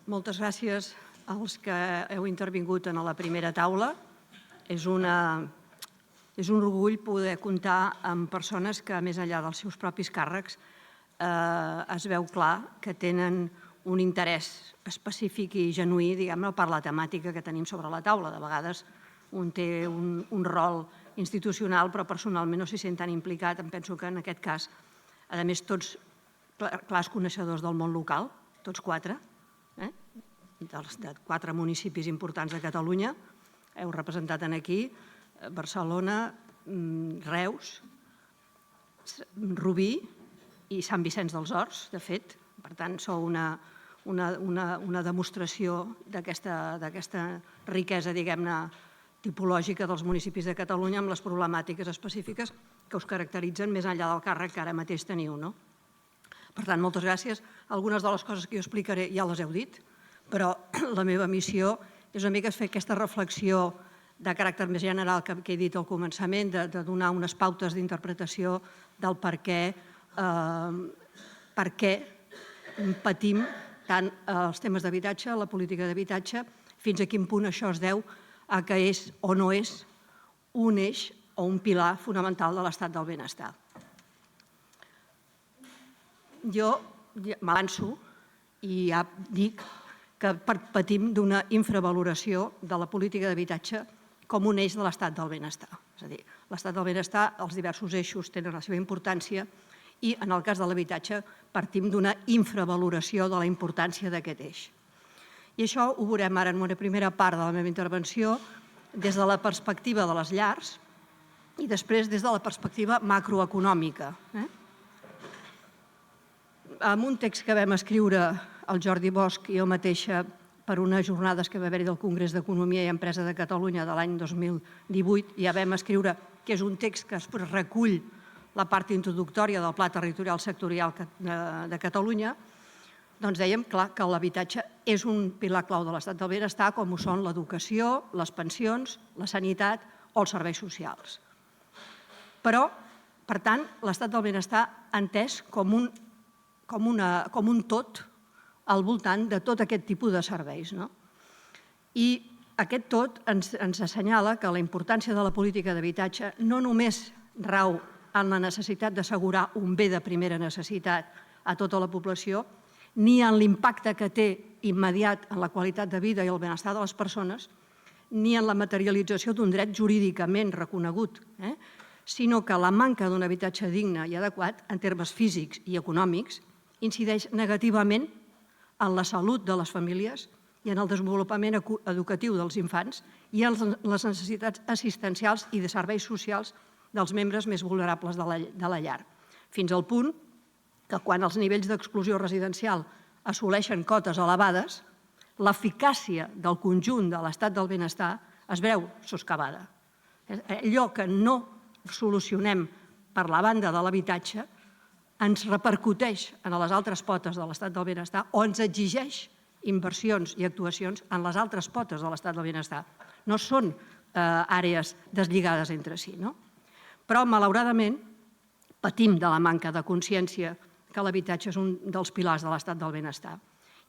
Moltes gràcies als que heu intervingut en la primera taula. És un orgull poder comptar amb persones que, més enllà dels seus propis càrrecs, es veu clar que tenen un interès específic i genuí, diguem-ne, per la temàtica que tenim sobre la taula. De vegades un té un rol institucional, però personalment no s'hi sent tan implicat. Em penso que en aquest cas, a més, tots clars coneixedors del món local, tots quatre, de 4 municipis importants de Catalunya, heu representat aquí Barcelona, Reus, Rubí i Sant Vicenç dels Horts, de fet. Per tant, sou una demostració d'aquesta riquesa, diguem-ne, tipològica dels municipis de Catalunya amb les problemàtiques específiques que us caracteritzen més enllà del càrrec que ara mateix teniu. Per tant, moltes gràcies. Algunes de les coses que jo explicaré ja les heu dit, però la meva missió és una mica fer aquesta reflexió de caràcter més general que he dit al començament, de donar unes pautes d'interpretació del per què patim tant els temes d'habitatge, la política d'habitatge, fins a quin punt això es deu a que és o no és un eix o un pilar fonamental de l'estat del benestar. Jo m'avanço i ja dic que patim d'una infravaloració de la política d'habitatge com un eix de l'estat del benestar. És a dir, l'estat del benestar, els diversos eixos tenen la seva importància i en el cas de l'habitatge partim d'una infravaloració de la importància d'aquest eix. I això ho veurem ara en una primera part de la meva intervenció des de la perspectiva de les llars i després des de la perspectiva macroeconòmica. En un text que vam escriure el Jordi Bosch i jo mateixa per unes jornades que va haver-hi del Congrés d'Economia i Empresa de Catalunya de l'any 2018, ja vam escriure que és un text que es recull la part introductòria del Pla Territorial Sectorial de Catalunya, doncs dèiem, clar, que l'habitatge és un pilar clau de l'estat del benestar, com ho són l'educació, les pensions, la sanitat o els serveis socials. Però, per tant, l'estat del benestar entès com un tot al voltant de tot aquest tipus de serveis. I aquest tot ens assenyala que la importància de la política d'habitatge no només rau en la necessitat d'assegurar un bé de primera necessitat a tota la població, ni en l'impacte que té immediat en la qualitat de vida i el benestar de les persones, ni en la materialització d'un dret jurídicament reconegut, sinó que la manca d'un habitatge digne i adequat en termes físics i econòmics incideix negativament en la salut de les famílies i en el desenvolupament educatiu dels infants i en les necessitats assistencials i de serveis socials dels membres més vulnerables de la llar, fins al punt que quan els nivells d'exclusió residencial assoleixen cotes elevades, l'eficàcia del conjunt de l'estat del benestar es veu soscavada. Allò que no solucionem per la banda de l'habitatge ens repercuteix en les altres potes de l'estat del benestar o ens exigeix inversions i actuacions en les altres potes de l'estat del benestar. No són àrees deslligades entre si. Però, malauradament, patim de la manca de consciència que l'habitatge és un dels pilars de l'estat del benestar.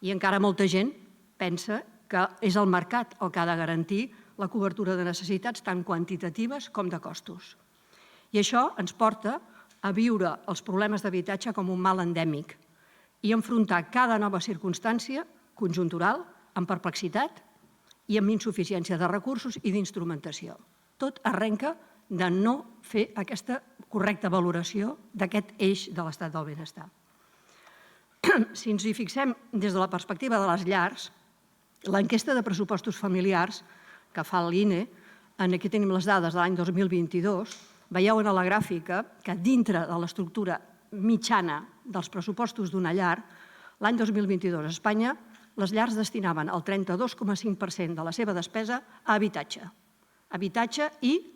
I encara molta gent pensa que és el mercat el que ha de garantir la cobertura de necessitats tant quantitatives com de costos. I això ens porta a viure els problemes d'habitatge com un mal endèmic i enfrontar cada nova circumstància conjuntural amb perplexitat i amb insuficiència de recursos i d'instrumentació. Tot arrenca de no fer aquesta correcta valoració d'aquest eix de l'estat del benestar. Si ens hi fixem des de la perspectiva de les llars, l'enquesta de pressupostos familiars que fa l'INE, aquí tenim les dades de l'any 2022, veieu en la gràfica que dintre de l'estructura mitjana dels pressupostos d'una llar, l'any 2022 a Espanya, les llars destinaven el 32,5% de la seva despesa a habitatge. Habitatge i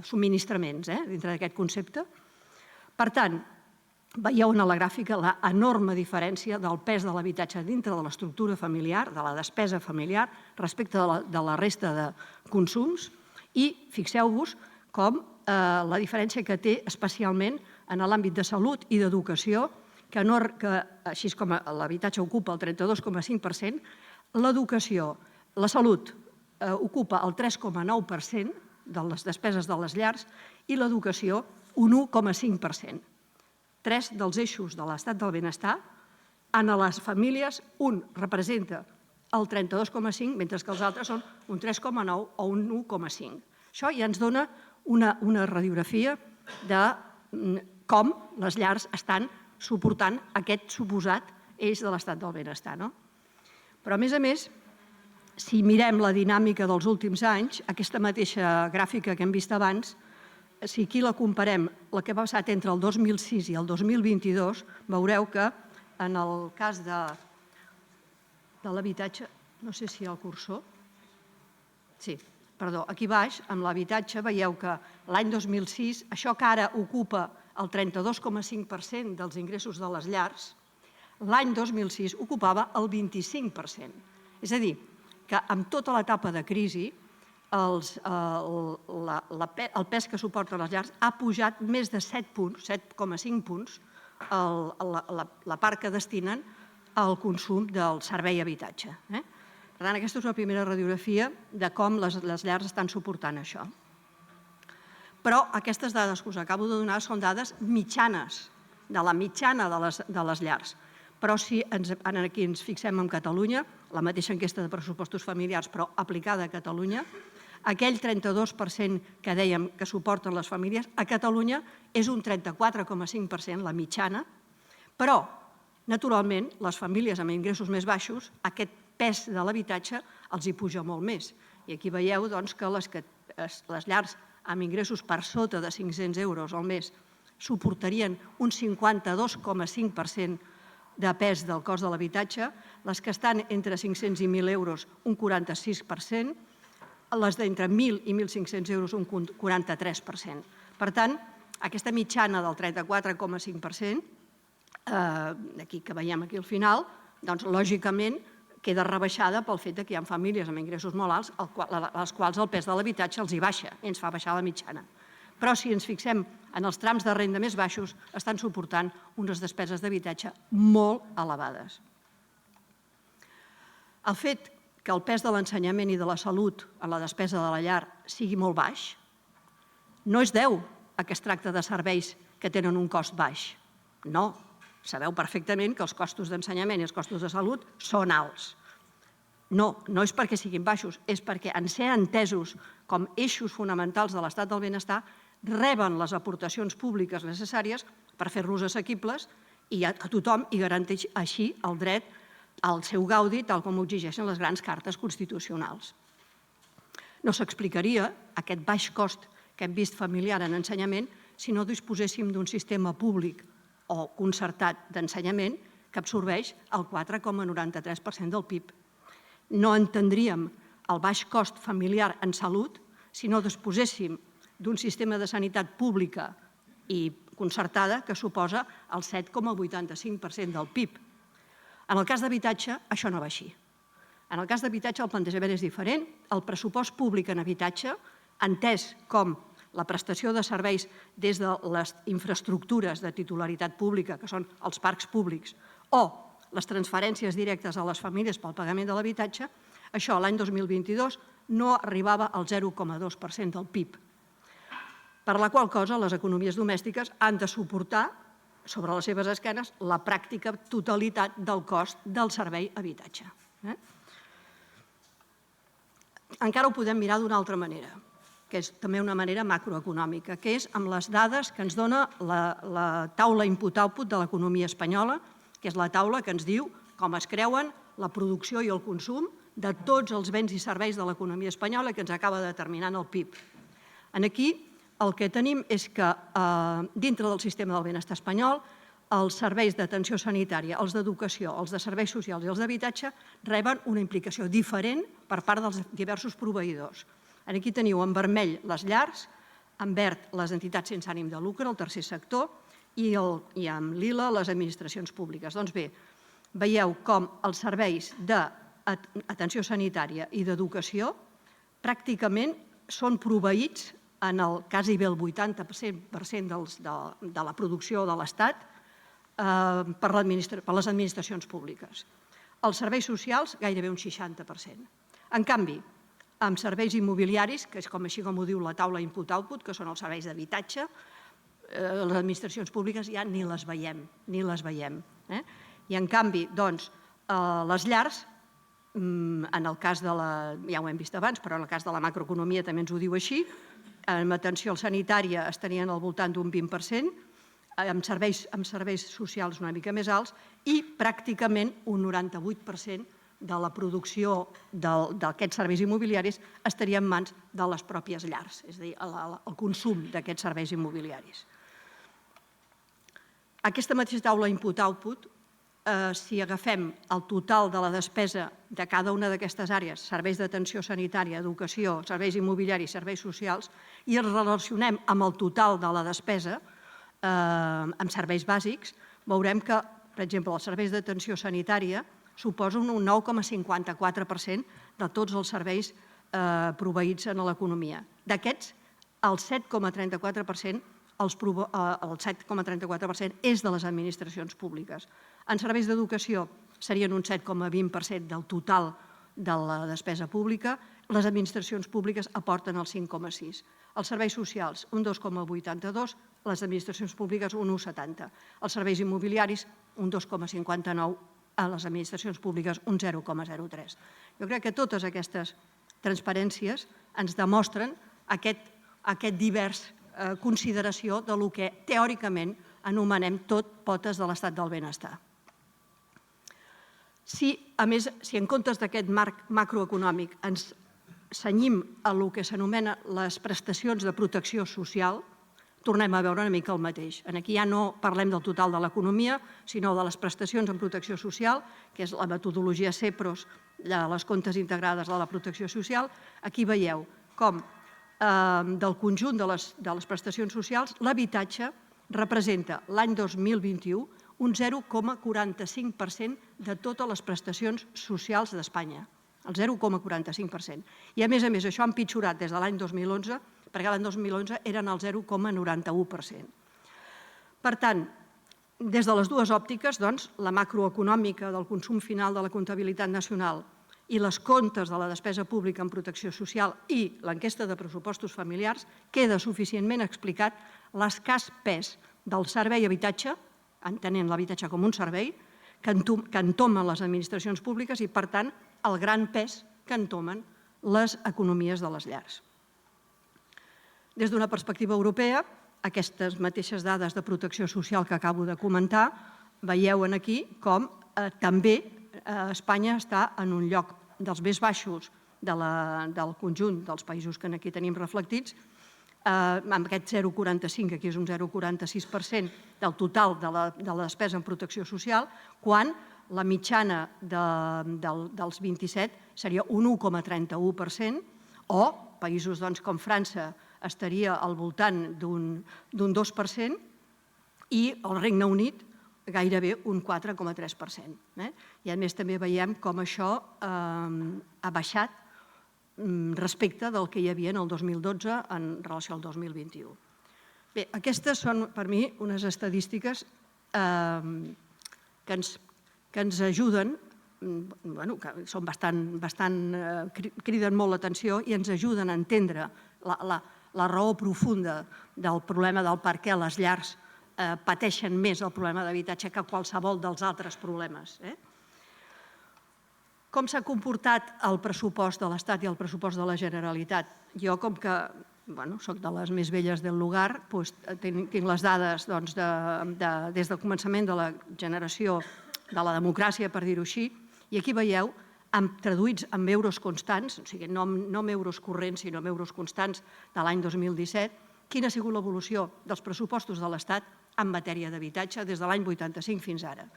subministraments, dintre d'aquest concepte. Per tant, veieu en la gràfica l'enorme diferència del pes de l'habitatge dintre de l'estructura familiar, de la despesa familiar, respecte de la resta de consums i fixeu-vos com la diferència que té especialment en l'àmbit de salut i d'educació, així com l'habitatge ocupa el 32,5%, l'educació, la salut ocupa el 3,9% de les despeses de les llars i l'educació un 1,5%. 3 dels eixos de l'estat del benestar, en les famílies un representa el 32,5%, mentre que els altres són un 3,9% o un 1,5%. Això ja ens dona una radiografia de com les llars estan suportant aquest suposat eix de l'estat del benestar. Però, a més, si mirem la dinàmica dels últims anys, aquesta mateixa gràfica que hem vist abans, si aquí la comparem, la que ha passat entre el 2006 i el 2022, veureu que en el cas de l'habitatge, no sé si hi ha el cursor, sí, perdó, aquí baix, amb l'habitatge, veieu que l'any 2006, això que ara ocupa el 32,5% dels ingressos de les llars, l'any 2006 ocupava el 25%. És a dir, que amb tota l'etapa de crisi, el pes que suporten les llars ha pujat més de 7 punts, 7,5 punts, la part que destinen al consum del servei habitatge. Per tant, aquesta és una primera radiografia de com les llars estan suportant això. Però aquestes dades que us acabo de donar són dades mitjanes, de la mitjana de les llars. Però si aquí ens fixem en Catalunya, la mateixa enquesta de pressupostos familiars, però aplicada a Catalunya, aquell 32% que dèiem que suporten les famílies, a Catalunya és un 34,5% la mitjana, però, naturalment, les famílies amb ingressos més baixos, aquest pes de l'habitatge els hi puja molt més. I aquí veieu que les llars amb ingressos per sota de 500 euros al mes suportarien un 52,5% de pes del cost de l'habitatge, les que estan entre 500 i 1.000 euros un 46%, les d'entre 1.000 i 1.500 euros un 43%. Per tant, aquesta mitjana del 34,5%, que veiem aquí al final, doncs lògicament queda rebaixada pel fet que hi ha famílies amb ingressos molt alts a les quals el pes de l'habitatge els hi baixa i ens fa baixar la mitjana. Però si ens fixem en els trams de renda més baixos, estan suportant unes despeses d'habitatge molt elevades. El fet que el pes de l'ensenyament i de la salut en la despesa de la llar sigui molt baix no es deu a que es tracta de serveis que tenen un cost baix. No, sabeu perfectament que els costos d'ensenyament i els costos de salut són alts. No, no és perquè siguin baixos, és perquè en ser entesos com eixos fonamentals de l'estat del benestar reben les aportacions públiques necessàries per fer-los assequibles i a tothom i garanteix així el dret al seu gaudi, tal com ho exigeixen les grans cartes constitucionals. No s'explicaria aquest baix cost que hem vist familiar en ensenyament si no disposéssim d'un sistema públic o concertat d'ensenyament que absorbeix el 4,93% del PIB. No entendríem el baix cost familiar en salut si no disposéssim d'un sistema de sanitat pública i concertada que suposa el 7,85% del PIB. En el cas d'habitatge, això no va així. En el cas d'habitatge, el plantejament és diferent. El pressupost públic en habitatge, entès com la prestació de serveis des de les infraestructures de titularitat pública, que són els parcs públics, o les transferències directes a les famílies pel pagament de l'habitatge, això l'any 2022 no arribava al 0,2% del PIB. Per la qual cosa les economies domèstiques han de suportar sobre les seves esquenes la pràctica totalitat del cost del servei habitatge. Encara ho podem mirar d'una altra manera, que és també una manera macroeconòmica, que és amb les dades que ens dona la taula input-output de l'economia espanyola, que és la taula que ens diu com es creuen la producció i el consum de tots els béns i serveis de l'economia espanyola que ens acaba determinant el PIB. Aquí el que tenim és que dintre del sistema del benestar espanyol els serveis d'atenció sanitària, els d'educació, els de serveis socials i els d'habitatge reben una implicació diferent per part dels diversos proveïdors. Aquí teniu en vermell les llars, en verd les entitats sense ànim de lucre, el tercer sector, i en lila les administracions públiques. Doncs bé, veieu com els serveis d'atenció sanitària i d'educació pràcticament són proveïts en el quasi bé el 80% de la producció de l'Estat per les administracions públiques. Els serveis socials, gairebé un 60%. En canvi, amb serveis immobiliaris, que és així com ho diu la taula input-output, que són els serveis d'habitatge, les administracions públiques ja ni les veiem, I en canvi, doncs, les llars, en el cas de ja ho hem vist abans, però en el cas de la macroeconomia també ens ho diu així, en atenció sanitària estarien al voltant d'un 20%, amb serveis socials una mica més alts i pràcticament un 98% de la producció d'aquests serveis immobiliaris estaria en mans de les pròpies llars, és a dir, el consum d'aquests serveis immobiliaris. Aquesta mateixa taula input-output, si agafem el total de la despesa de cada una d'aquestes àrees, serveis d'atenció sanitària, educació, serveis immobiliaris, serveis socials, i els relacionem amb el total de la despesa amb serveis bàsics, veurem que, per exemple, els serveis d'atenció sanitària suposen un 9,54% de tots els serveis proveïts en l'economia. D'aquests, el 7,34% és de les administracions públiques. En serveis d'educació serien un 7,20% del total de la despesa pública, les administracions públiques aporten el 5,6%. Els serveis socials, un 2,82%, les administracions públiques un 1,70%. Els serveis immobiliaris, un 2,59%, a les administracions públiques un 0,03%. Jo crec que totes aquestes transparències ens demostren aquest divers consideració del que teòricament anomenem tot potes de l'estat del benestar. Si en comptes d'aquest marc macroeconòmic ens cenyim a el que s'anomena les prestacions de protecció social, tornem a veure una mica el mateix. Aquí ja no parlem del total de l'economia, sinó de les prestacions en protecció social, que és la metodologia CEPROS de les comptes integrades de la protecció social. Aquí veieu com del conjunt de les prestacions socials l'habitatge representa l'any 2021 un 0,45% de totes les prestacions socials d'Espanya. El 0,45%. I a més això ha empitjorat des de l'any 2011, perquè l'any 2011 eren el 0,91%. Per tant, des de les dues òptiques, la macroeconòmica del consum final de la comptabilitat nacional i les comptes de la despesa pública en protecció social i l'enquesta de pressupostos familiars, queda suficientment explicat l'escàs pes del servei habitatge, entenent l'habitatge com un servei, que entomen les administracions públiques i, per tant, el gran pes que entomen les economies de les llars. Des d'una perspectiva europea, aquestes mateixes dades de protecció social que acabo de comentar, veieu aquí com també Espanya està en un lloc dels més baixos del conjunt dels països que aquí tenim reflectits, amb aquest 0,45, que aquí és un 0,46% del total de la despesa en protecció social, quan la mitjana dels 27 seria un 1,31%, o països com França estaria al voltant d'un 2% i el Regne Unit gairebé un 4,3%. I a més també veiem com això ha baixat respecte del que hi havia en el 2012 en relació al 2021. Bé, aquestes són per mi unes estadístiques que ens ajuden, són criden molt l'atenció i ens ajuden a entendre la raó profunda del problema del per què les llars pateixen més el problema d'habitatge que qualsevol dels altres problemes. Com s'ha comportat el pressupost de l'Estat i el pressupost de la Generalitat? Jo, com que soc de les més velles del lugar, tinc les dades des del començament de la generació de la democràcia, per dir-ho així, i aquí veieu, traduïts en euros constants, o sigui, no en euros corrents, sinó en euros constants de l'any 2017, quina ha sigut l'evolució dels pressupostos de l'Estat en matèria d'habitatge des de l'any 85 fins ara.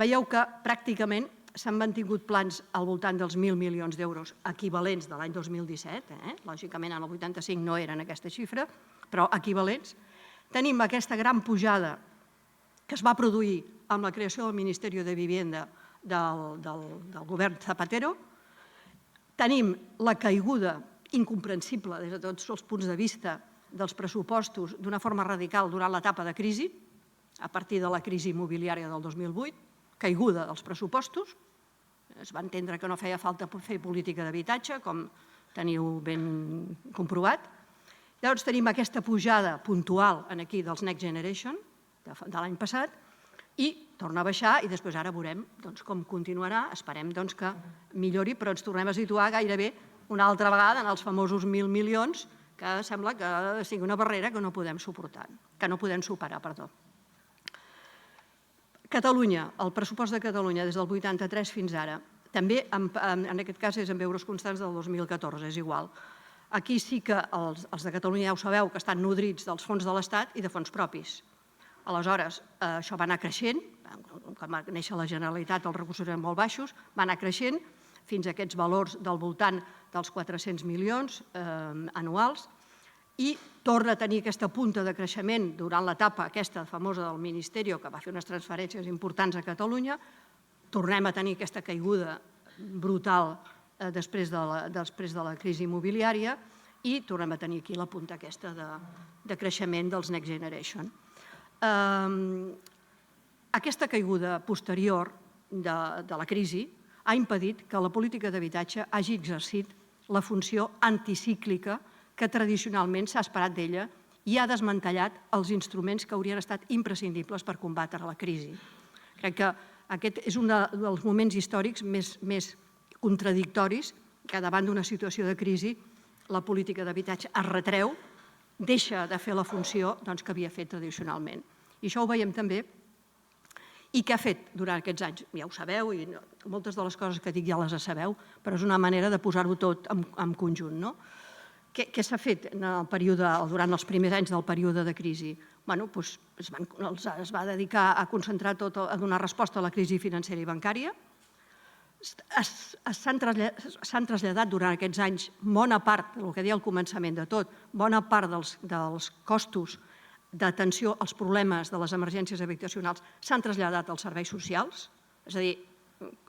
Veieu que pràcticament s'han mantingut plans al voltant dels 1.000 milions d'euros equivalents de l'any 2017, lògicament en el 85 no eren aquesta xifra, però equivalents. Tenim aquesta gran pujada que es va produir amb la creació del Ministeri de Vivienda del govern Zapatero. Tenim la caiguda incomprensible des de tots els punts de vista dels pressupostos d'una forma radical durant l'etapa de crisi, a partir de la crisi immobiliària del 2008, caiguda dels pressupostos, es va entendre que no feia falta fer política d'habitatge, com teniu ben comprovat. Llavors tenim aquesta pujada puntual aquí dels Next Generation de l'any passat i torna a baixar i després ara veurem com continuarà, esperem que millori, però ens tornem a situar gairebé una altra vegada en els famosos 1.000 milions que sembla que sigui una barrera que no podem suportar, que no podem superar, perdó. Catalunya, el pressupost de Catalunya des del 83 fins ara, també en aquest cas és en euros constants del 2014, és igual. Aquí sí que els de Catalunya ja ho sabeu, que estan nodrits dels fons de l'Estat i de fons propis. Aleshores, això va anar creixent, quan va néixer la Generalitat els recursos eren molt baixos, va anar creixent fins a aquests valors del voltant dels 400 milions anuals i torna a tenir aquesta punta de creixement durant l'etapa aquesta famosa del Ministeri, que va fer unes transferències importants a Catalunya, tornem a tenir aquesta caiguda brutal després de la crisi immobiliària i tornem a tenir aquí la punta aquesta de creixement dels Next Generation. Aquesta caiguda posterior de la crisi ha impedit que la política d'habitatge hagi exercit la funció anticíclica que tradicionalment s'ha esperat d'ella i ha desmantellat els instruments que haurien estat imprescindibles per combatre la crisi. Crec que aquest és un dels moments històrics més contradictoris que davant d'una situació de crisi la política d'habitatge es retreu, deixa de fer la funció que havia fet tradicionalment. I això ho veiem també. I què ha fet durant aquests anys? Ja ho sabeu i moltes de les coses que dic ja les sabeu, però és una manera de posar-ho tot en conjunt. Què s'ha fet durant els primers anys del període de crisi? Es va dedicar a concentrar tot, a donar resposta a la crisi financera i bancària. S'han traslladat durant aquests anys bona part, el que deia al començament de tot, bona part dels costos d'atenció als problemes de les emergències habitacionals s'han traslladat als serveis socials, és a dir,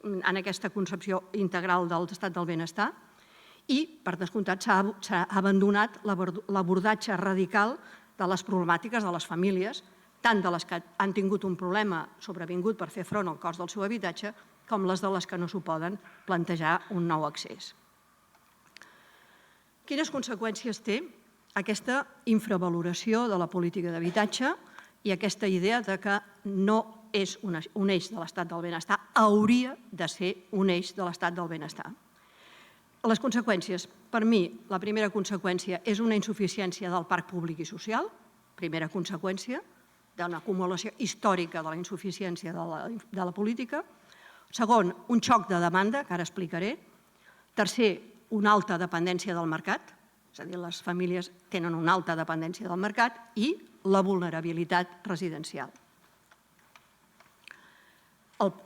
en aquesta concepció integral de l'estat del benestar, i, per descomptat, s'ha abandonat l'abordatge radical de les problemàtiques de les famílies, tant de les que han tingut un problema sobrevingut per fer front al cost del seu habitatge, com les de les que no s'ho poden plantejar un nou accés. Quines conseqüències té aquesta infravaloració de la política d'habitatge i aquesta idea que no és un eix de l'estat del benestar, hauria de ser un eix de l'estat del benestar? Les conseqüències, per mi, la primera conseqüència és una insuficiència del parc públic i social, primera conseqüència d'una acumulació històrica de la insuficiència de la política. Segon, un xoc de demanda, que ara explicaré. Tercer, una alta dependència del mercat, és a dir, les famílies tenen una alta dependència del mercat i la vulnerabilitat residencial.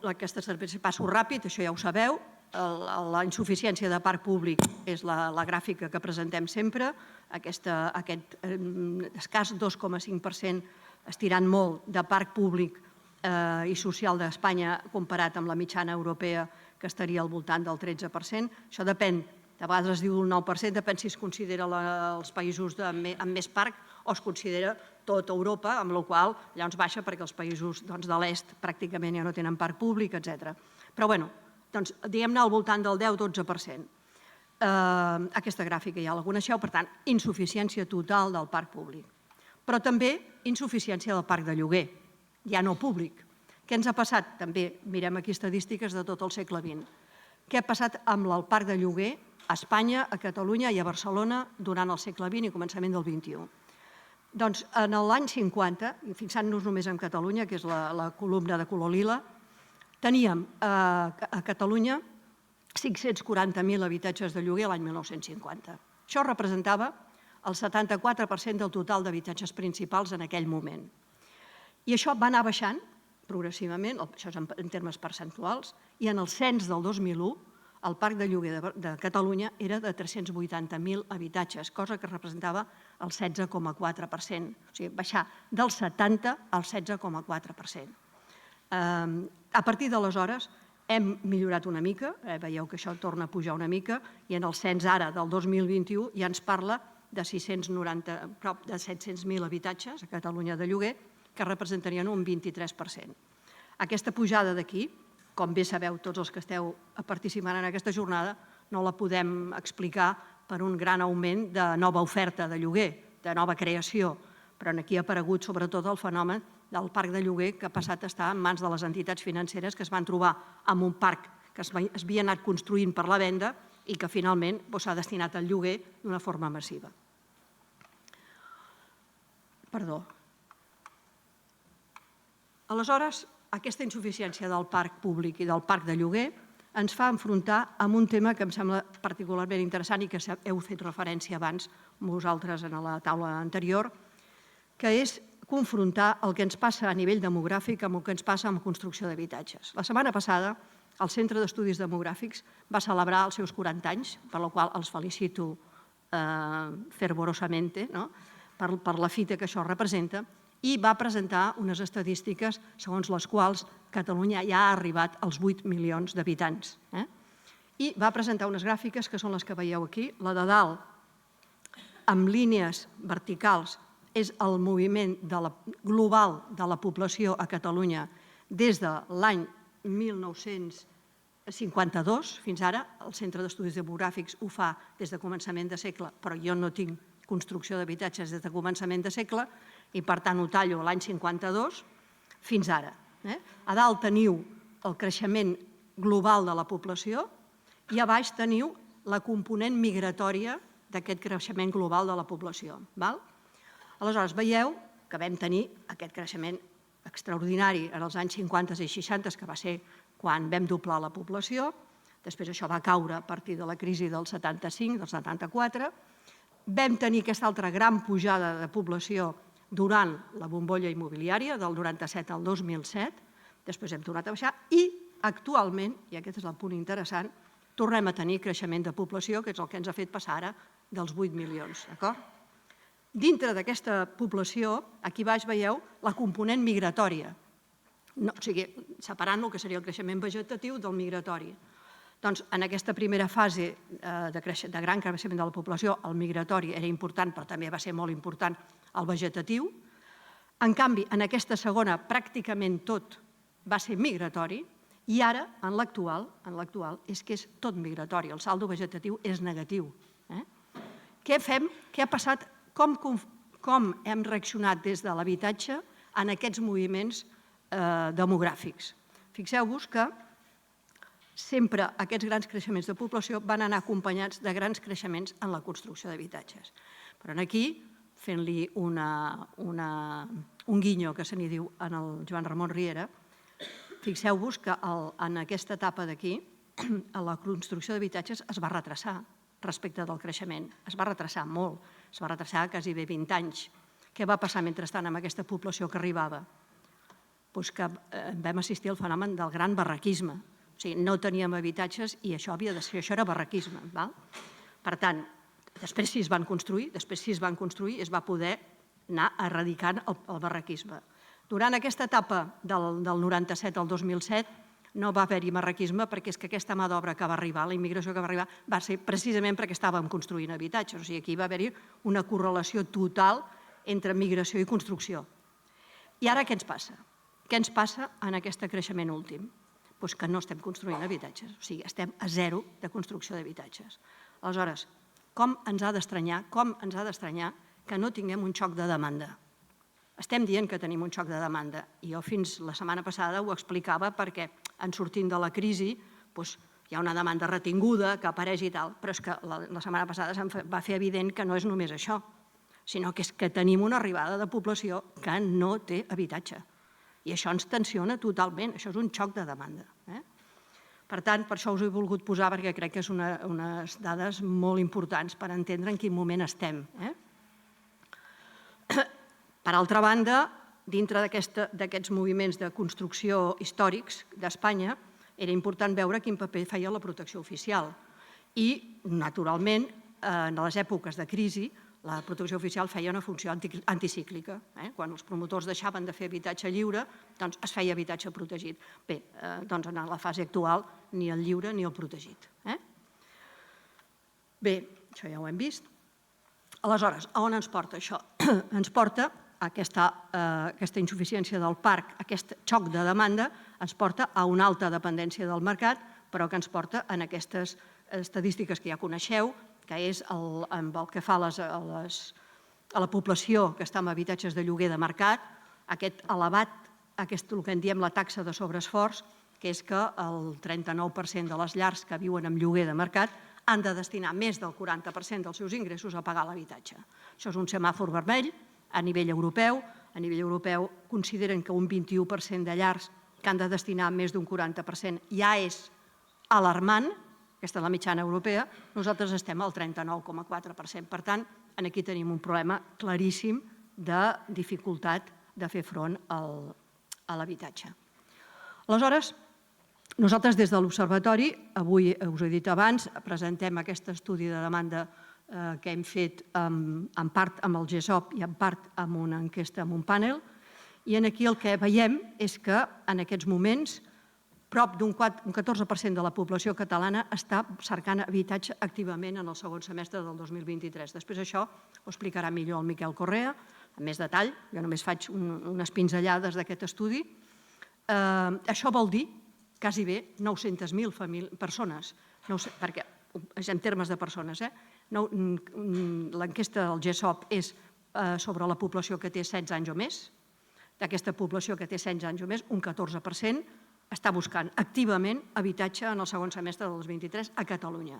Aquesta passo ràpid, això ja ho sabeu. La insuficiència de parc públic és la gràfica que presentem sempre, aquest escàs 2,5% estirant molt de parc públic i social d'Espanya comparat amb la mitjana europea que estaria al voltant del 13%. Això depèn, de vegades es diu el 9%, depèn si es considera els països amb més parc o es considera tota Europa, amb la qual cosa llavors baixa perquè els països de l'est pràcticament ja no tenen parc públic, etc. Però bé, doncs diguem-ne al voltant del 10-12%. Aquesta gràfica ja la coneixeu, per tant, insuficiència total del parc públic. Però també insuficiència del parc de lloguer, ja no públic. Què ens ha passat? També mirem aquí estadístiques de tot el segle XX. Què ha passat amb el parc de lloguer a Espanya, a Catalunya i a Barcelona durant el segle XX i començament del XXI? Doncs en l'any 50, i fixant-nos només en Catalunya, que és la columna de color lila, teníem a Catalunya 540.000 habitatges de lloguer l'any 1950. Això representava el 74% del total d'habitatges principals en aquell moment. I això va anar baixant progressivament, això és en termes percentuals, i en el cens del 2001 el parc de lloguer de Catalunya era de 380.000 habitatges, cosa que representava el 16,4%, o sigui, baixar del 70 al 16,4%. A partir d'aleshores hem millorat una mica, veieu que això torna a pujar una mica, i en el cens ara del 2021 ja ens parla de 690, prop de 700.000 habitatges a Catalunya de lloguer, que representarien un 23%. Aquesta pujada d'aquí, com bé sabeu tots els que esteu participant en aquesta jornada, no la podem explicar per un gran augment de nova oferta de lloguer, de nova creació, però aquí ha aparegut sobretot el fenomen del parc de lloguer que ha passat a estar en mans de les entitats financeres que es van trobar amb un parc que es havia anat construint per la venda i que finalment s'ha destinat al lloguer d'una forma massiva. Perdó. Aleshores, aquesta insuficiència del parc públic i del parc de lloguer ens fa enfrontar amb un tema que em sembla particularment interessant i que heu fet referència abans vosaltres en la taula anterior, que és confrontar el que ens passa a nivell demogràfic amb el que ens passa amb construcció d'habitatges. La setmana passada, el Centre d'Estudis Demogràfics va celebrar els seus 40 anys, per la qual els felicito fervorosamente per la fita que això representa, i va presentar unes estadístiques segons les quals Catalunya ja ha arribat als 8 milions d'habitants. I va presentar unes gràfiques que són les que veieu aquí. La de dalt, amb línies verticals, és el moviment global de la població a Catalunya des de l'any 1952 fins ara. El Centre d'Estudis Demogràfics ho fa des de començament de segle, però jo no tinc construcció d'habitatges des de començament de segle i, per tant, ho tallo l'any 52 fins ara. A dalt teniu el creixement global de la població i a baix teniu la component migratòria d'aquest creixement global de la població. Aleshores, veieu que vam tenir aquest creixement extraordinari en els anys 50 i 60, que va ser quan vam doblar la població. Després això va caure a partir de la crisi del 75, del 74. Vam tenir aquesta altra gran pujada de població durant la bombolla immobiliària, del 97 al 2007. Després hem tornat a baixar i actualment, i aquest és el punt interessant, tornem a tenir creixement de població, que és el que ens ha fet passar ara dels 8 milions. Dintre d'aquesta població, aquí baix veieu la component migratòria, o sigui, separant el que seria el creixement vegetatiu del migratori. Doncs en aquesta primera fase de gran creixement de la població, el migratori era important, però també va ser molt important el vegetatiu. En canvi, en aquesta segona, pràcticament tot va ser migratori i ara, en l'actual, és que és tot migratori. El saldo vegetatiu és negatiu. Què fem? Què ha passat? Com hem reaccionat des de l'habitatge en aquests moviments demogràfics? Fixeu-vos que sempre aquests grans creixements de població van anar acompanyats de grans creixements en la construcció d'habitatges. Però aquí, fent-li un guinyo que se n'hi diu en el Joan Ramon Riera, fixeu-vos que en aquesta etapa d'aquí la construcció d'habitatges es va retrasar respecte del creixement. Es va retrasar molt, es va retrasar quasi 20 anys. Què va passar mentrestant amb aquesta població que arribava? Doncs que vam assistir al fenomen del gran barraquisme. O sigui, no teníem habitatges i això havia de ser, això era barraquisme. Per tant, després sí es van construir, es va poder anar erradicant el barraquisme. Durant aquesta etapa del 97 al 2007 no va haver-hi barraquisme perquè és que aquesta mà d'obra que va arribar, la immigració que va arribar, va ser precisament perquè estàvem construint habitatges. O sigui, aquí va haver-hi una correlació total entre migració i construcció. I ara què ens passa? Què ens passa en aquest creixement últim? Doncs que no estem construint habitatges, o sigui, estem a zero de construcció d'habitatges. Aleshores, com ens ha d'estranyar que no tinguem un xoc de demanda? Estem dient que tenim un xoc de demanda i jo fins la setmana passada ho explicava perquè en sortint de la crisi hi ha una demanda retinguda que apareix i tal, però és que la setmana passada se'm va fer evident que no és només això, sinó que és que tenim una arribada de població que no té habitatge. I això ens tensiona totalment, això és un xoc de demanda. Per tant, per això us ho he volgut posar, perquè crec que són unes dades molt importants per entendre en quin moment estem. Per altra banda, dintre d'aquests moviments de construcció històrics d'Espanya, era important veure quin paper feia la protecció oficial. I, naturalment, en les èpoques de crisi, la protecció oficial feia una funció anticíclica. Quan els promotors deixaven de fer habitatge lliure, doncs es feia habitatge protegit. Bé, doncs en la fase actual, ni el lliure ni el protegit. Bé, això ja ho hem vist. Aleshores, a on ens porta això? Ens porta aquesta insuficiència del parc, aquest xoc de demanda, ens porta a una alta dependència del mercat, però que ens porta en aquestes estadístiques que ja coneixeu, que és amb el que fa a la població que està en habitatges de lloguer de mercat, aquest elevat, el que en diem la taxa de sobreesforç, que és que el 39% de les llars que viuen en lloguer de mercat han de destinar més del 40% dels seus ingressos a pagar l'habitatge. Això és un semàfor vermell a nivell europeu. A nivell europeu consideren que un 21% de llars que han de destinar més d'un 40% ja és alarmant, aquesta és la mitjana europea, nosaltres estem al 39,4%. Per tant, aquí tenim un problema claríssim de dificultat de fer front a l'habitatge. Aleshores, nosaltres des de l'Observatori, avui us ho he dit abans, presentem aquest estudi de demanda que hem fet en part amb el GESOP i en part amb una enquesta, amb un panel, i aquí el que veiem és que en aquests moments prop d'un 14% de la població catalana està cercant habitatge activament en el segon semestre del 2023. Després això ho explicarà millor el Miquel Correa, amb més detall, jo només faig unes pinzellades d'aquest estudi. Això vol dir quasi bé 900.000 persones, perquè és en termes de persones. L'enquesta del GESOP és sobre la població que té 16 anys o més. D'aquesta població que té 16 anys o més, un 14% està buscant activament habitatge en el segon semestre del 2023 a Catalunya.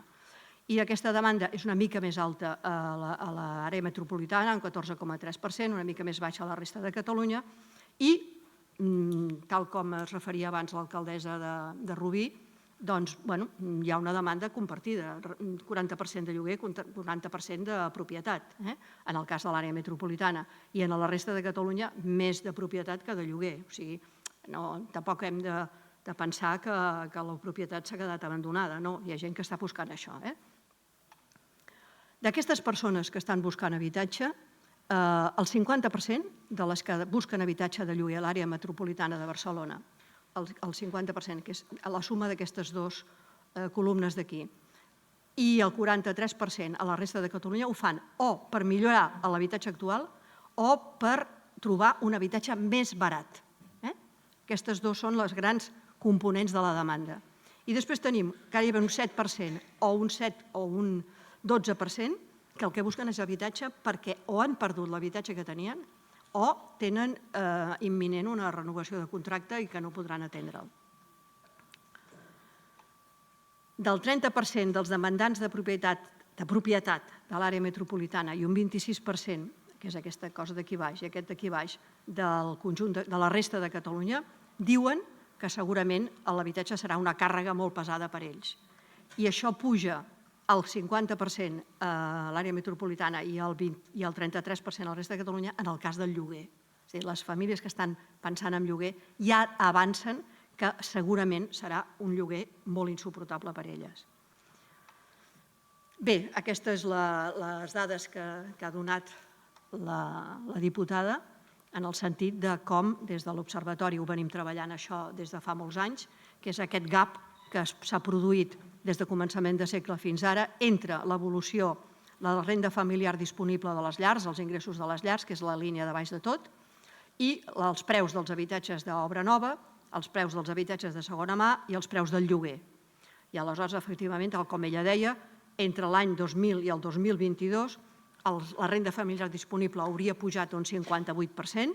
I aquesta demanda és una mica més alta a l'àrea metropolitana, un 14,3%, una mica més baixa a la resta de Catalunya, i, tal com es referia abans l'alcaldessa de Rubí, doncs hi ha una demanda compartida, 40% de lloguer, 40% de propietat, en el cas de l'àrea metropolitana, i en la resta de Catalunya més de propietat que de lloguer. O sigui, tampoc hem de pensar que la propietat s'ha quedat abandonada. No, hi ha gent que està buscant això. D'aquestes persones que estan buscant habitatge, el 50% de les que busquen habitatge de lloguer a l'àrea metropolitana de Barcelona, el 50%, que és la suma d'aquestes dues columnes d'aquí, i el 43% a la resta de Catalunya ho fan o per millorar l'habitatge actual o per trobar un habitatge més barat. Aquestes dues són les grans components de la demanda. I després tenim gairebé un 7% o un 7 o un 12% que el que busquen és habitatge perquè o han perdut l'habitatge que tenien o tenen imminent una renovació de contracte i que no podran atendre'l. Del 30% dels demandants de propietat de l'àrea metropolitana i un 26%, que és aquesta cosa d'aquí baix i aquest d'aquí baix, del conjunt de la resta de Catalunya, diuen que segurament l'habitatge serà una càrrega molt pesada per ells. I això puja al 50% a l'àrea metropolitana i al 33% a la resta de Catalunya en el cas del lloguer. És a dir, les famílies que estan pensant en lloguer ja avancen que segurament serà un lloguer molt insuportable per elles. Bé, aquestes són les dades que ha donat la diputada en el sentit de com des de l'Observatori ho venim treballant això des de fa molts anys, que és aquest gap que s'ha produït des de començament de segle fins ara entre l'evolució de la renda familiar disponible de les llars, els ingressos de les llars, que és la línia de baix de tot, i els preus dels habitatges d'obra nova, els preus dels habitatges de segona mà i els preus del lloguer. I aleshores, efectivament, tal com ella deia, entre l'any 2000 i el 2022 la renda familiar disponible hauria pujat un 58%,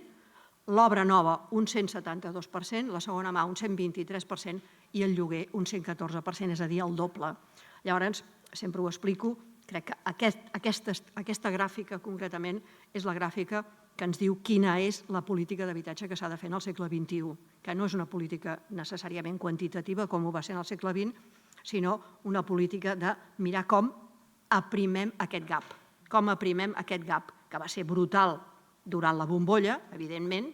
l'obra nova un 172%, la segona mà un 123% i el lloguer un 114%, és a dir, el doble. Llavors, sempre ho explico, crec que aquesta gràfica concretament és la gràfica que ens diu quina és la política d'habitatge que s'ha de fer en el segle XXI, que no és una política necessàriament quantitativa com ho va ser en el segle XX, sinó una política de mirar com aprimem aquest gap, que va ser brutal durant la bombolla, evidentment,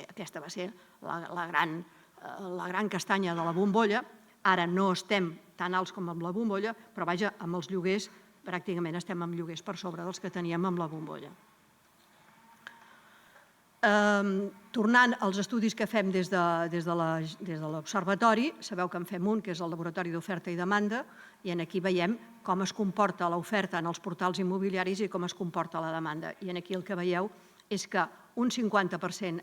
aquesta va ser la gran castanya de la bombolla, ara no estem tan alts com amb la bombolla, però vaja, amb els lloguers pràcticament estem amb lloguers per sobre dels que teníem amb la bombolla. Tornant als estudis que fem des de l'Observatori, sabeu que en fem un, que és el Laboratori d'Oferta i Demanda, i aquí veiem com es comporta l'oferta en els portals immobiliaris i com es comporta la demanda. I aquí el que veieu és que un 50%,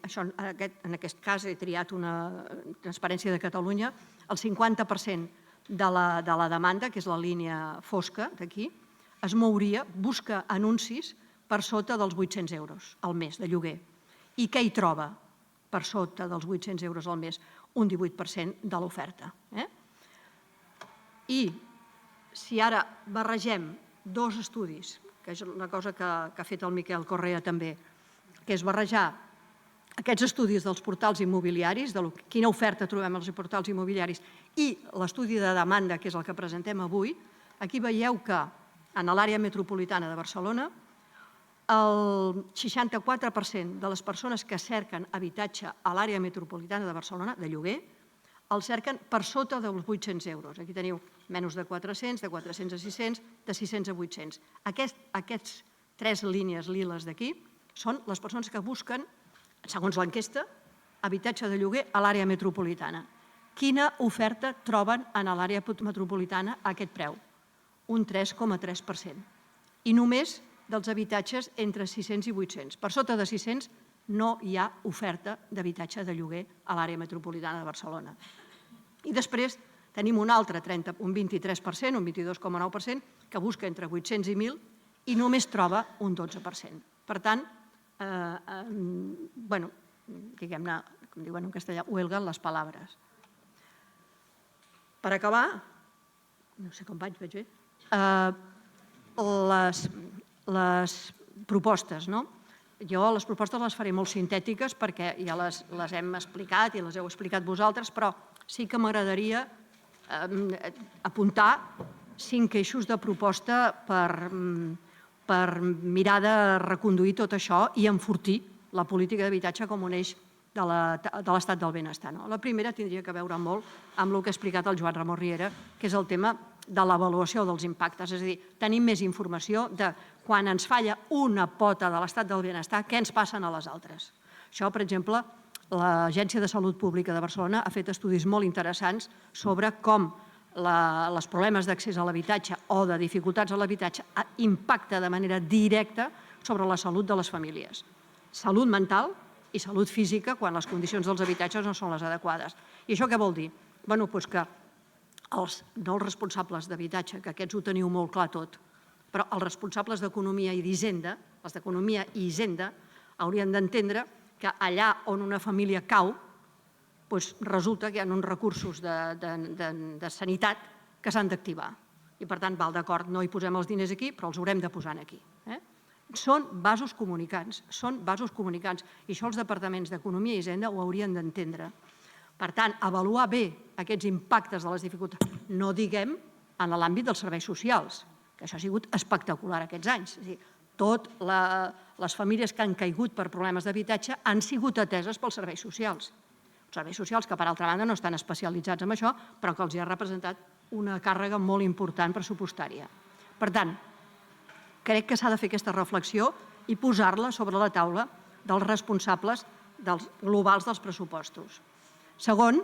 en aquest cas he triat una transparència de Catalunya, el 50% de la demanda, que és la línia fosca d'aquí, es mouria, busca anuncis per sota dels 800 euros al mes de lloguer. I què hi troba per sota dels 800 euros al mes? Un 18% de l'oferta. I si ara barregem dos estudis, que és una cosa que ha fet el Miquel Correa també, que és barrejar aquests estudis dels portals immobiliaris, de quina oferta trobem als portals immobiliaris, i l'estudi de demanda, que és el que presentem avui, aquí veieu que en l'àrea metropolitana de Barcelona el 64% de les persones que cerquen habitatge a l'àrea metropolitana de Barcelona, de lloguer, el cerquen per sota dels 800 euros. Aquí teniu menys de 400, de 400 a 600, de 600 a 800. Aquests tres línies liles d'aquí són les persones que busquen, segons l'enquesta, habitatge de lloguer a l'àrea metropolitana. Quina oferta troben a l'àrea metropolitana a aquest preu? Un 3,3%. I només dels habitatges entre 600 i 800. Per sota de 600 no hi ha oferta d'habitatge de lloguer a l'àrea metropolitana de Barcelona. I després tenim un altre, un 23%, un 22,9%, que busca entre 800 i 1.000 i només troba un 12%. Per tant, diguem-ne, com diuen en castellà, huelgan les paraules. Per acabar, no sé com vaig bé, les propostes, no? Jo les propostes les faré molt sintètiques perquè ja les hem explicat i les heu explicat vosaltres, però sí que m'agradaria apuntar 5 eixos de proposta per mirar de reconduir tot això i enfortir la política d'habitatge com un eix de l'estat del benestar. La primera tindria que veure molt amb el que ha explicat el Joan Ramon Riera, que és el tema de l'avaluació dels impactes. És a dir, tenim més informació de quan ens falla una pota de l'estat del benestar, què ens passen a les altres. Això, per exemple, l'Agència de Salut Pública de Barcelona ha fet estudis molt interessants sobre com els problemes d'accés a l'habitatge o de dificultats a l'habitatge impacten de manera directa sobre la salut de les famílies. Salut mental i salut física quan les condicions dels habitatges no són les adequades. I això què vol dir? Doncs que els nous responsables d'habitatge, que aquests ho teniu molt clar tot, però els responsables d'economia i d'hisenda, els d'economia i hisenda, haurien d'entendre que allà on una família cau, resulta que hi ha uns recursos de sanitat que s'han d'activar. I per tant, val d'acord, no hi posem els diners aquí, però els haurem de posar aquí. Són vasos comunicants, i això els departaments d'Economia i Hisenda ho haurien d'entendre. Per tant, avaluar bé aquests impactes de les dificultats, no diguem en l'àmbit dels serveis socials, que això ha sigut espectacular aquests anys. És a dir, totes les famílies que han caigut per problemes d'habitatge han sigut ateses pels serveis socials. Serveis socials que, per altra banda, no estan especialitzats en això, però que els ha representat una càrrega molt important pressupostària. Per tant, crec que s'ha de fer aquesta reflexió i posar-la sobre la taula dels responsables globals dels pressupostos. Segon,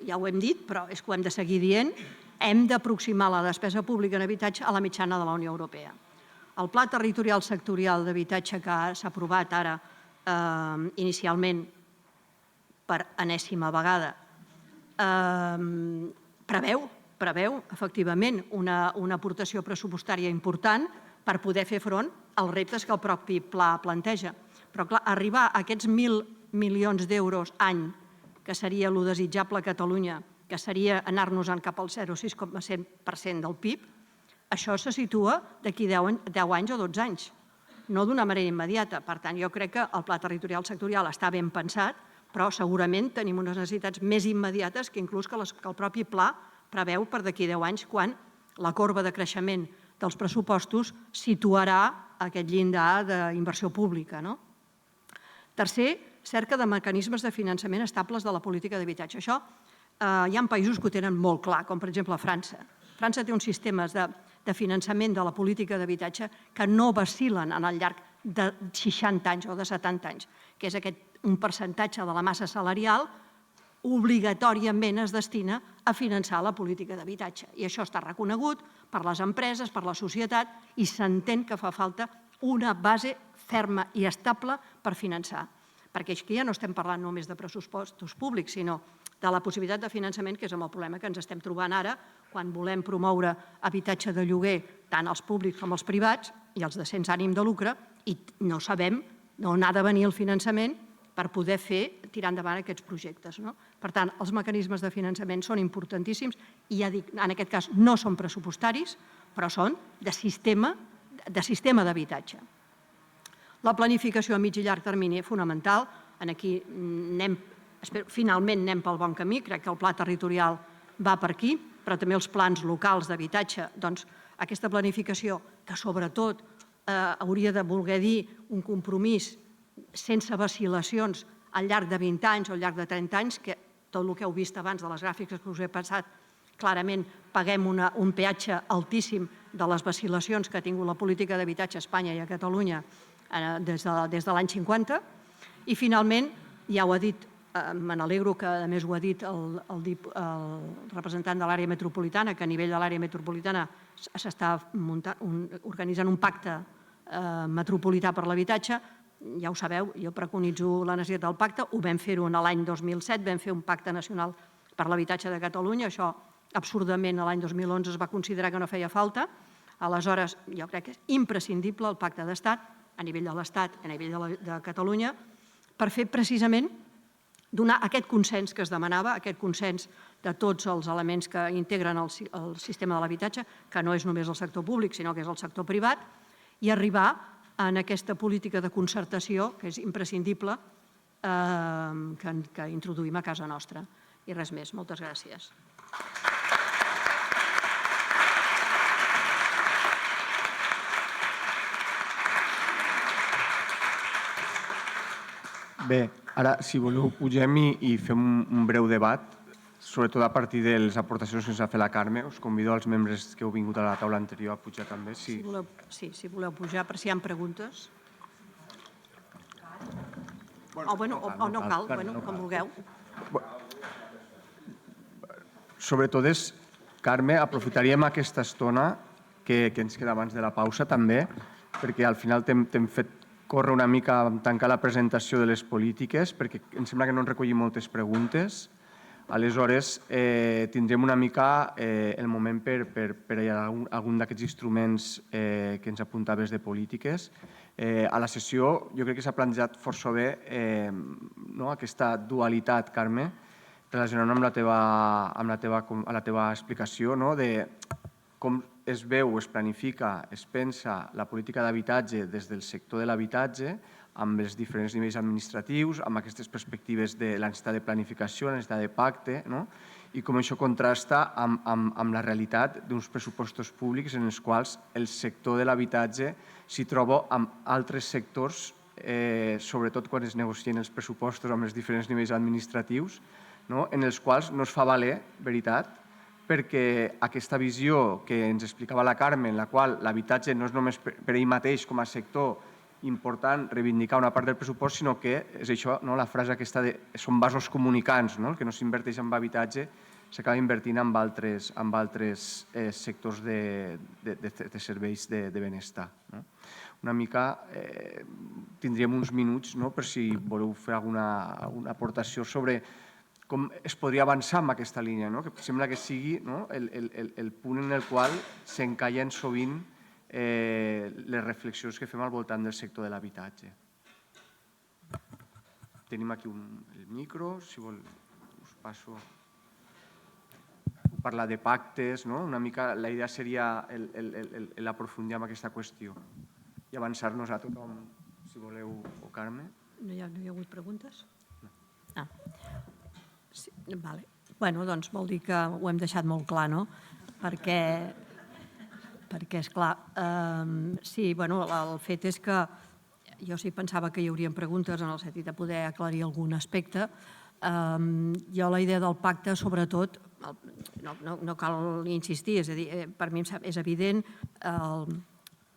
ja ho hem dit, però és que ho hem de seguir dient, hem d'aproximar la despesa pública en habitatge a la mitjana de la Unió Europea. El Pla Territorial Sectorial d'Habitatge que s'ha aprovat ara inicialment per enèsima vegada preveu efectivament una aportació pressupostària important per poder fer front als reptes que el propi pla planteja. Però, clar, arribar a aquests 1.000 milions d'euros any, que seria el desitjable a Catalunya, que seria anar-nos-en cap al 0,6% del PIB, això se situa d'aquí 10 anys o 12 anys, no d'una manera immediata. Per tant, jo crec que el Pla Territorial Sectorial està ben pensat, però segurament tenim unes necessitats més immediates que inclús que el propi pla preveu per d'aquí 10 anys, quan la corba de creixement dels pressupostos situarà aquest llindar d'inversió pública. Tercer, cerca de mecanismes de finançament estables de la política d'habitatge. Això hi ha països que ho tenen molt clar, com per exemple França. França té uns sistemes de finançament de la política d'habitatge que no vacil·len al llarg de 60 anys o de 70 anys, que és un percentatge de la massa salarial obligatòriament es destina a finançar la política d'habitatge. I això està reconegut per les empreses, per la societat, i s'entén que fa falta una base ferma i estable per finançar. Perquè aquí ja no estem parlant només de pressupostos públics, sinó de la possibilitat de finançament, que és amb el problema que ens estem trobant ara quan volem promoure habitatge de lloguer tant als públics com als privats i els de sense ànim de lucre, i no sabem d'on ha de venir el finançament per poder tirar endavant aquests projectes. Per tant, els mecanismes de finançament són importantíssims i, ja dic, en aquest cas no són pressupostaris, però són de sistema d'habitatge. La planificació a mig i llarg termini és fonamental. Aquí finalment anem pel bon camí, crec que el pla territorial va per aquí, però també els plans locals d'habitatge, doncs aquesta planificació que sobretot hauria de voler dir un compromís sense vacil·lacions al llarg de 20 anys o al llarg de 30 anys, que tot el que heu vist abans de les gràfiques que us he passat, clarament paguem un peatge altíssim de les vacil·lacions que ha tingut la política d'habitatge a Espanya i a Catalunya des de l'any 50. I finalment, ja ho ha dit, me n'alegro que a més ho ha dit el representant de l'àrea metropolitana, que a nivell de l'àrea metropolitana s'està organitzant un pacte metropolità per l'habitatge. Ja ho sabeu, jo preconitzo la necessitat del pacte, ho vam fer-ho l'any 2007, vam fer un pacte nacional per l'habitatge de Catalunya, això absurdament l'any 2011 es va considerar que no feia falta, aleshores jo crec que és imprescindible el pacte d'estat, a nivell de l'Estat, a nivell de Catalunya, per fer precisament donar aquest consens que es demanava, aquest consens de tots els elements que integren el sistema de l'habitatge, que no és només el sector públic, sinó que és el sector privat, i arribar en aquesta política de concertació que és imprescindible que introduïm a casa nostra. I res més. Moltes gràcies. Bé, ara, si voleu, pugem i fem un breu debat, sobretot a partir de les aportacions que ens ha fet la Carme. Us convido als membres que heu vingut a la taula anterior a pujar també. Sí, si voleu pujar, per si hi ha preguntes. O no cal, com vulgueu. Sobretot, Carme, aprofitaríem aquesta estona que ens queda abans de la pausa també, perquè al final t'hem fet córrer una mica a tancar la presentació de les polítiques, perquè em sembla que no ens recollim moltes preguntes. Aleshores, tindrem una mica el moment per algun d'aquests instruments que ens apuntaves de polítiques. A la sessió jo crec que s'ha plantejat força bé aquesta dualitat, Carme, relacionant amb la teva explicació de com es veu, es planifica, es pensa la política d'habitatge des del sector de l'habitatge amb els diferents nivells administratius, amb aquestes perspectives de la necessitat de planificació, la necessitat de pacte, i com això contrasta amb la realitat d'uns pressupostos públics en els quals el sector de l'habitatge s'hi troba amb altres sectors, sobretot quan es negocien els pressupostos amb els diferents nivells administratius, en els quals no es fa valer, veritat, perquè aquesta visió que ens explicava la Carme, en la qual l'habitatge no és només per ell mateix com a sector important reivindicar una part del pressupost, sinó que és això, la frase aquesta de són vasos comunicants, el que no s'inverteix en habitatge s'acaba invertint en altres sectors de serveis de benestar. Una mica tindríem uns minuts per si voleu fer alguna aportació sobre com es podria avançar en aquesta línia, que sembla que sigui el punt en el qual s'encallen sovint les reflexions que fem al voltant del sector de l'habitatge. Tenim aquí el micro, si vol us passo. Parlar de pactes, una mica la idea seria l'aprofundir en aquesta qüestió i avançar-nos a tothom, si voleu, o Carme. No hi ha hagut preguntes? No. Doncs vol dir que ho hem deixat molt clar, no? Perquè, esclar, sí, el fet és que jo sí pensava que hi haurien preguntes en el sentit de poder aclarir algun aspecte. Jo la idea del pacte, sobretot, no cal insistir, és a dir, per mi és evident,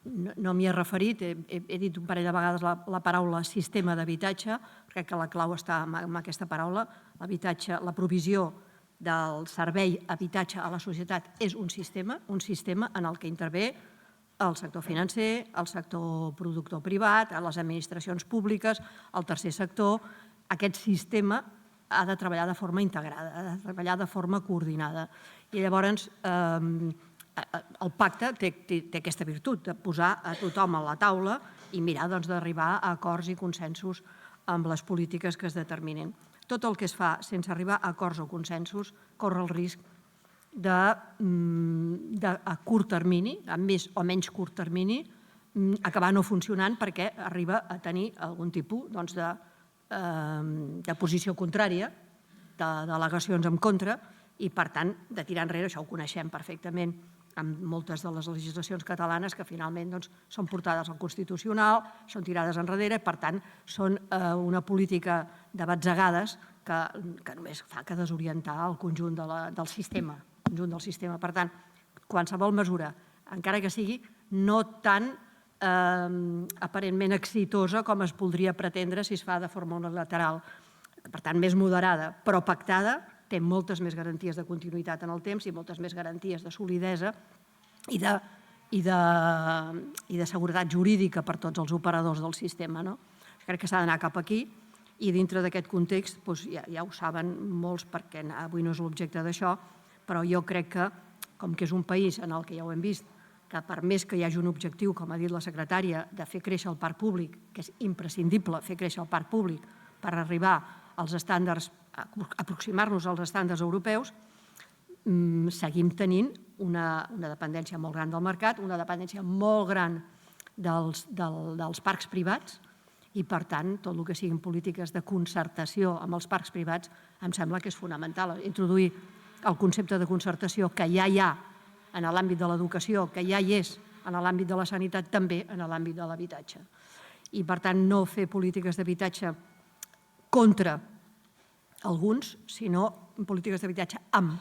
no m'hi he referit, he dit un parell de vegades la paraula sistema d'habitatge, crec que la clau està en aquesta paraula. L'habitatge, la provisió del servei habitatge a la societat és un sistema en el que intervé el sector financer, el sector productor privat, les administracions públiques, el tercer sector. Aquest sistema ha de treballar de forma integrada, ha de treballar de forma coordinada. I llavors el pacte té aquesta virtut de posar a tothom a la taula i mirar d'arribar a acords i consensos amb les polítiques que es determinin. Tot el que es fa sense arribar a acords o consensos corre el risc a curt termini, a més o menys curt termini, acabar no funcionant perquè arriba a tenir algun tipus de posició contrària, de delegacions en contra i, per tant, de tirar enrere. Això ho coneixem perfectament amb moltes de les legislacions catalanes que finalment són portades al Constitucional, són tirades enrere i, per tant, són una política de batzegades que només fa que desorientar el conjunt del sistema. Per tant, qualsevol mesura, encara que sigui no tan aparentment exitosa com es podria pretendre si es fa de forma unilateral, per tant, més moderada, però pactada, té moltes més garanties de continuïtat en el temps i moltes més garanties de solidesa i de seguretat jurídica per tots els operadors del sistema. Crec que s'ha d'anar cap aquí i dintre d'aquest context, ja ho saben molts perquè avui no és l'objecte d'això, però jo crec que, com que és un país en el que ja ho hem vist, que per més que hi hagi un objectiu, com ha dit la secretària, de fer créixer el parc públic, que és imprescindible fer créixer el parc públic per arribar als estàndards, aproximar-nos als estàndards europeus, seguim tenint una dependència molt gran del mercat, una dependència molt gran dels parcs privats i, per tant, tot el que siguin polítiques de concertació amb els parcs privats em sembla que és fonamental. Introduir el concepte de concertació que ja hi ha en l'àmbit de l'educació, que ja hi és en l'àmbit de la sanitat, també en l'àmbit de l'habitatge. I, per tant, no fer polítiques d'habitatge contra alguns, sinó polítiques d'habitatge amb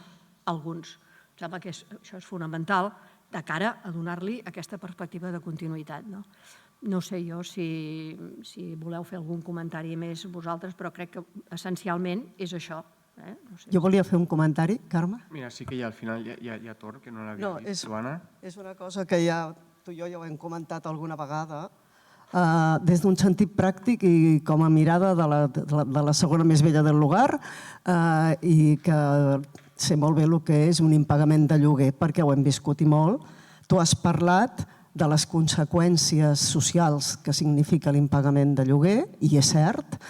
alguns. Em sembla que això és fonamental de cara a donar-li aquesta perspectiva de continuïtat. No sé jo si voleu fer algun comentari més vosaltres, però crec que essencialment és això. Jo volia fer un comentari, Carme. Mira, sí que al final hi ha torn, que no l'havia vist, Joana. És una cosa que ja tu i jo ja ho hem comentat alguna vegada, des d'un sentit pràctic i com a mirada de la segona més vella del lugar i que sé molt bé el que és un impagament de lloguer, perquè ho hem viscut i molt. Tu has parlat de les conseqüències socials que significa l'impagament de lloguer, i és cert.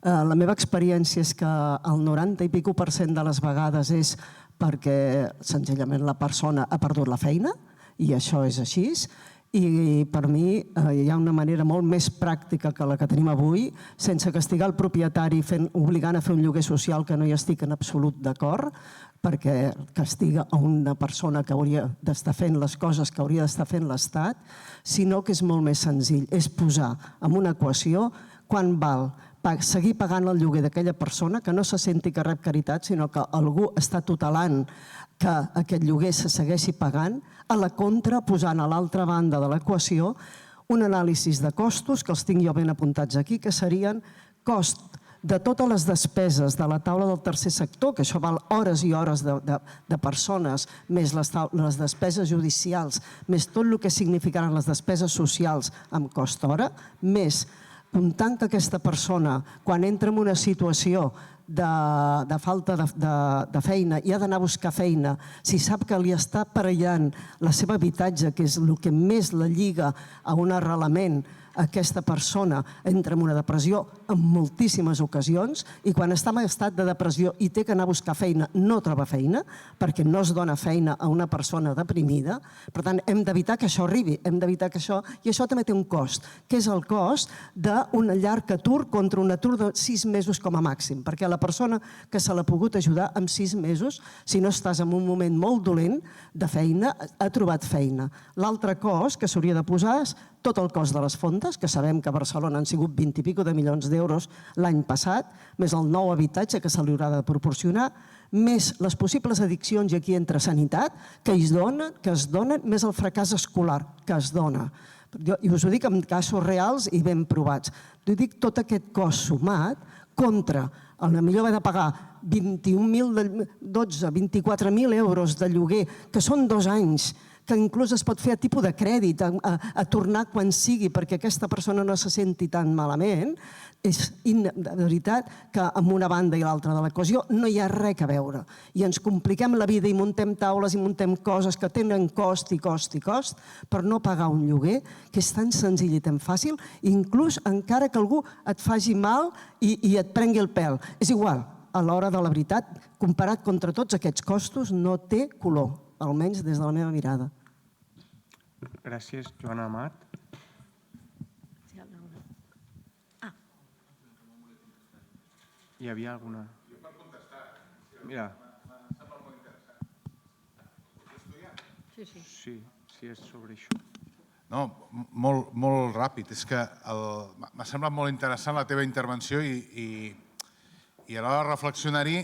La meva experiència és que el 90% i pico de les vegades és perquè senzillament la persona ha perdut la feina, i això és així. I per mi hi ha una manera molt més pràctica que la que tenim avui, sense castigar el propietari obligant a fer un lloguer social que no hi estic en absolut d'acord, perquè castiga a una persona que hauria d'estar fent les coses que hauria d'estar fent l'Estat, sinó que és molt més senzill. És posar en una equació quan val seguir pagant el lloguer d'aquella persona, que no se senti que rep caritat, sinó que algú està tutelant que aquest lloguer se segueixi pagant, a la contra, posant a l'altra banda de l'equació un anàlisi de costos, que els tinc jo ben apuntats aquí, que serien cost de totes les despeses de la taula del tercer sector, que això val hores i hores de persones, més les despeses judicials, més tot el que significaran les despeses socials amb cost hora, més comptant que aquesta persona, quan entra en una situació de falta de feina i ha d'anar a buscar feina, si sap que li està aparellant la seva habitatge, que és el que més la lliga a un arrelament, aquesta persona entra en una depressió en moltíssimes ocasions, i quan està en estat de depressió i té que anar a buscar feina, no troba feina, perquè no es dona feina a una persona deprimida. Per tant, hem d'evitar que això arribi, hem d'evitar que això... I això també té un cost, que és el cost d'un llarg atur contra un atur de 6 mesos com a màxim, perquè la persona que se l'ha pogut ajudar en 6 mesos, si no estàs en un moment molt dolent de feina, ha trobat feina. L'altre cost que s'hauria de posar és tot el cost de les fondes, que sabem que a Barcelona han sigut 20 i pico de milions d'euros l'any passat, més el nou habitatge que se li haurà de proporcionar, més les possibles addiccions, i aquí entra sanitat, que es donen, més el fracàs escolar que es dona. I us ho dic en casos reals i ben provats. T'ho dic tot aquest cost sumat contra el millor haver de pagar 24.000 euros de lloguer, que són 2 anys que inclús es pot fer a tipus de crèdit, a tornar quan sigui, perquè aquesta persona no se senti tan malament, és de veritat que amb una banda i l'altra de l'equació no hi ha res a veure. I ens compliquem la vida i muntem taules i muntem coses que tenen cost i cost i cost per no pagar un lloguer que és tan senzill i tan fàcil, inclús encara que algú et faci mal i et prengui el pèl. És igual, a l'hora de la veritat, comparat contra tots aquests costos, no té color, almenys des de la meva mirada. Gràcies, Joana Amat. Hi havia alguna... Jo per contestar. Mira. Em sembla molt interessant. Sí, sí, és sobre això. No, molt ràpid. És que m'ha semblat molt interessant la teva intervenció i a l'hora de reflexionar-hi,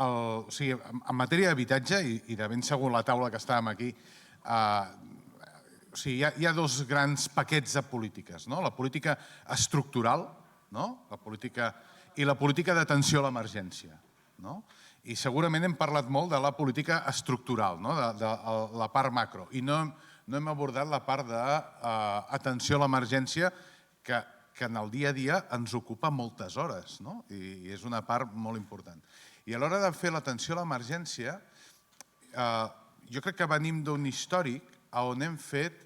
en matèria d'habitatge, i de ben segur la taula que estàvem aquí, hi ha dos grans paquets de polítiques. La política estructural i la política d'atenció a l'emergència. I segurament hem parlat molt de la política estructural, de la part macro, i no hem abordat la part d'atenció a l'emergència que en el dia a dia ens ocupa moltes hores, i és una part molt important. I a l'hora de fer l'atenció a l'emergència, jo crec que venim d'un històric on hem fet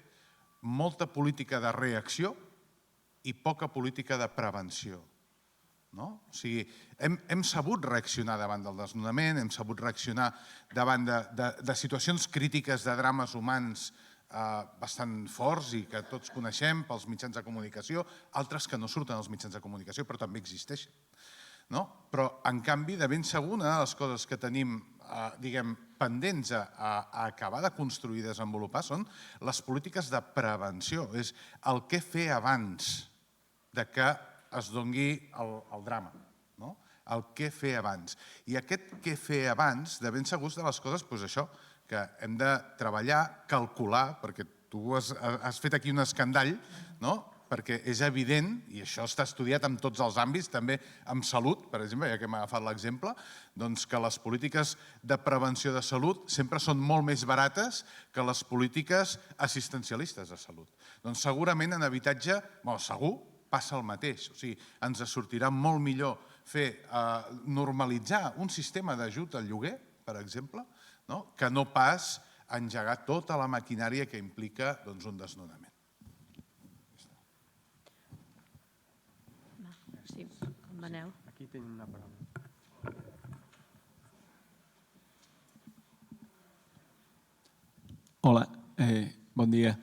molta política de reacció i poca política de prevenció. O sigui, hem sabut reaccionar davant del desnonament, hem sabut reaccionar davant de situacions crítiques de drames humans bastant forts i que tots coneixem pels mitjans de comunicació, altres que no surten als mitjans de comunicació però també existeixen. Però, en canvi, de ben segur, una de les coses que tenim pendents a acabar de construir i desenvolupar són les polítiques de prevenció, és el què fer abans que es doni el drama, el què fer abans. I aquest què fer abans, de ben segur, és de les coses, això, que hem de treballar, calcular, perquè tu has fet aquí un escandall, perquè és evident, i això està estudiat en tots els àmbits, també en salut, per exemple, ja que hem agafat l'exemple, que les polítiques de prevenció de salut sempre són molt més barates que les polítiques assistencialistes de salut. Doncs segurament en habitatge, segur, passa el mateix. O sigui, ens sortirà molt millor normalitzar un sistema d'ajut al lloguer, per exemple, que no pas engegar tota la maquinària que implica un desnonament. Sí, Manel. Aquí tenim una paraula. Hola, bon dia.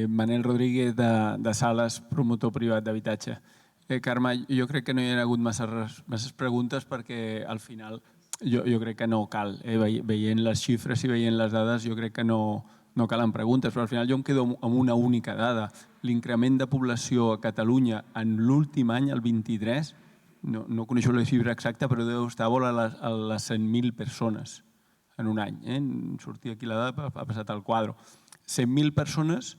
Manel Rodríguez, de Sales, promotor privat d'habitatge. Carme, jo crec que no hi ha hagut masses preguntes perquè al final jo crec que no cal. Veient les xifres i veient les dades jo crec que no calen preguntes, però al final jo em quedo amb una única dada. L'increment de població a Catalunya en l'últim any, el 23, no coneixo la xifra exacta, però deu estar a les 100.000 persones en un any. Sortia aquí la dada, ha passat al quadre. 100.000 persones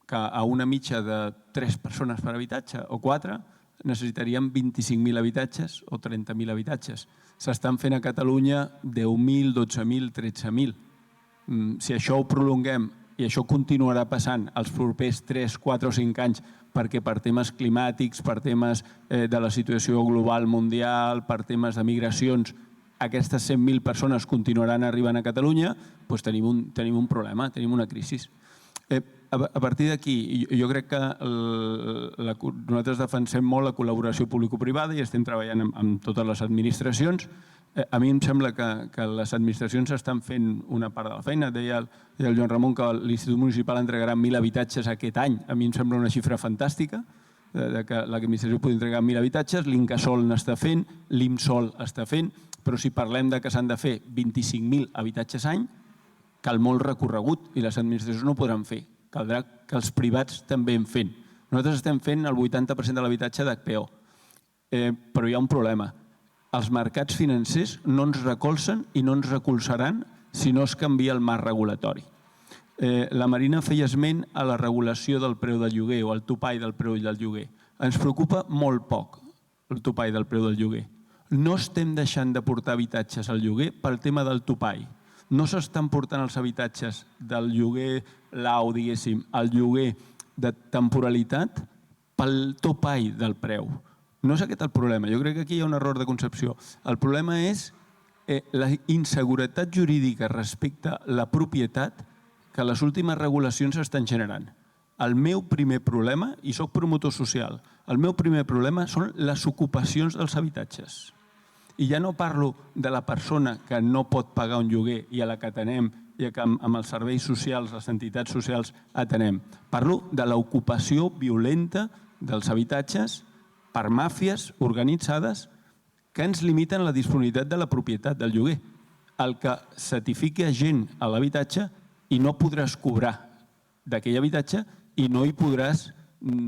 que a una mitja de 3 persones per habitatge o 4 necessitaríem 25.000 habitatges o 30.000 habitatges. S'estan fent a Catalunya 10.000, 12.000, 13.000. Si això ho prolonguem i això continuarà passant els propers 3, 4 o 5 anys perquè per temes climàtics, per temes de la situació global mundial, per temes de migracions, aquestes 100.000 persones continuaran arribant a Catalunya, doncs tenim un problema, tenim una crisi. A partir d'aquí, jo crec que nosaltres defensem molt la col·laboració público-privada i estem treballant amb totes les administracions. A mi em sembla que les administracions estan fent una part de la feina. Deia el Joan Ramon que l'Institut Municipal entregarà 1.000 habitatges aquest any. A mi em sembla una xifra fantàstica, que l'administració pugui entregar 1.000 habitatges, l'Incasòl n'està fent, l'IMSOL està fent, però si parlem que s'han de fer 25.000 habitatges any, cal molt recorregut i les administracions no ho podran fer. Caldrà que els privats també en fent. Nosaltres estem fent el 80% de l'habitatge d'HPO, però hi ha un problema. Els mercats financers no ens recolzen i no ens recolzaran si no es canvia el marc regulatori. La Marina feia esment a la regulació del preu del lloguer o al topall del preu del lloguer. Ens preocupa molt poc el topall del preu del lloguer. No estem deixant de portar habitatges al lloguer pel tema del topall. no s'estan portant els habitatges del lloguer lau, diguéssim, al lloguer de temporalitat pel topall del preu. No és aquest el problema. Jo crec que aquí hi ha un error de concepció. El problema és la inseguretat jurídica respecte a la propietat que les últimes regulacions estan generant. El meu primer problema, i soc promotor social, el meu primer problema són les ocupacions dels habitatges. I ja no parlo de la persona que no pot pagar un lloguer i a la que atenem i que amb els serveis socials, les entitats socials, atenem. Parlo de l'ocupació violenta dels habitatges per màfies organitzades que ens limiten la disponibilitat de la propietat del lloguer. El que certifiqui gent a l'habitatge i no podràs cobrar d'aquell habitatge i no hi podràs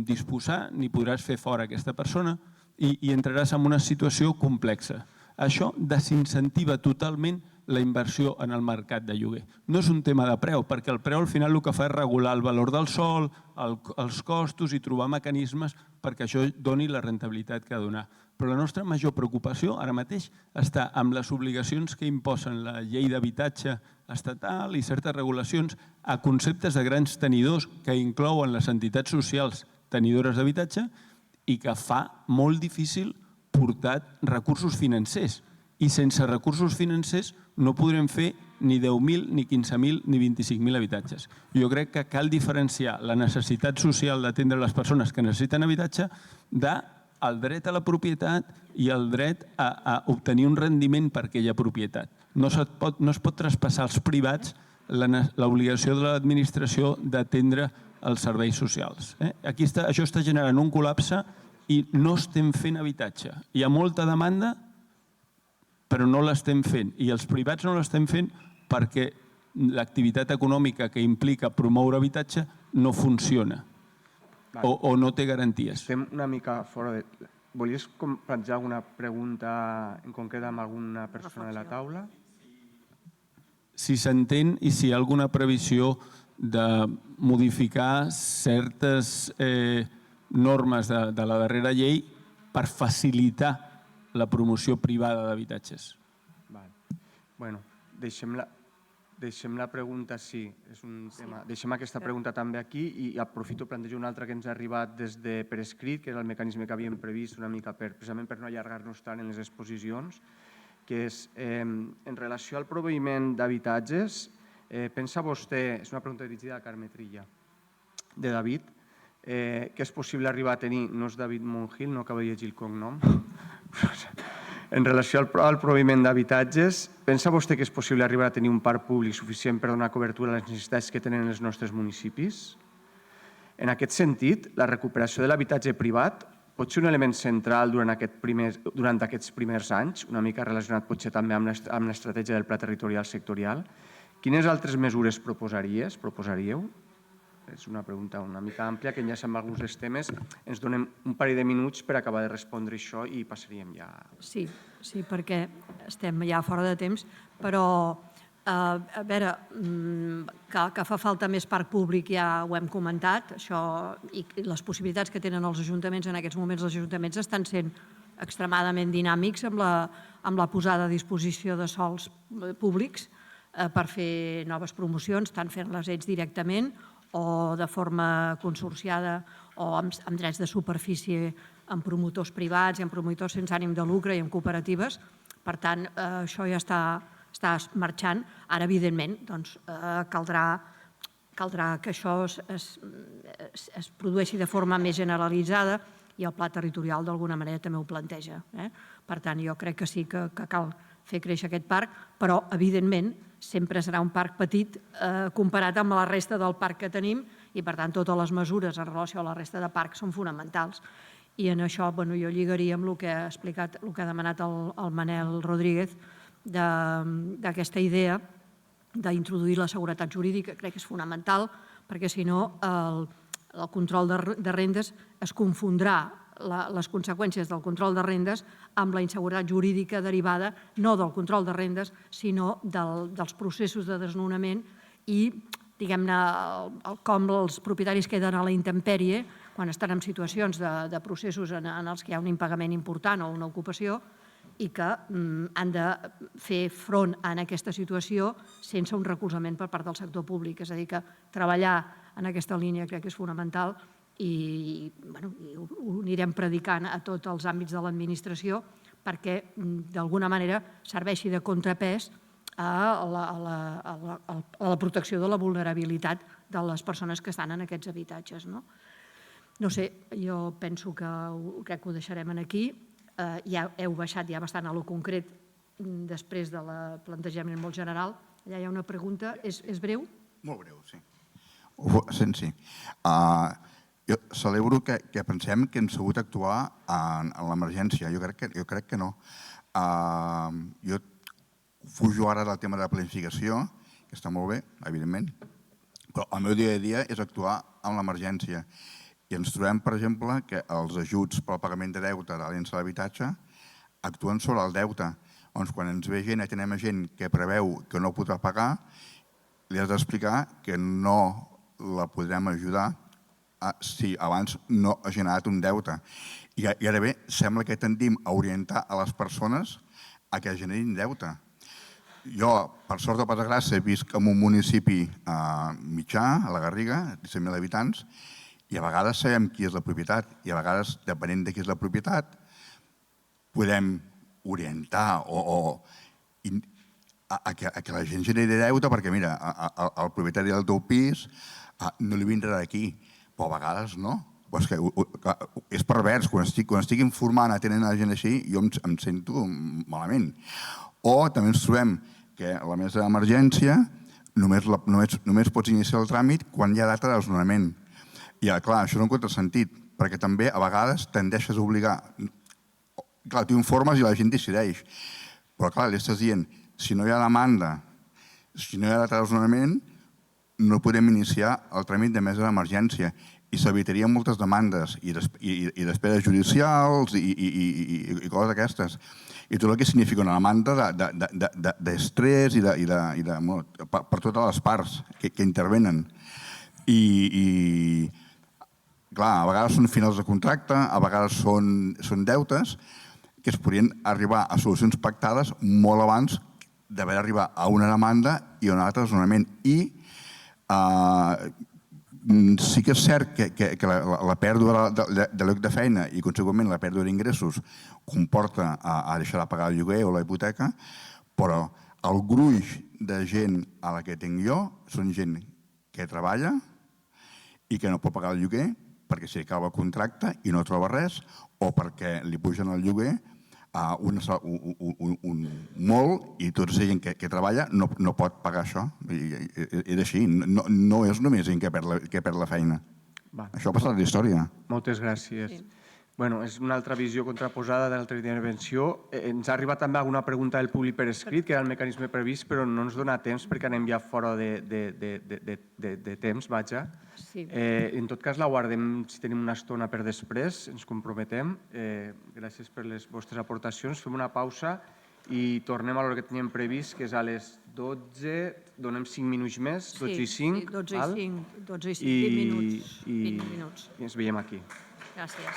disposar ni podràs fer fora aquesta persona i entraràs en una situació complexa. Això desincentiva totalment la inversió en el mercat de lloguer. No és un tema de preu, perquè el preu al final el que fa és regular el valor del sòl, els costos i trobar mecanismes perquè això doni la rentabilitat que ha de donar. Però la nostra major preocupació ara mateix està amb les obligacions que imposen la llei d'habitatge estatal i certes regulacions a conceptes de grans tenidors que inclouen les entitats socials tenidores d'habitatge i que fa molt difícil portar recursos financers. I sense recursos financers no podrem fer ni 10.000, ni 15.000, ni 25.000 habitatges. Jo crec que cal diferenciar la necessitat social d'atendre les persones que necessiten habitatge del dret a la propietat i el dret a obtenir un rendiment per aquella propietat. No es pot traspassar als privats l'obligació de l'administració d'atendre els serveis socials. Això està generant un col·lapse i no estem fent habitatge. Hi ha molta demanda, però no l'estem fent. I els privats no l'estem fent perquè l'activitat econòmica que implica promoure habitatge no funciona o no té garanties. Estem una mica fora de... Volies plantejar alguna pregunta en concret amb alguna persona de la taula? Si s'entén i si hi ha alguna previsió de modificar certes normes de la darrera llei per facilitar la promoció privada d'habitatges. Bueno, deixem la pregunta, sí, és un tema. Deixem aquesta pregunta també aquí i aprofito per plantejar una altra que ens ha arribat des de per escrit, que era el mecanisme que havíem previst una mica precisament per no allargar-nos tant en les exposicions, que és en relació al proveïment d'habitatges, pensa vostè, és una pregunta dirigida a Carme Trilla, de David, que és possible arribar a tenir, no és David Monjil, no acabo de llegir el cognom, en relació al proveïment d'habitatges, pensa vostè que és possible arribar a tenir un parc públic suficient per donar cobertura a les necessitats que tenen els nostres municipis? En aquest sentit, la recuperació de l'habitatge privat pot ser un element central durant aquests primers anys, una mica relacionat potser també amb l'estratègia del pla territorial sectorial. Quines altres mesures proposaríeu? És una pregunta una mica àmplia que enllaça amb alguns dels temes. Ens donem un parell de minuts per acabar de respondre això i passaríem ja... Sí, perquè estem ja fora de temps, però a veure, que fa falta més parc públic ja ho hem comentat, això i les possibilitats que tenen els ajuntaments en aquests moments, els ajuntaments estan sent extremadament dinàmics amb la posada a disposició de sòls públics per fer noves promocions, tant fent-les ells directament o de forma consorciada o amb drets de superfície amb promotors privats i amb promotors sense ànim de lucre i amb cooperatives. Per tant, això ja està marxant. Ara, evidentment, caldrà que això es produeixi de forma més generalitzada i el pla territorial d'alguna manera també ho planteja. Per tant, jo crec que sí que cal fer créixer aquest parc, però, evidentment, sempre serà un parc petit comparat amb la resta del parc que tenim i, per tant, totes les mesures en relació a la resta de parcs són fonamentals. I en això jo lligaria amb el que ha explicat, el que ha demanat el Manel Rodríguez, d'aquesta idea d'introduir la seguretat jurídica. Crec que és fonamental, perquè si no el control de rendes es confondrà les conseqüències del control de rendes amb la inseguretat jurídica derivada no del control de rendes, sinó dels processos de desnonament i, diguem-ne, com els propietaris queden a la intempèrie quan estan en situacions de processos en els que hi ha un impagament important o una ocupació i que han de fer front a aquesta situació sense un recolzament per part del sector públic. És a dir, que treballar en aquesta línia crec que és fonamental i ho anirem predicant a tots els àmbits de l'administració perquè d'alguna manera serveixi de contrapès a la protecció de la vulnerabilitat de les persones que estan en aquests habitatges. No sé, jo penso que crec que ho deixarem aquí. Ja heu baixat ja bastant a lo concret després del plantejament molt general. Allà hi ha una pregunta. És breu? Molt breu, sí. Sí. Jo celebro que pensem que hem sabut actuar en l'emergència. Jo crec que no. Jo fujo ara del tema de la planificació, que està molt bé, evidentment, però el meu dia a dia és actuar en l'emergència. I ens trobem, per exemple, que els ajuts pel pagament de deute de l'ENS de l'habitatge actuen sobre el deute. Doncs quan ens ve gent, atenem a gent que preveu que no podrà pagar, li has d'explicar que no la podrem ajudar si abans no ha generat un deute. I ara bé, sembla que tendim a orientar a les persones a que generin deute. Jo, per sort o per desgràcia, visc en un municipi mitjà, a la Garriga, 17.000 habitants, i a vegades sabem qui és la propietat i a vegades, depenent de qui és la propietat, podem orientar a que la gent generi deute perquè, mira, el propietari del teu pis no li vindrà d'aquí, però a vegades no. És pervers, quan estic informant, atenent a la gent així, jo em sento malament. O també ens trobem que la mesa d'emergència només pots iniciar el tràmit quan hi ha data de desnonament. I clar, això és un contrasentit, perquè també a vegades tendeixes a obligar. Clar, tu informes i la gent decideix. Però clar, li estàs dient, si no hi ha demanda, si no hi ha data de desnonament, no podem iniciar el tràmit de mesa d'emergència. I s'evitarien moltes demandes i despeses judicials i coses d'aquestes. I tot el que significa una demanda d'estrès per totes les parts que intervenen. I clar, a vegades són finals de contracte, a vegades són deutes que es podrien arribar a solucions pactades molt abans d'haver d'arribar a una demanda i a un altre desnonament. I sí que és cert que la pèrdua de lloc de feina i, conseqüentment, la pèrdua d'ingressos comporta a deixar de pagar el lloguer o la hipoteca, però el gruix de gent a la que tinc jo són gent que treballa i que no pot pagar el lloguer perquè s'hi acaba el contracte i no troba res, o perquè li pugen el lloguer molt i tota la gent que treballa no pot pagar això. És així, no és només gent que perd la feina. Això ha passat a la història. Moltes gràcies. Bueno, és una altra visió contraposada de l'altra intervenció. Ens ha arribat també alguna pregunta del públic per escrit, que era el mecanisme previst, però no ens dona temps perquè anem ja fora de temps, vaja. En tot cas, la guardem, si tenim una estona per després, ens comprometem. Gràcies per les vostres aportacions. Fem una pausa i tornem a l'hora que teníem previst, que és a les 12, donem 5 minuts més, 12 i 5. Sí, 12 i 5, 12 i 5, 20 minuts. I ens veiem aquí. Gràcies.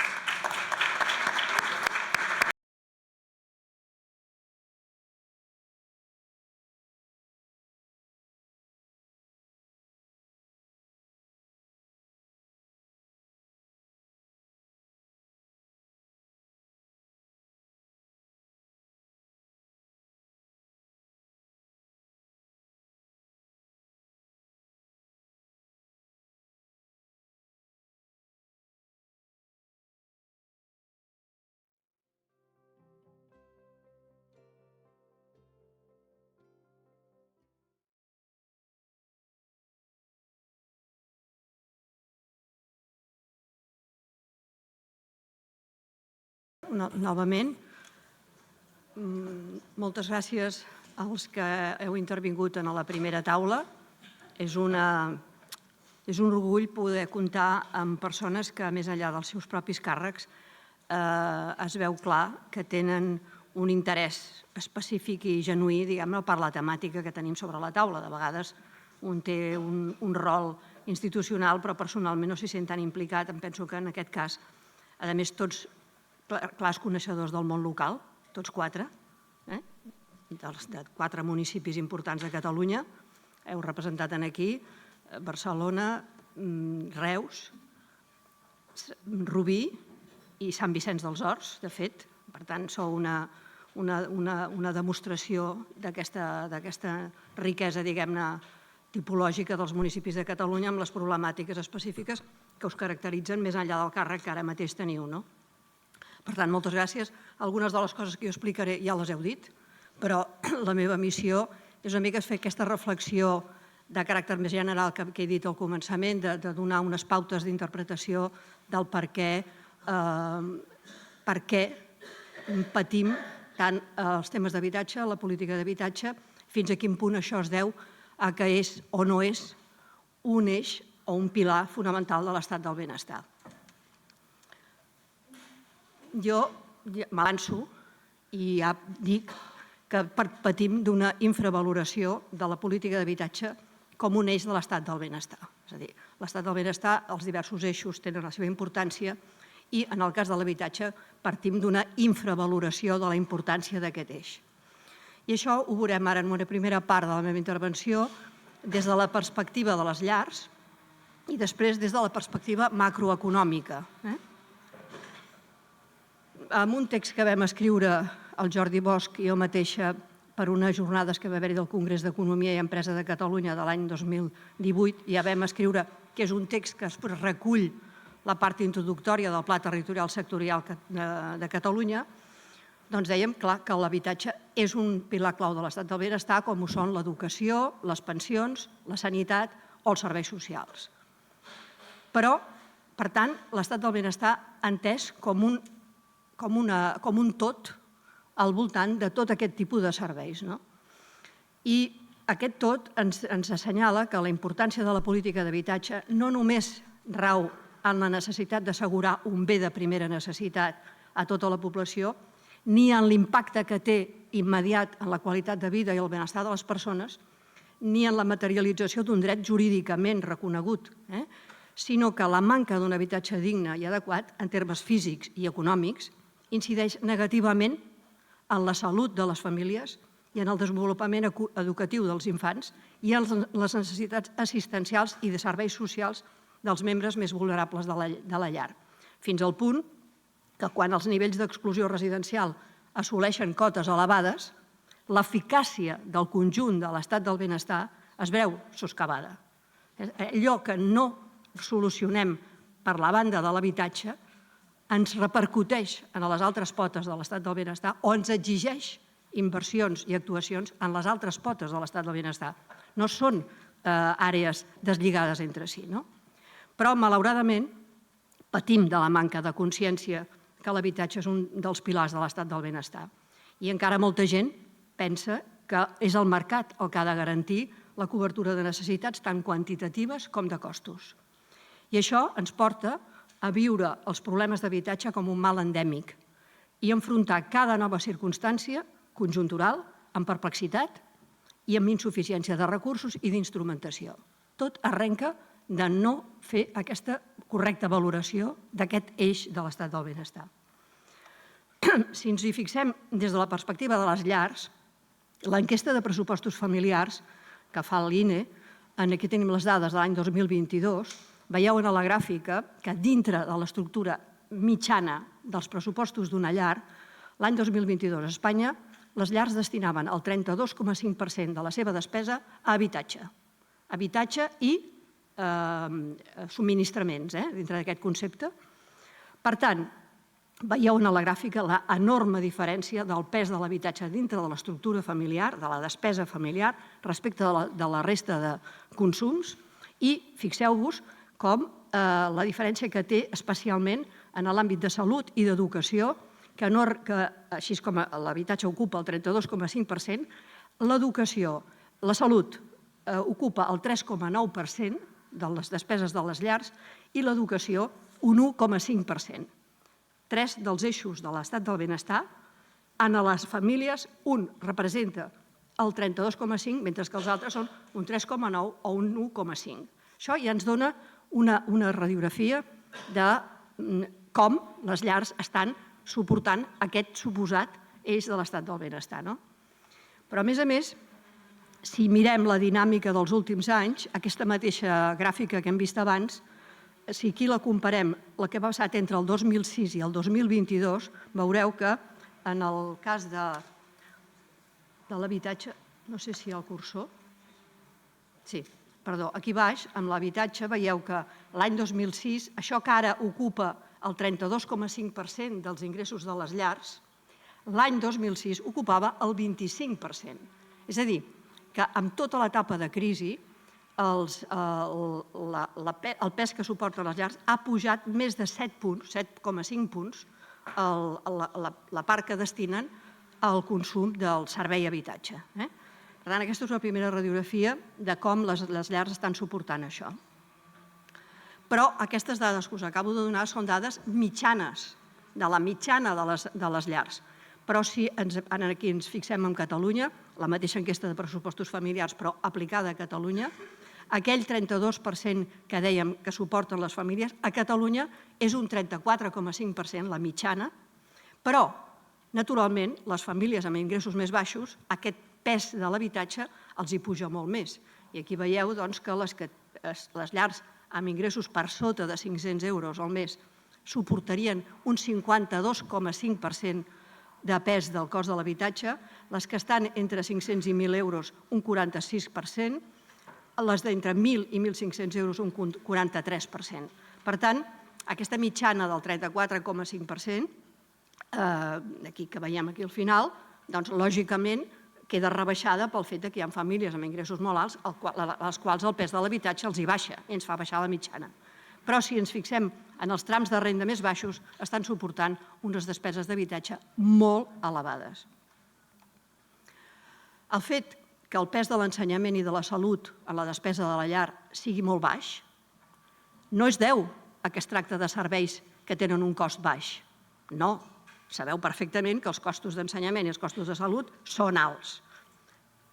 Novament, moltes gràcies als que heu intervingut en la primera taula. És un orgull poder comptar amb persones que, més enllà dels seus propis càrrecs, es veu clar que tenen un interès específic i genuí, diguem-ne, per la temàtica que tenim sobre la taula. De vegades un té un rol institucional, però personalment no s'hi sent tan implicat. Em penso que en aquest cas, a més, tots clars coneixedors del món local, tots quatre, de 4 municipis importants de Catalunya, heu representat aquí Barcelona, Reus, Rubí i Sant Vicenç dels Horts, de fet. Per tant, sou una demostració d'aquesta riquesa, diguem-ne, tipològica dels municipis de Catalunya amb les problemàtiques específiques que us caracteritzen més enllà del càrrec que ara mateix teniu, no? Per tant, moltes gràcies. Algunes de les coses que jo explicaré ja les heu dit, però la meva missió és una mica fer aquesta reflexió de caràcter més general que he dit al començament, de donar unes pautes d'interpretació del per què patim tant els temes d'habitatge, la política d'habitatge, fins a quin punt això es deu a que és o no és un eix o un pilar fonamental de l'estat del benestar. Jo m'avanço i ja dic que patim d'una infravaloració de la política d'habitatge com un eix de l'estat del benestar. És a dir, l'estat del benestar, els diversos eixos tenen la seva importància i en el cas de l'habitatge partim d'una infravaloració de la importància d'aquest eix. I això ho veurem ara en una primera part de la meva intervenció des de la perspectiva de les llars i després des de la perspectiva macroeconòmica. En un text que vam escriure el Jordi Bosch i jo mateixa per unes jornades que va haver-hi del Congrés d'Economia i Empresa de Catalunya de l'any 2018, ja vam escriure que és un text que recull la part introductòria del Pla Territorial Sectorial de Catalunya, doncs dèiem, clar, que l'habitatge és un pilar clau de l'estat del benestar, com ho són l'educació, les pensions, la sanitat o els serveis socials. Però, per tant, l'estat del benestar entès com un tot al voltant de tot aquest tipus de serveis. I aquest tot ens assenyala que la importància de la política d'habitatge no només rau en la necessitat d'assegurar un bé de primera necessitat a tota la població, ni en l'impacte que té immediat en la qualitat de vida i el benestar de les persones, ni en la materialització d'un dret jurídicament reconegut, sinó que la manca d'un habitatge digne i adequat en termes físics i econòmics incideix negativament en la salut de les famílies i en el desenvolupament educatiu dels infants i en les necessitats assistencials i de serveis socials dels membres més vulnerables de la llar, fins al punt que quan els nivells d'exclusió residencial assoleixen cotes elevades, l'eficàcia del conjunt de l'estat del benestar es veu soscavada. Allò que no solucionem per la banda de l'habitatge ens repercuteix en les altres potes de l'estat del benestar o ens exigeix inversions i actuacions en les altres potes de l'estat del benestar. No són àrees deslligades entre si, no? Però, malauradament, patim de la manca de consciència que l'habitatge és un dels pilars de l'estat del benestar. I encara molta gent pensa que és el mercat el que ha de garantir la cobertura de necessitats tant quantitatives com de costos. I això ens porta a viure els problemes d'habitatge com un mal endèmic i enfrontar cada nova circumstància conjuntural amb perplexitat i amb insuficiència de recursos i d'instrumentació. Tot arrenca de no fer aquesta correcta valoració d'aquest eix de l'estat del benestar. Si ens hi fixem des de la perspectiva de les llars, l'enquesta de pressupostos familiars que fa l'INE, aquí tenim les dades de l'any 2022, veieu en la gràfica que dintre de l'estructura mitjana dels pressupostos d'una llar, l'any 2022 a Espanya, les llars destinaven el 32,5% de la seva despesa a habitatge. Habitatge i subministraments, dintre d'aquest concepte. Per tant, veieu en la gràfica l'enorme diferència del pes de l'habitatge dintre de l'estructura familiar, de la despesa familiar, respecte de la resta de consums, i fixeu-vos com la diferència que té especialment en l'àmbit de salut i d'educació, que així com l'habitatge ocupa el 32,5%, l'educació, la salut ocupa el 3,9% de les despeses de les llars i l'educació un 1,5%. 3 dels eixos de l'estat del benestar, en les famílies un representa el 32,5%, mentre que els altres són un 3,9% o un 1,5%. Això ja ens dona una radiografia de com les llars estan suportant aquest suposat eix de l'estat del benestar. Però, a més, si mirem la dinàmica dels últims anys, aquesta mateixa gràfica que hem vist abans, si aquí la comparem, la que ha passat entre el 2006 i el 2022, veureu que en el cas de l'habitatge, no sé si hi ha el cursor, sí, perdó, aquí baix, amb l'habitatge, veieu que l'any 2006, això que ara ocupa el 32,5% dels ingressos de les llars, l'any 2006 ocupava el 25%. És a dir, que amb tota l'etapa de crisi, el pes que suporten les llars ha pujat més de 7 punts, 7,5 punts, la part que destinen al consum del servei habitatge. Per tant, aquesta és una primera radiografia de com les llars estan suportant això. Però aquestes dades que us acabo de donar són dades mitjanes, de la mitjana de les llars. Però si aquí ens fixem en Catalunya, la mateixa enquesta de pressupostos familiars, però aplicada a Catalunya, aquell 32% que dèiem que suporten les famílies, a Catalunya és un 34,5%, la mitjana, però, naturalment, les famílies amb ingressos més baixos, aquest pes de l'habitatge els hi puja molt més. I aquí veieu que les llars amb ingressos per sota de 500 euros al mes suportarien un 52,5% de pes del cost de l'habitatge, les que estan entre 500 i 1.000 euros un 46%, les d'entre 1.000 i 1.500 euros un 43%. Per tant, aquesta mitjana del 34,5%, aquí que veiem aquí al final, doncs lògicament queda rebaixada pel fet que hi ha famílies amb ingressos molt alts a les quals el pes de l'habitatge els hi baixa i ens fa baixar la mitjana. Però si ens fixem en els trams de renda més baixos, estan suportant unes despeses d'habitatge molt elevades. El fet que el pes de l'ensenyament i de la salut en la despesa de la llar sigui molt baix no es deu a que es tracta de serveis que tenen un cost baix. No, sabeu perfectament que els costos d'ensenyament i els costos de salut són alts.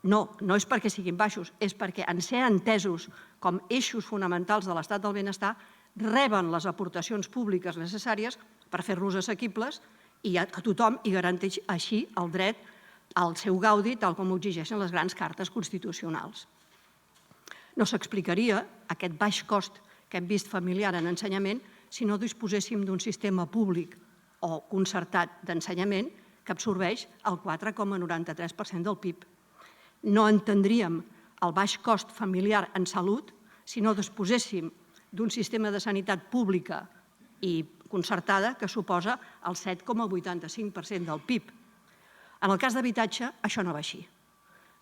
No, no és perquè siguin baixos, és perquè en ser entesos com eixos fonamentals de l'estat del benestar reben les aportacions públiques necessàries per fer-los assequibles a tothom i garantir així el dret al seu gaudi, tal com ho exigeixen les grans cartes constitucionals. No s'explicaria aquest baix cost que hem vist familiar en ensenyament si no disposéssim d'un sistema públic o concertat d'ensenyament que absorbeix el 4,93% del PIB. No entendríem el baix cost familiar en salut si no disposéssim d'un sistema de sanitat pública i concertada que suposa el 7,85% del PIB. En el cas d'habitatge, això no va així.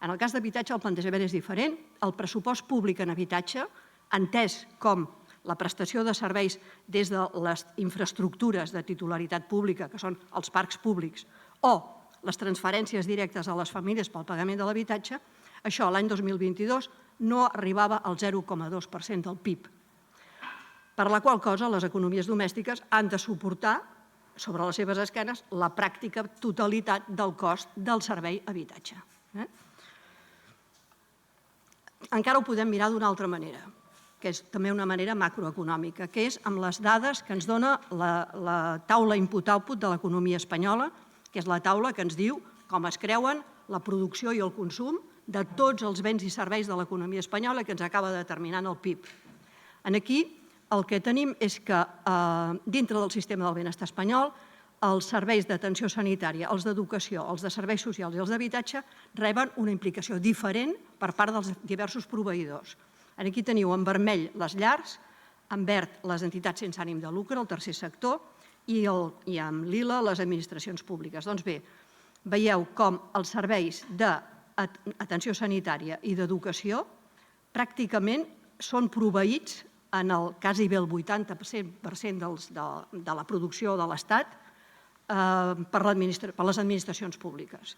En el cas d'habitatge, el plantejament és diferent. El pressupost públic en habitatge, entès com la prestació de serveis des de les infraestructures de titularitat pública, que són els parcs públics, o les transferències directes a les famílies pel pagament de l'habitatge, això l'any 2022 no arribava al 0,2% del PIB. Per la qual cosa, les economies domèstiques han de suportar sobre les seves esquenes la pràctica totalitat del cost del servei habitatge. Encara ho podem mirar d'una altra manera, que és també una manera macroeconòmica, que és amb les dades que ens dona la taula input-output de l'economia espanyola, que és la taula que ens diu com es creuen la producció i el consum de tots els béns i serveis de l'economia espanyola que ens acaba determinant el PIB. Aquí el que tenim és que dintre del sistema del benestar espanyol els serveis d'atenció sanitària, els d'educació, els de serveis socials i els d'habitatge reben una implicació diferent per part dels diversos proveïdors. Aquí teniu en vermell les llars, en verd les entitats sense ànim de lucre, el tercer sector, i en lila les administracions públiques. Doncs bé, veieu com els serveis d'atenció sanitària i d'educació pràcticament són proveïts en el quasi bé el 80% de la producció de l'Estat per les administracions públiques.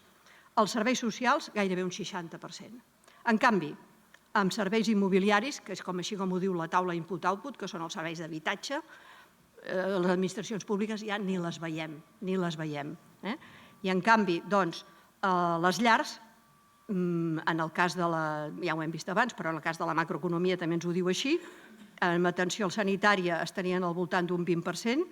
Els serveis socials, gairebé un 60%. En canvi, amb serveis immobiliaris, que és així com ho diu la taula input-output, que són els serveis d'habitatge, les administracions públiques ja ni les veiem. I en canvi, doncs, les llars, en el cas de ja ho hem vist abans, però en el cas de la macroeconomia també ens ho diu així, en atenció sanitària estarien al voltant d'un 20%,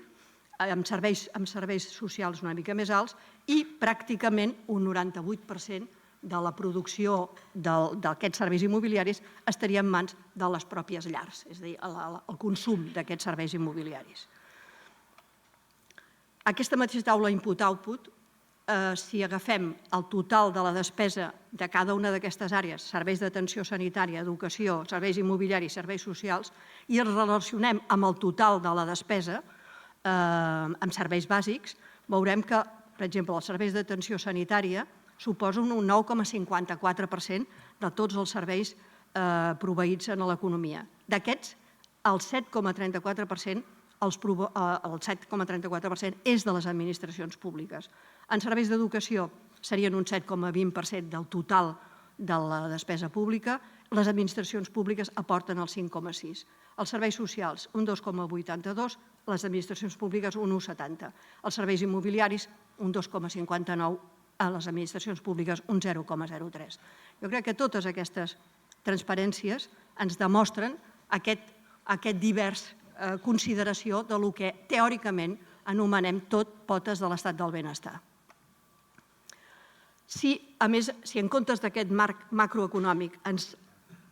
amb serveis socials una mica més alts i pràcticament un 98% de la producció d'aquests serveis immobiliaris estaria en mans de les pròpies llars, és a dir, el consum d'aquests serveis immobiliaris. Aquesta mateixa taula input-output, si agafem el total de la despesa de cada una d'aquestes àrees, serveis d'atenció sanitària, educació, serveis immobiliaris, serveis socials, i els relacionem amb el total de la despesa amb serveis bàsics, veurem que, per exemple, els serveis d'atenció sanitària suposen un 9,54% de tots els serveis proveïts en l'economia. D'aquests, el 7,34% és de les administracions públiques. En serveis d'educació serien un 7,20% del total de la despesa pública, les administracions públiques aporten el 5,6%. Els serveis socials, un 2,82%, les administracions públiques un 1,70%. Els serveis immobiliaris, un 2,59%, a les administracions públiques un 0,03%. Jo crec que totes aquestes transparències ens demostren aquest divers consideració del que teòricament anomenem tot potes de l'estat del benestar. Si en comptes d'aquest marc macroeconòmic ens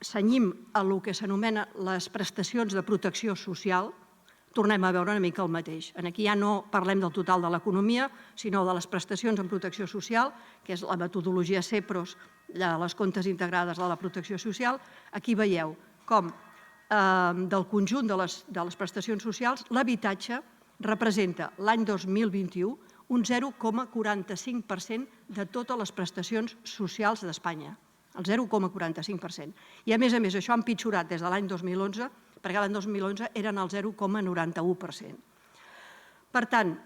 cenyim a el que s'anomena les prestacions de protecció social, tornem a veure una mica el mateix. Aquí ja no parlem del total de l'economia, sinó de les prestacions en protecció social, que és la metodologia CEPROS de les comptes integrades de la protecció social. Aquí veieu com del conjunt de les prestacions socials l'habitatge representa l'any 2021 un 0,45% de totes les prestacions socials d'Espanya. El 0,45%. I a més, això ha empitjorat des de l'any 2011, perquè l'any 2011 eren el 0,91%. Per tant,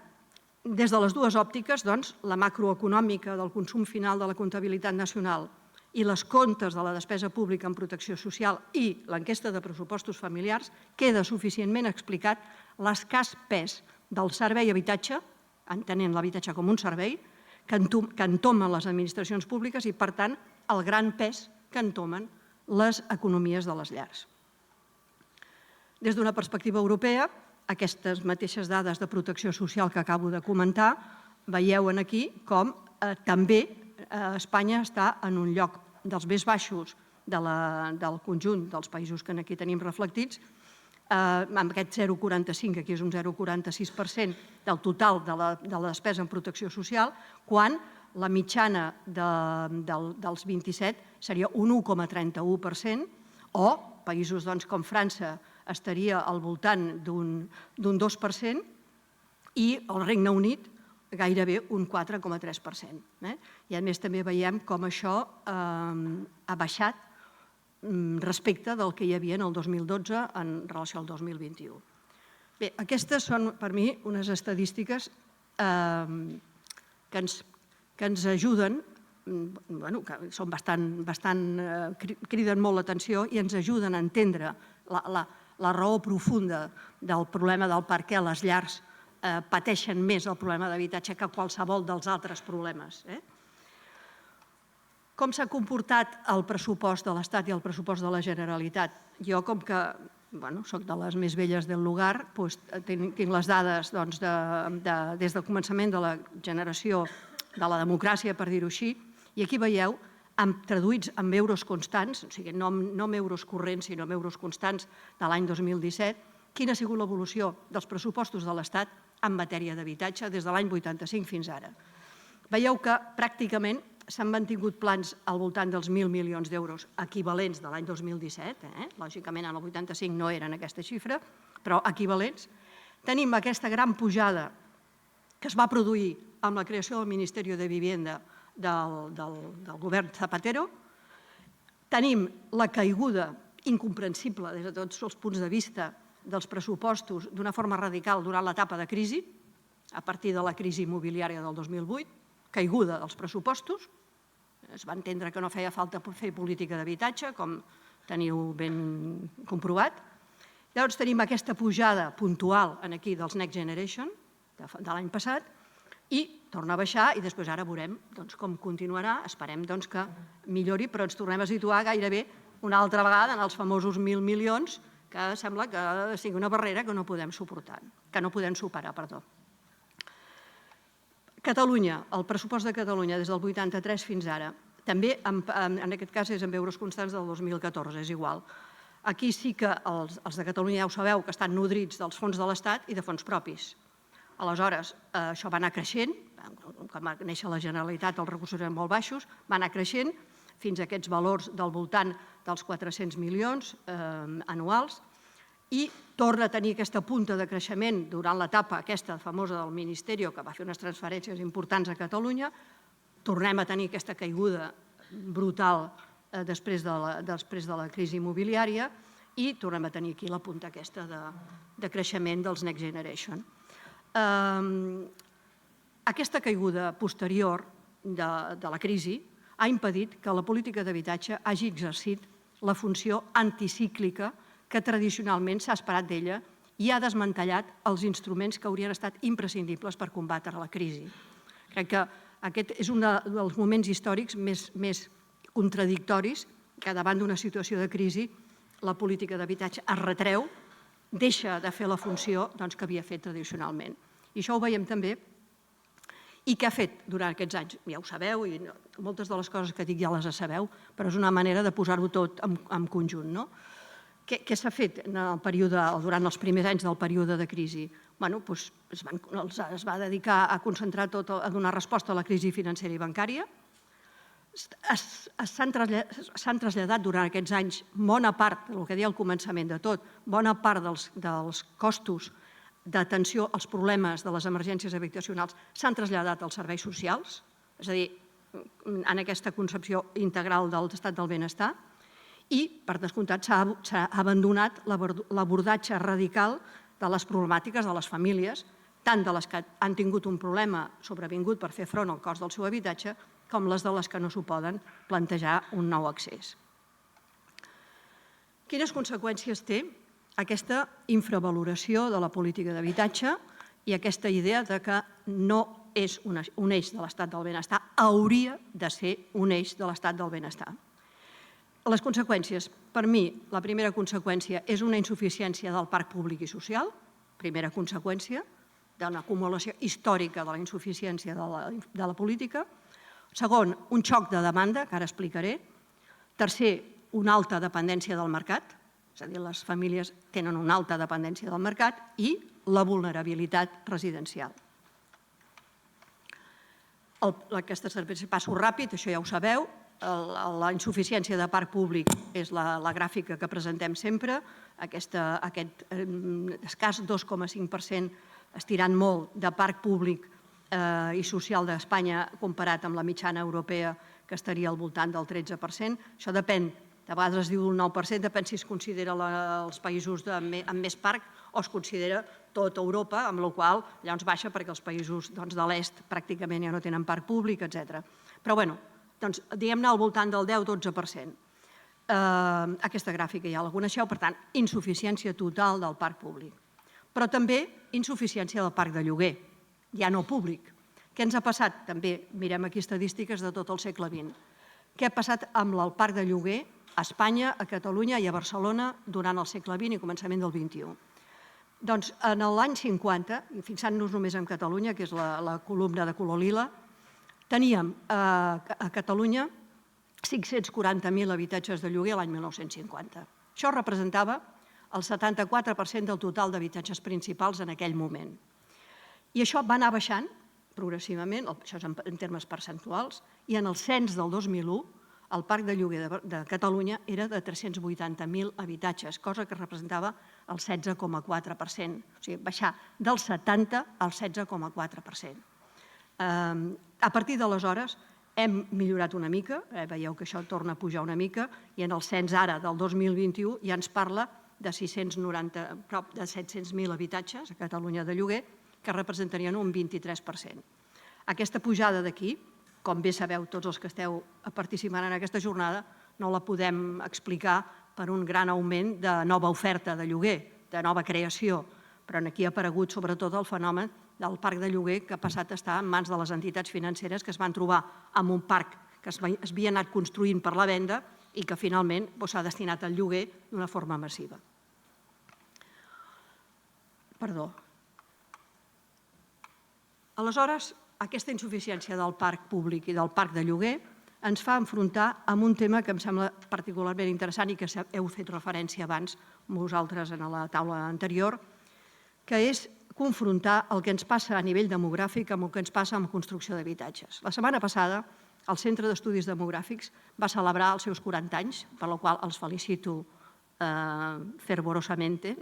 des de les dues òptiques, la macroeconòmica del consum final de la comptabilitat nacional i les comptes de la despesa pública en protecció social i l'enquesta de pressupostos familiars, queda suficientment explicat l'escàs pes del servei habitatge, entenent l'habitatge com un servei, que entomen les administracions públiques i, per tant, el gran pes que entomen les economies de les llars. Des d'una perspectiva europea, aquestes mateixes dades de protecció social que acabo de comentar, veieu aquí com també Espanya està en un lloc dels més baixos del conjunt dels països que aquí tenim reflectits, amb aquest 0,45, aquí és un 0,46% del total de la despesa en protecció social, quan la mitjana dels 27 seria un 1,31%, o països com França estaria al voltant d'un 2% i el Regne Unit gairebé un 4,3%. I a més també veiem com això ha baixat respecte del que hi havia en el 2012 en relació al 2021. Bé, aquestes són per mi unes estadístiques que ens ajuden, que són criden molt l'atenció i ens ajuden a entendre la raó profunda del problema del per què les llars pateixen més el problema d'habitatge que qualsevol dels altres problemes. Com s'ha comportat el pressupost de l'Estat i el pressupost de la Generalitat? Jo, com que soc de les més velles del lugar, tinc les dades des del començament de la generació de la democràcia, per dir-ho així, i aquí veieu, traduïts en euros constants, o sigui, no en euros corrents, sinó en euros constants de l'any 2017, quina ha sigut l'evolució dels pressupostos de l'Estat en matèria d'habitatge des de l'any 85 fins ara. Veieu que pràcticament s'han mantingut plans al voltant dels 1.000 milions d'euros equivalents de l'any 2017, lògicament en el 85 no eren aquesta xifra, però equivalents. Tenim aquesta gran pujada que es va produir amb la creació del Ministeri de Vivienda del govern Zapatero. Tenim la caiguda incomprensible des de tots els punts de vista dels pressupostos d'una forma radical durant l'etapa de crisi, a partir de la crisi immobiliària del 2008, caiguda dels pressupostos. Es va entendre que no feia falta fer política d'habitatge, com teniu ben comprovat. Llavors tenim aquesta pujada puntual aquí dels Next Generation de l'any passat i torna a baixar i després ara veurem com continuarà. Esperem que millori, però ens tornem a situar gairebé una altra vegada en els famosos 1.000 milions que sembla que sigui una barrera que no podem suportar, que no podem superar, perdó. Catalunya, el pressupost de Catalunya des del 83 fins ara, també en aquest cas és en euros constants del 2014, és igual. Aquí sí que els de Catalunya ja ho sabeu, que estan nodrits dels fons de l'Estat i de fons propis. Aleshores, això va anar creixent, quan va néixer la Generalitat els recursos eren molt baixos, va anar creixent fins a aquests valors del voltant dels 400 milions anuals i torna a tenir aquesta punta de creixement durant l'etapa aquesta famosa del Ministeri, que va fer unes transferències importants a Catalunya, tornem a tenir aquesta caiguda brutal després de la crisi immobiliària i tornem a tenir aquí la punta aquesta de creixement dels Next Generation. Aquesta caiguda posterior de la crisi ha impedit que la política d'habitatge hagi exercit la funció anticíclica que tradicionalment s'ha esperat d'ella i ha desmantellat els instruments que haurien estat imprescindibles per combatre la crisi. Crec que aquest és un dels moments històrics més contradictoris que davant d'una situació de crisi la política d'habitatge es retreu, deixa de fer la funció que havia fet tradicionalment. I això ho veiem també. I què ha fet durant aquests anys? Ja ho sabeu, i moltes de les coses que dic ja les sabeu, però és una manera de posar-ho tot en conjunt. Què s'ha fet durant els primers anys del període de crisi? Es va dedicar a concentrar tot, a donar resposta a la crisi financera i bancària. S'han traslladat durant aquests anys bona part, el que deia al començament de tot, bona part dels costos d'atenció als problemes de les emergències habitacionals s'han traslladat als serveis socials, és a dir, en aquesta concepció integral de l'estat del benestar, i, per descomptat, s'ha abandonat l'abordatge radical de les problemàtiques de les famílies, tant de les que han tingut un problema sobrevingut per fer front al cost del seu habitatge, com les de les que no s'ho poden plantejar un nou accés. Quines conseqüències té aquesta infravaloració de la política d'habitatge i aquesta idea que no és un eix de l'estat del benestar, hauria de ser un eix de l'estat del benestar? Les conseqüències, per mi, la primera conseqüència és una insuficiència del parc públic i social, primera conseqüència d'una acumulació històrica de la insuficiència de la política. Segon, un xoc de demanda, que ara explicaré. Tercer, una alta dependència del mercat, és a dir, les famílies tenen una alta dependència del mercat, i la vulnerabilitat residencial. Aquesta servei passo ràpid, això ja ho sabeu. La insuficiència de parc públic és la gràfica que presentem sempre, aquest escàs 2,5%, estirant molt, de parc públic i social d'Espanya comparat amb la mitjana europea, que estaria al voltant del 13%. Això depèn, de vegades es diu el 9%, depèn si es considera els països amb més parc o es considera tota Europa, amb la qual cosa llavors baixa perquè els països de l'est pràcticament ja no tenen parc públic, etc. Però bé, diguem-ne al voltant del 10-12%. Aquesta gràfica ja la coneixeu, per tant, insuficiència total del parc públic. Però també insuficiència del parc de lloguer, ja no públic. Què ens ha passat? També mirem aquí estadístiques de tot el segle XX. Què ha passat amb el parc de lloguer a Espanya, a Catalunya i a Barcelona durant el segle XX i començament del XXI? Doncs en l'any 50, i fixant-nos només en Catalunya, que és la columna de color lila, teníem a Catalunya 540.000 habitatges de lloguer l'any 1950. Això representava el 74% del total d'habitatges principals en aquell moment. I això va anar baixant progressivament, això és en termes percentuals, i en el cens del 2001 el parc de lloguer de Catalunya era de 380.000 habitatges, cosa que representava el 16,4%, o sigui, baixar del 70 al 16,4%. A partir d'aleshores hem millorat una mica, veieu que això torna a pujar una mica, i en el cens ara del 2021 ja ens parla de 690, prop de 700.000 habitatges a Catalunya de lloguer, que representarien un 23%. Aquesta pujada d'aquí, com bé sabeu tots els que esteu participant en aquesta jornada, no la podem explicar per un gran augment de nova oferta de lloguer, de nova creació, però aquí ha aparegut sobretot el fenomen del parc de lloguer que ha passat a estar en mans de les entitats financeres que es van trobar amb un parc que es havia anat construint per la venda i que finalment s'ha destinat al lloguer d'una forma massiva. Aleshores, aquesta insuficiència del parc públic i del parc de lloguer ens fa enfrontar amb un tema que em sembla particularment interessant i que heu fet referència abans vosaltres en la taula anterior, que és confrontar el que ens passa a nivell demogràfic amb el que ens passa amb construcció d'habitatges. La setmana passada, el Centre d'Estudis Demogràfics va celebrar els seus 40 anys, per la qual els felicito fervorosamente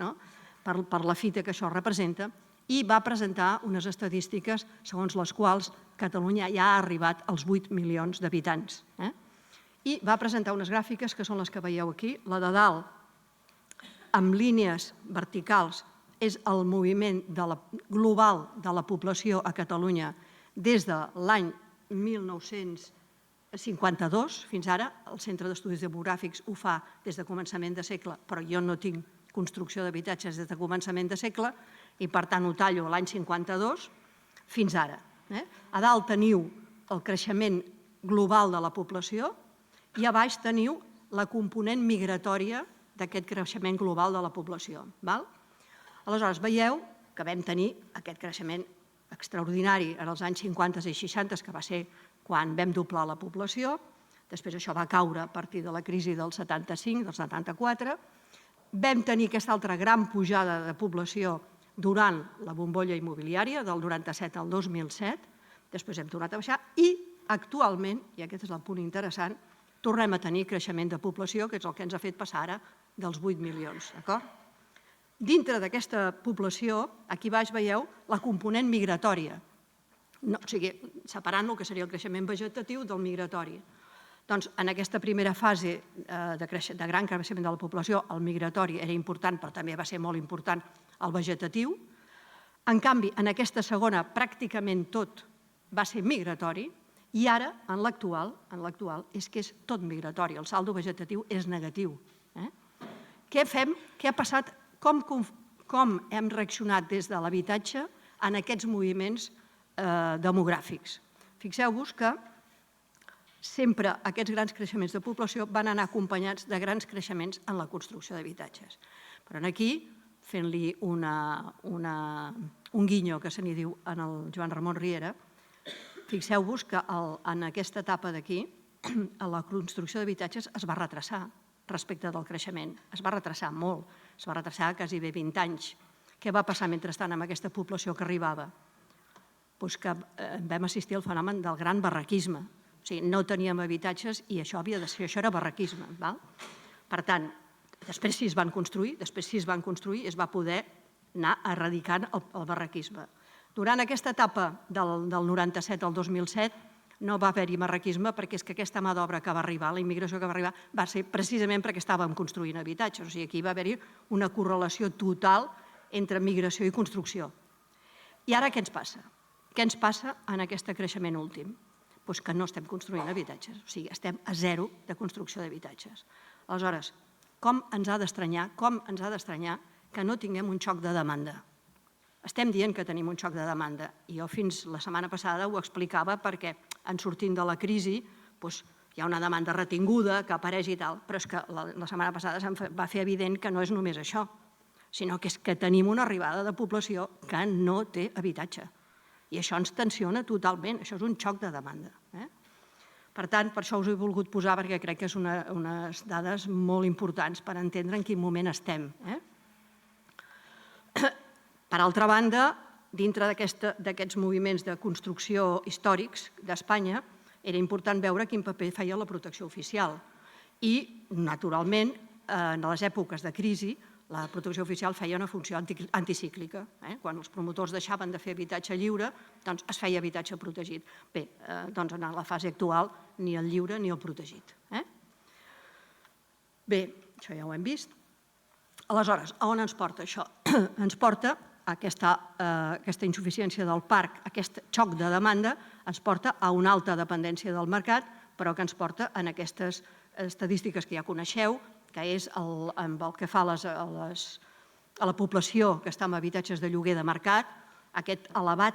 per la fita que això representa, i va presentar unes estadístiques segons les quals Catalunya ja ha arribat als 8 milions d'habitants. I va presentar unes gràfiques que són les que veieu aquí. La de dalt, amb línies verticals, és el moviment global de la població a Catalunya des de l'any 1952 fins ara. El Centre d'Estudis Demogràfics ho fa des de començament de segle, però jo no tinc construcció d'habitatges des de començament de segle i, per tant, ho tallo a l'any 52 fins ara. A dalt teniu el creixement global de la població i a baix teniu la component migratòria d'aquest creixement global de la població. Aleshores, veieu que vam tenir aquest creixement extraordinari en els anys 50 i 60, que va ser quan vam doblar la població. Després això va caure a partir de la crisi del 75, del 74. Vam tenir aquesta altra gran pujada de població durant la bombolla immobiliària, del 97 al 2007. Després hem tornat a baixar i actualment, i aquest és el punt interessant, tornem a tenir creixement de població, que és el que ens ha fet passar ara dels 8 milions. Dintre d'aquesta població, aquí baix veieu la component migratòria, o sigui, separant el que seria el creixement vegetatiu del migratori. Doncs en aquesta primera fase de gran creixement de la població, el migratori era important, però també va ser molt important el vegetatiu. En canvi, en aquesta segona, pràcticament tot va ser migratori, i ara, en l'actual, és que és tot migratori. El saldo vegetatiu és negatiu. Què fem? Què ha passat? Com hem reaccionat des de l'habitatge en aquests moviments demogràfics? Fixeu-vos que sempre aquests grans creixements de població van anar acompanyats de grans creixements en la construcció d'habitatges. Però aquí, fent-li un guinyo que se n'hi diu en el Joan Ramon Riera, fixeu-vos que en aquesta etapa d'aquí la construcció d'habitatges es va retrasar respecte del creixement. Es va retrasar molt, es va retrasar quasi 20 anys. Què va passar mentrestant amb aquesta població que arribava? Doncs que vam assistir al fenomen del gran barraquisme. O sigui, no teníem habitatges i això havia de ser, això era barraquisme. Per tant, després sí es van construir, es va poder anar erradicant el barraquisme. Durant aquesta etapa del 97 al 2007 no va haver-hi barraquisme perquè és que aquesta mà d'obra que va arribar, la immigració que va arribar, va ser precisament perquè estàvem construint habitatges. O sigui, aquí va haver-hi una correlació total entre migració i construcció. I ara què ens passa? Què ens passa en aquest creixement últim? Doncs que no estem construint habitatges, o sigui, estem a zero de construcció d'habitatges. Aleshores, com ens ha d'estranyar que no tinguem un xoc de demanda? Estem dient que tenim un xoc de demanda i jo fins la setmana passada ho explicava perquè en sortint de la crisi hi ha una demanda retinguda que apareix i tal, però és que la setmana passada se'm va fer evident que no és només això, sinó que és que tenim una arribada de població que no té habitatge. I això ens tensiona totalment, això és un xoc de demanda. Per tant, per això us ho he volgut posar perquè crec que són unes dades molt importants per entendre en quin moment estem. Per altra banda, dintre d'aquests moviments de construcció històrics d'Espanya, era important veure quin paper feia la protecció oficial. I, naturalment, en les èpoques de crisi, la protecció oficial feia una funció anticíclica. Quan els promotors deixaven de fer habitatge lliure, doncs es feia habitatge protegit. Bé, doncs en la fase actual, ni el lliure ni el protegit. Bé, això ja ho hem vist. Aleshores, a on ens porta això? Ens porta aquesta insuficiència del parc, aquest xoc de demanda, ens porta a una alta dependència del mercat, però que ens porta en aquestes estadístiques que ja coneixeu, que és el que fa a la població que està en habitatges de lloguer de mercat, aquest elevat,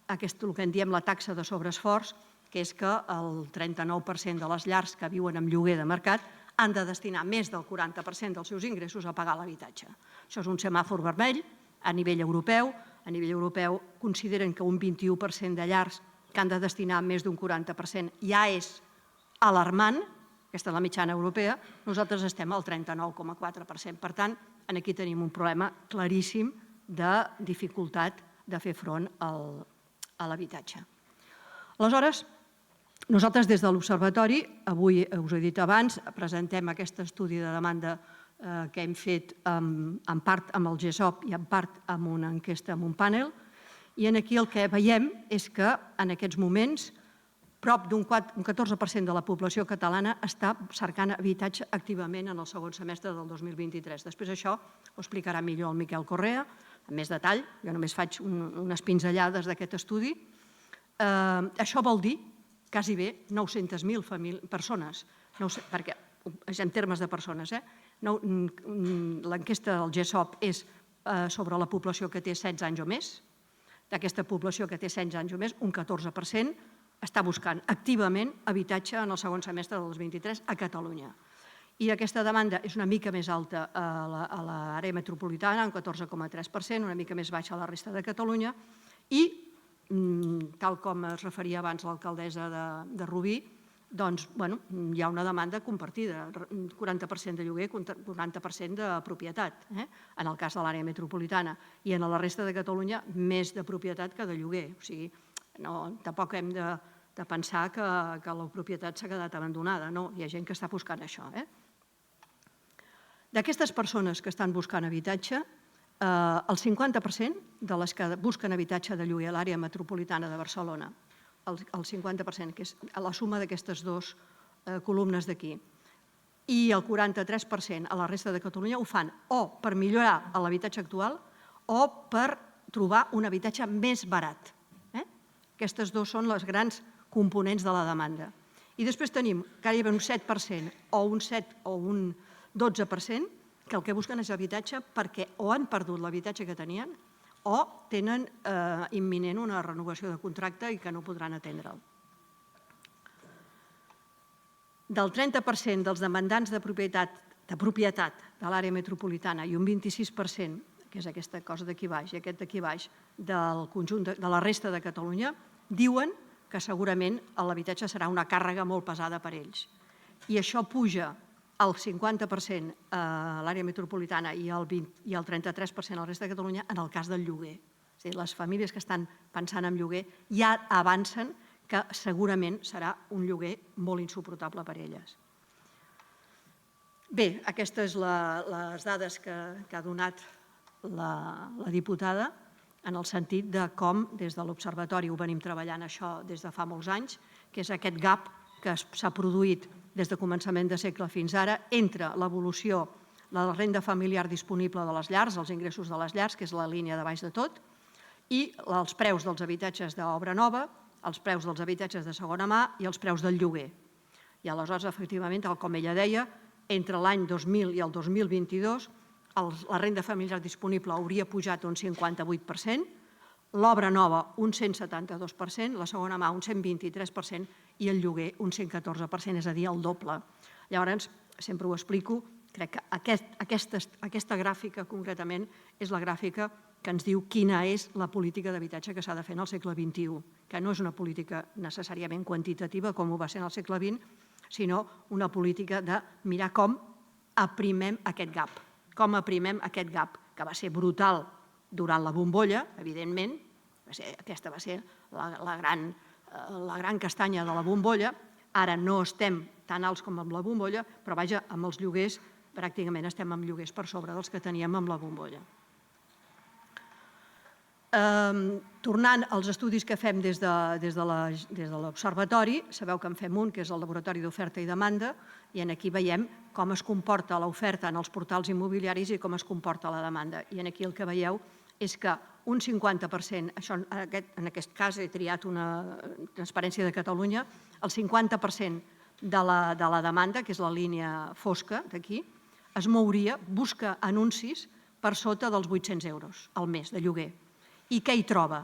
el que en diem la taxa de sobreesforç, que és que el 39% de les llars que viuen en lloguer de mercat han de destinar més del 40% dels seus ingressos a pagar l'habitatge. Això és un semàfor vermell a nivell europeu. A nivell europeu consideren que un 21% de llars que han de destinar més d'un 40%, ja és alarmant, aquesta és la mitjana europea, nosaltres estem al 39,4%. Per tant, aquí tenim un problema claríssim de dificultat de fer front a l'habitatge. Aleshores, nosaltres des de l'Observatori, avui us ho he dit abans, presentem aquest estudi de demanda que hem fet en part amb el GESOP i en part amb una enquesta, amb un panel, i aquí el que veiem és que en aquests moments prop d'un 14% de la població catalana està cercant habitatge activament en el segon semestre del 2023. Després això ho explicarà millor el Miquel Correa, amb més detall, jo només faig unes pinzellades d'aquest estudi. Això vol dir quasi bé 900.000 persones, perquè és en termes de persones. L'enquesta del GESOP és sobre la població que té 16 anys o més. D'aquesta població que té 16 anys o més, un 14% està buscant activament habitatge en el segon semestre del 2023 a Catalunya. I aquesta demanda és una mica més alta a l'àrea metropolitana, un 14,3%, una mica més baixa a la resta de Catalunya, i, tal com es referia abans l'alcaldessa de Rubí, doncs hi ha una demanda compartida, 40% de lloguer, 40% de propietat, en el cas de l'àrea metropolitana, i en la resta de Catalunya més de propietat que de lloguer. O sigui, tampoc hem de pensar que la propietat s'ha quedat abandonada, no, hi ha gent que està buscant això. D'aquestes persones que estan buscant habitatge, el 50% de les que busquen habitatge de lloguer a l'àrea metropolitana de Barcelona, el 50%, que és la suma d'aquestes dues columnes d'aquí, i el 43% a la resta de Catalunya ho fan o per millorar l'habitatge actual o per trobar un habitatge més barat. Aquestes dues són les grans components de la demanda. I després tenim gairebé un 7% o un 7 o un 12% que el que busquen és habitatge perquè o han perdut l'habitatge que tenien o tenen imminent una renovació de contracte i que no podran atendre'l. Del 30% dels demandants de propietat de l'àrea metropolitana i un 26%, que és aquesta cosa d'aquí baix i aquest d'aquí baix, del conjunt de la resta de Catalunya, diuen que segurament l'habitatge serà una càrrega molt pesada per ells. I això puja al 50% a l'àrea metropolitana i al 33% a la resta de Catalunya en el cas del lloguer. És a dir, les famílies que estan pensant en lloguer ja avancen que segurament serà un lloguer molt insuportable per elles. Bé, aquestes són les dades que ha donat la diputada en el sentit de com des de l'Observatori ho venim treballant això des de fa molts anys, que és aquest gap que s'ha produït des de començament de segle fins ara entre l'evolució de la renda familiar disponible de les llars, els ingressos de les llars, que és la línia de baix de tot, i els preus dels habitatges d'obra nova, els preus dels habitatges de segona mà i els preus del lloguer. I aleshores, efectivament, tal com ella deia, entre l'any 2000 i el 2022 la renda familiar disponible hauria pujat un 58%, l'obra nova un 172%, la segona mà un 123% i el lloguer un 114%, és a dir, el doble. Llavors, sempre ho explico, crec que aquesta gràfica concretament és la gràfica que ens diu quina és la política d'habitatge que s'ha de fer en el segle XXI, que no és una política necessàriament quantitativa com ho va ser en el segle XX, sinó una política de mirar com aprimem aquest gap, que va ser brutal durant la bombolla, evidentment, aquesta va ser la gran castanya de la bombolla, ara no estem tan alts com amb la bombolla, però vaja, amb els lloguers, pràcticament estem amb lloguers per sobre dels que teníem amb la bombolla. Tornant als estudis que fem des de l'Observatori, sabeu que en fem un, que és el Laboratori d'Oferta i Demanda, i aquí veiem com es comporta l'oferta en els portals immobiliaris i com es comporta la demanda. I aquí el que veieu és que un 50%, en aquest cas he triat una transparència de Catalunya, el 50% de la demanda, que és la línia fosca d'aquí, es mouria, busca anuncis per sota dels 800 euros al mes de lloguer. I què hi troba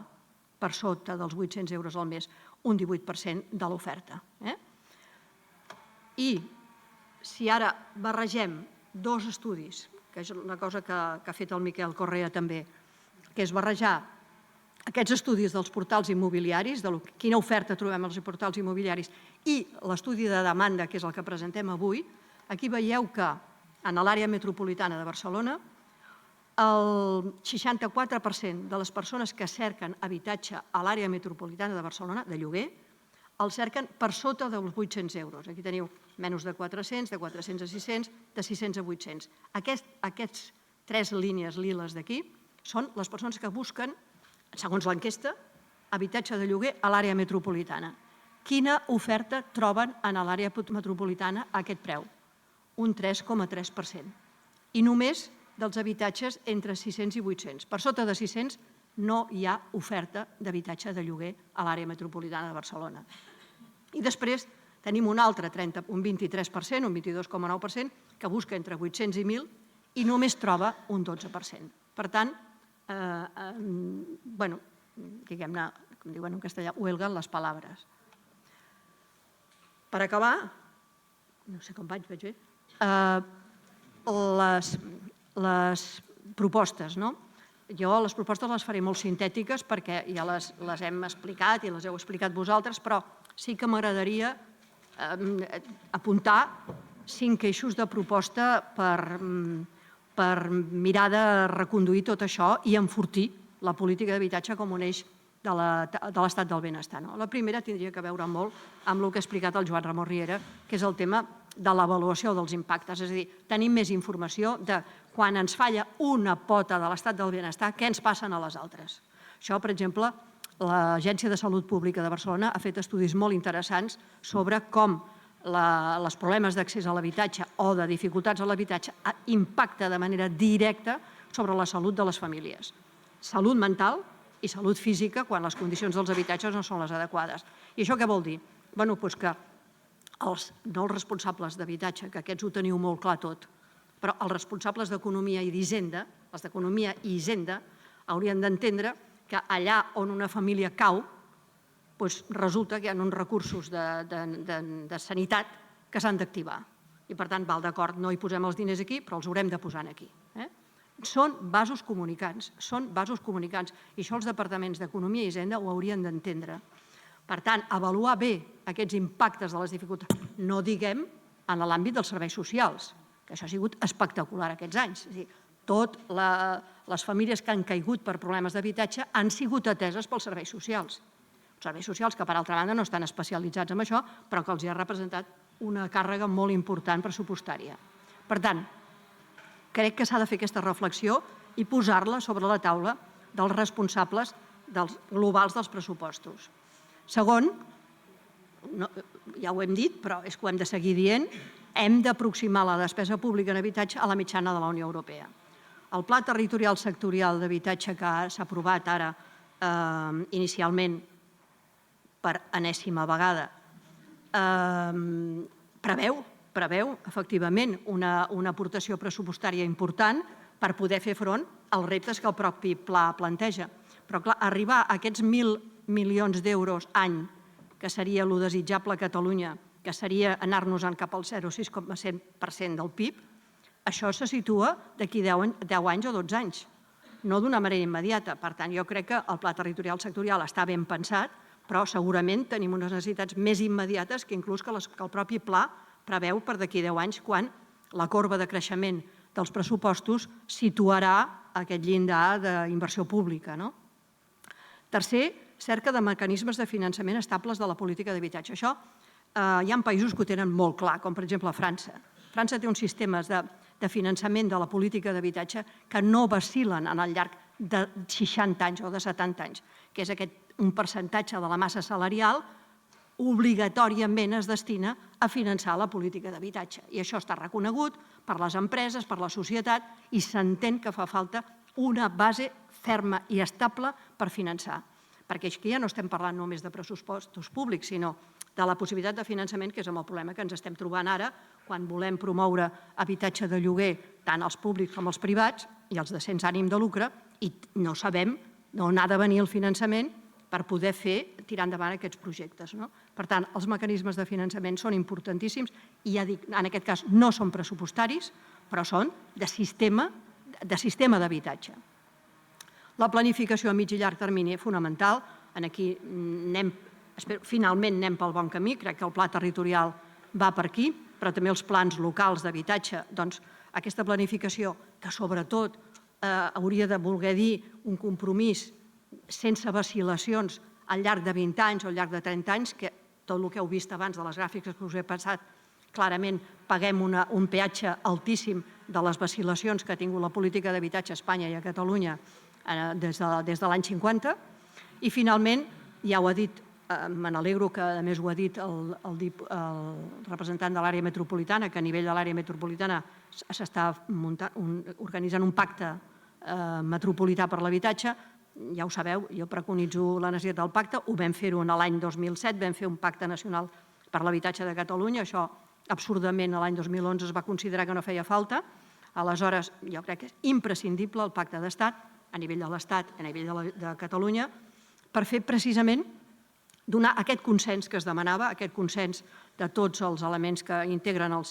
per sota dels 800 euros al mes? Un 18% de l'oferta. I si ara barregem dos estudis, que és una cosa que ha fet el Miquel Correa també, que és barrejar aquests estudis dels portals immobiliaris, de quina oferta trobem als portals immobiliaris i l'estudi de demanda, que és el que presentem avui, aquí veieu que en l'àrea metropolitana de Barcelona el 64% de les persones que cerquen habitatge a l'àrea metropolitana de Barcelona, de lloguer, el cerquen per sota dels 800 euros. Aquí teniu menys de 400, de 400 a 600, de 600 a 800. Aquests 3 línies liles d'aquí són les persones que busquen, segons l'enquesta, habitatge de lloguer a l'àrea metropolitana. Quina oferta troben en l'àrea metropolitana a aquest preu? Un 3,3%. I només dels habitatges entre 600 i 800. Per sota de 600 no hi ha oferta d'habitatge de lloguer a l'àrea metropolitana de Barcelona. I després tenim un altre, un 23%, un 22,9%, que busca entre 800 i 1.000 i només troba un 12%. Per tant, diguem-ne, com diuen en castellà, huelgan les paraules. Per acabar, no sé com vaig bé, les propostes, no? Jo les propostes les faré molt sintètiques perquè ja les hem explicat i les heu explicat vosaltres, però sí que m'agradaria apuntar 5 eixos de proposta per mirar de reconduir tot això i enfortir la política d'habitatge com un eix de l'estat del benestar. La primera tindria que veure molt amb el que ha explicat el Joan Ramon Riera, que és el tema de l'avaluació dels impactes. És a dir, tenim més informació de quan ens falla una pota de l'estat del benestar, què ens passen a les altres. Això, per exemple, l'Agència de Salut Pública de Barcelona ha fet estudis molt interessants sobre com els problemes d'accés a l'habitatge o de dificultats a l'habitatge impacta de manera directa sobre la salut de les famílies. Salut mental i salut física quan les condicions dels habitatges no són les adequades. I això què vol dir? Doncs que no els responsables d'habitatge, que aquests ho teniu molt clar tot, però els responsables d'economia i d'hisenda, els d'economia i hisenda, haurien d'entendre que allà on una família cau, resulta que hi ha uns recursos de sanitat que s'han d'activar. I, per tant, val d'acord, no hi posem els diners aquí, però els haurem de posar aquí. Són vasos comunicants, i això els departaments d'Economia i Hisenda ho haurien d'entendre. Per tant, avaluar bé aquests impactes de les dificultats, no diguem en l'àmbit dels serveis socials, que això ha sigut espectacular aquests anys. És a dir, totes les famílies que han caigut per problemes d'habitatge han sigut ateses pels serveis socials. Els serveis socials que, per altra banda, no estan especialitzats en això, però que els ha representat una càrrega molt important pressupostària. Per tant, crec que s'ha de fer aquesta reflexió i posar-la sobre la taula dels responsables globals dels pressupostos. Segon, ja ho hem dit, però és que ho hem de seguir dient, hem d'aproximar la despesa pública en habitatge a la mitjana de la Unió Europea. El Pla Territorial Sectorial d'Habitatge que s'ha aprovat ara inicialment per enèsima vegada preveu efectivament una aportació pressupostària important per poder fer front als reptes que el propi pla planteja. Però, clar, arribar a aquests 1.000 milions d'euros any, que seria el desitjable a Catalunya, que seria anar-nos-en cap al 0,6% del PIB, això se situa d'aquí 10 anys o 12 anys, no d'una manera immediata. Per tant, jo crec que el Pla Territorial Sectorial està ben pensat, però segurament tenim unes necessitats més immediates que inclús que el propi pla preveu per d'aquí 10 anys, quan la corba de creixement dels pressupostos situarà aquest llindar d'inversió pública. Tercer, cerca de mecanismes de finançament estables de la política d'habitatge. Això hi ha països que ho tenen molt clar, com per exemple França. França té uns sistemes de finançament de la política d'habitatge que no vacil·len al llarg de 60 anys o de 70 anys, que és un percentatge de la massa salarial obligatòriament es destina a finançar la política d'habitatge. I això està reconegut per les empreses, per la societat, i s'entén que fa falta una base ferma i estable per finançar. Perquè aquí ja no estem parlant només de pressupostos públics, sinó de la possibilitat de finançament, que és amb el problema que ens estem trobant ara, quan volem promoure habitatge de lloguer, tant els públics com els privats, i els de sense ànim de lucre, i no sabem d'on ha de venir el finançament per poder tirar endavant aquests projectes. Per tant, els mecanismes de finançament són importantíssims i, ja dic, en aquest cas no són pressupostaris, però són de sistema d'habitatge. La planificació a mig i llarg termini és fonamental. Aquí finalment anem pel bon camí. Crec que el pla territorial va per aquí, però també els plans locals d'habitatge. Doncs aquesta planificació, que sobretot hauria de voler dir un compromís sense vacil·lacions al llarg de 20 anys o al llarg de 30 anys, que tot el que heu vist abans de les gràfiques que us he passat, clarament paguem un peatge altíssim de les vacil·lacions que ha tingut la política d'habitatge a Espanya i a Catalunya des de l'any 50. I finalment, ja ho ha dit, me n'alegro que a més ho ha dit el representant de l'àrea metropolitana, que a nivell de l'àrea metropolitana s'està organitzant un pacte metropolità per l'habitatge. Ja ho sabeu, jo preconitzo la necessitat del pacte, ho vam fer-ho l'any 2007, vam fer un pacte nacional per l'habitatge de Catalunya, això absurdament l'any 2011 es va considerar que no feia falta, aleshores jo crec que és imprescindible el pacte d'estat, a nivell de l'Estat, a nivell de Catalunya, per fer precisament donar aquest consens que es demanava, aquest consens de tots els elements que integren el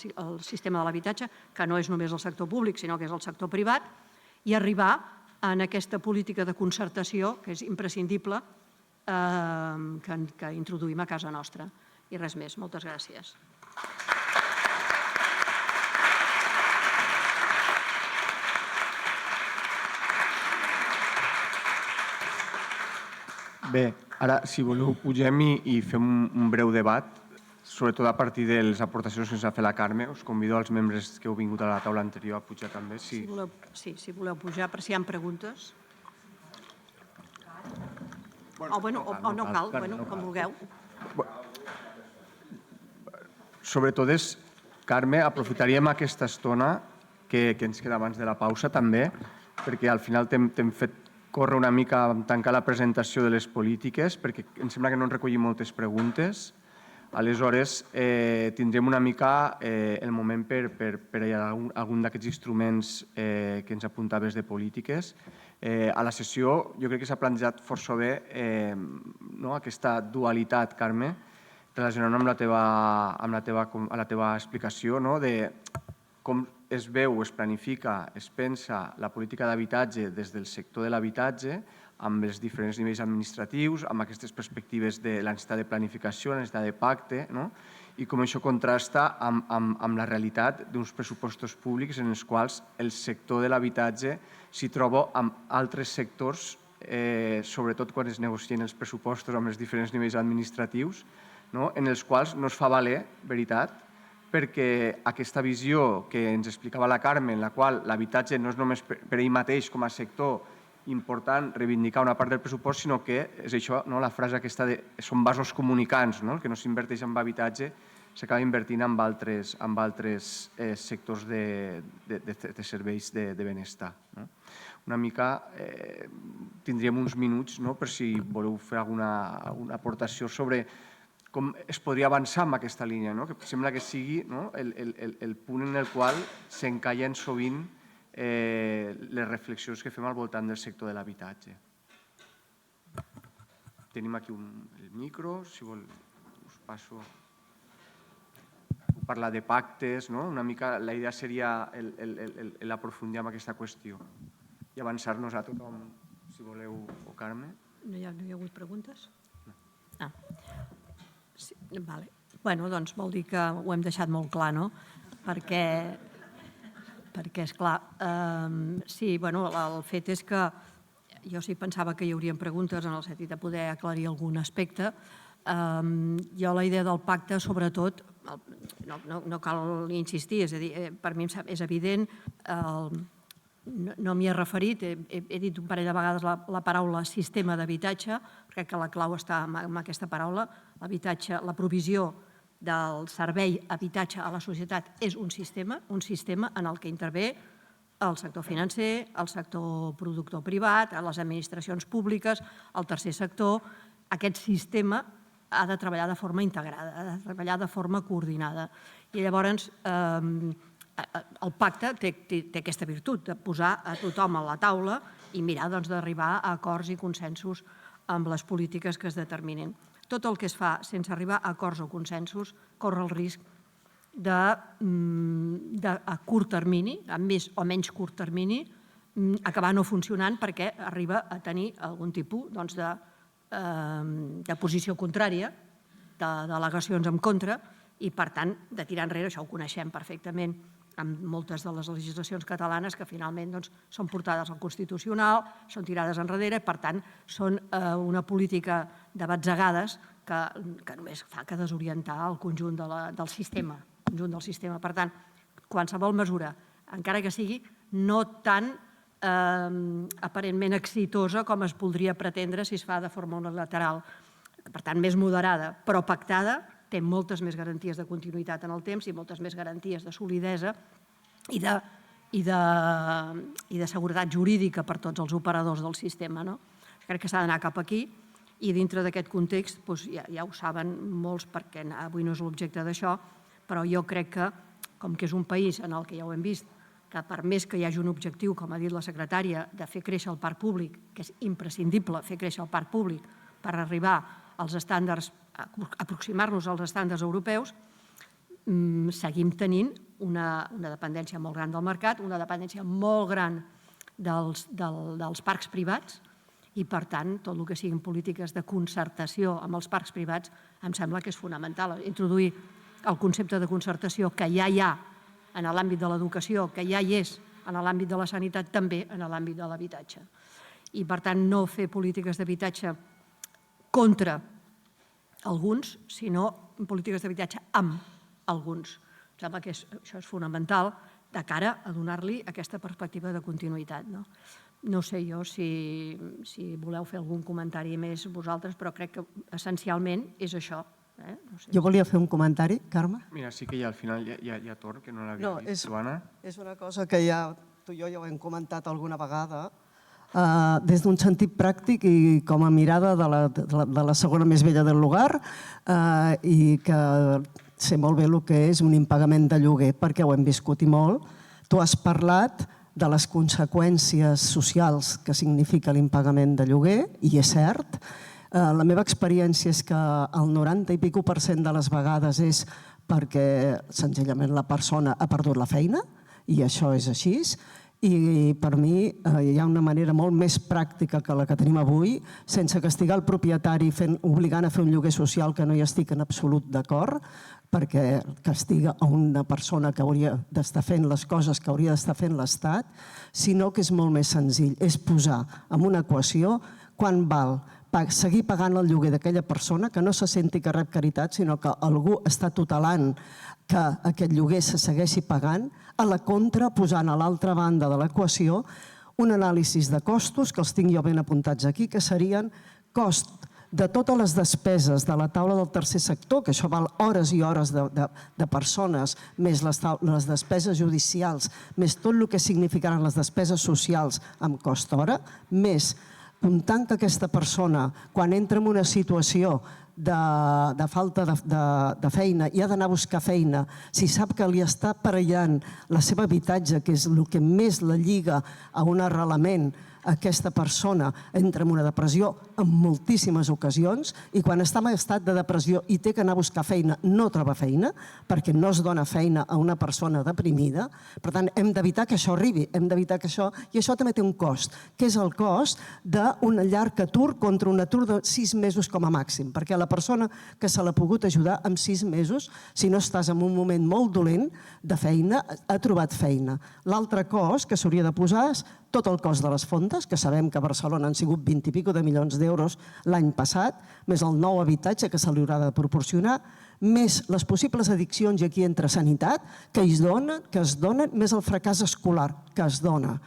sistema de l'habitatge, que no és només el sector públic, sinó que és el sector privat, i arribar en aquesta política de concertació, que és imprescindible, que introduïm a casa nostra. I res més. Moltes gràcies. Bé, ara, si voleu, pugem i fem un breu debat, sobretot a partir de les aportacions que ens ha fet la Carme. Us convido als membres que heu vingut a la taula anterior a pujar també. Si voleu pujar, per si hi ha preguntes. O no cal, com vulgueu. Sobretot Carme, aprofitaríem aquesta estona que ens queda abans de la pausa també, perquè al final t'hem fet córrer una mica a tancar la presentació de les polítiques, perquè em sembla que no en recollim moltes preguntes. Aleshores, tindrem una mica el moment per algun d'aquests instruments que ens apuntaves de polítiques. A la sessió jo crec que s'ha plantejat força bé aquesta dualitat, Carme, relacionant amb la teva explicació de com es veu, es planifica, es pensa la política d'habitatge des del sector de l'habitatge, amb els diferents nivells administratius, amb aquestes perspectives de la necessitat de planificació, la necessitat de pacte, i com això contrasta amb la realitat d'uns pressupostos públics en els quals el sector de l'habitatge s'hi troba amb altres sectors, sobretot quan es negocien els pressupostos amb els diferents nivells administratius, en els quals no es fa valer, veritat, perquè aquesta visió que ens explicava la Carme, en la qual l'habitatge no és només per ell mateix com a sector important reivindicar una part del pressupost, sinó que és això, la frase aquesta de són vasos comunicants, el que no s'inverteix en habitatge s'acaba invertint en altres sectors de serveis de benestar. Una mica tindríem uns minuts per si voleu fer alguna aportació sobre com es podria avançar en aquesta línia, que sembla que sigui el punt en el qual s'encallen sovint les reflexions que fem al voltant del sector de l'habitatge. Tenim aquí el micro, si vol us passo. Puc parlar de pactes, una mica la idea seria l'aprofundir en aquesta qüestió i avançar-nos a tothom, si voleu, o Carme. No hi ha hagut preguntes? No. Doncs vol dir que ho hem deixat molt clar, no? Perquè, esclar, sí, el fet és que jo sí pensava que hi haurien preguntes en el sentit de poder aclarir algun aspecte. Jo la idea del pacte, sobretot, no cal insistir, és a dir, per mi és evident, no m'hi he referit, he dit un parell de vegades la paraula sistema d'habitatge, crec que la clau està en aquesta paraula. L'habitatge, la provisió del servei habitatge a la societat és un sistema en el que intervé el sector financer, el sector productor privat, les administracions públiques, el tercer sector. Aquest sistema ha de treballar de forma integrada, ha de treballar de forma coordinada. I llavors el pacte té aquesta virtut de posar a tothom a la taula i mirar d'arribar a acords i consensos amb les polítiques que es determinin. Tot el que es fa sense arribar a acords o consensos corre el risc de a curt termini, a més o menys curt termini, acabar no funcionant perquè arriba a tenir algun tipus de posició contrària, de delegacions en contra, i per tant de tirar enrere, això ho coneixem perfectament amb moltes de les legislacions catalanes que finalment són portades al Constitucional, són tirades enrere, per tant són una política de batzegades que només fa que desorientar el conjunt del sistema. Per tant, qualsevol mesura, encara que sigui no tan aparentment exitosa com es podria pretendre si es fa de forma unilateral, per tant més moderada, però pactada, té moltes més garanties de continuïtat en el temps i moltes més garanties de solidesa i de seguretat jurídica per tots els operadors del sistema. Crec que s'ha d'anar cap aquí i dintre d'aquest context, ja ho saben molts perquè avui no és l'objecte d'això, però jo crec que, com que és un país en el que ja ho hem vist, que per més que hi hagi un objectiu, com ha dit la secretària, de fer créixer el parc públic, que és imprescindible fer créixer el parc públic per arribar als estàndards, aproximar-nos als estàndards europeus, seguim tenint una dependència molt gran del mercat, una dependència molt gran dels parcs privats i, per tant, tot el que siguin polítiques de concertació amb els parcs privats em sembla que és fonamental. Introduir el concepte de concertació que ja hi ha en l'àmbit de l'educació, que ja hi és en l'àmbit de la sanitat, també en l'àmbit de l'habitatge. I, per tant, no fer polítiques d'habitatge contra alguns, sinó polítiques d'habitatge amb alguns. Em sembla que això és fonamental de cara a donar-li aquesta perspectiva de continuïtat. No sé jo si voleu fer algun comentari més vosaltres, però crec que essencialment és això. Jo volia fer un comentari, Carme. Mira, sí que ja al final hi ha torn, que no l'havia vist, Joana. És una cosa que ja tu i jo ja ho hem comentat alguna vegada, des d'un sentit pràctic i com a mirada de la segona més vella del lugar, i que sé molt bé el que és un impagament de lloguer, perquè ho hem viscut i molt. Tu has parlat de les conseqüències socials que significa l'impagament de lloguer, i és cert. La meva experiència és que el 90 i pico % de les vegades és perquè senzillament la persona ha perdut la feina, i això és així. I per mi hi ha una manera molt més pràctica que la que tenim avui, sense castigar el propietari obligant a fer un lloguer social, que no hi estic en absolut d'acord, perquè castiga a una persona que hauria d'estar fent les coses que hauria d'estar fent l'Estat, sinó que és molt més senzill. És posar en una equació quan val seguir pagant el lloguer d'aquella persona, que no se senti que rep caritat, sinó que algú està tutelant que aquest lloguer se segueixi pagant, a la contra, posant a l'altra banda de l'equació un anàlisi de costos, que els tinc jo ben apuntats aquí, que serien cost de totes les despeses de la taula del tercer sector, que això val hores i hores de persones, més les despeses judicials, més tot el que significaran les despeses socials amb cost hora, més comptant que aquesta persona, quan entra en una situació de falta de feina i ha d'anar a buscar feina, si sap que li està aparellant la seva habitatge, que és el que més la lliga a un arrelament, aquesta persona entra en una depressió en moltíssimes ocasions, i quan està en estat de depressió i té que anar a buscar feina, no troba feina, perquè no es dona feina a una persona deprimida. Per tant, hem d'evitar que això arribi, hem d'evitar que això... I això també té un cost, que és el cost d'un llarg atur contra un atur de 6 mesos com a màxim, perquè la persona que se l'ha pogut ajudar en 6 mesos, si no estàs en un moment molt dolent de feina, ha trobat feina. L'altre cost que s'hauria de posar és tot el cost de les fondes, que sabem que a Barcelona han sigut 20 i pico de milions d'euros l'any passat, més el nou habitatge que se li haurà de proporcionar, més les possibles addiccions, i aquí entra sanitat, que es donen, més el fracàs escolar que es dona.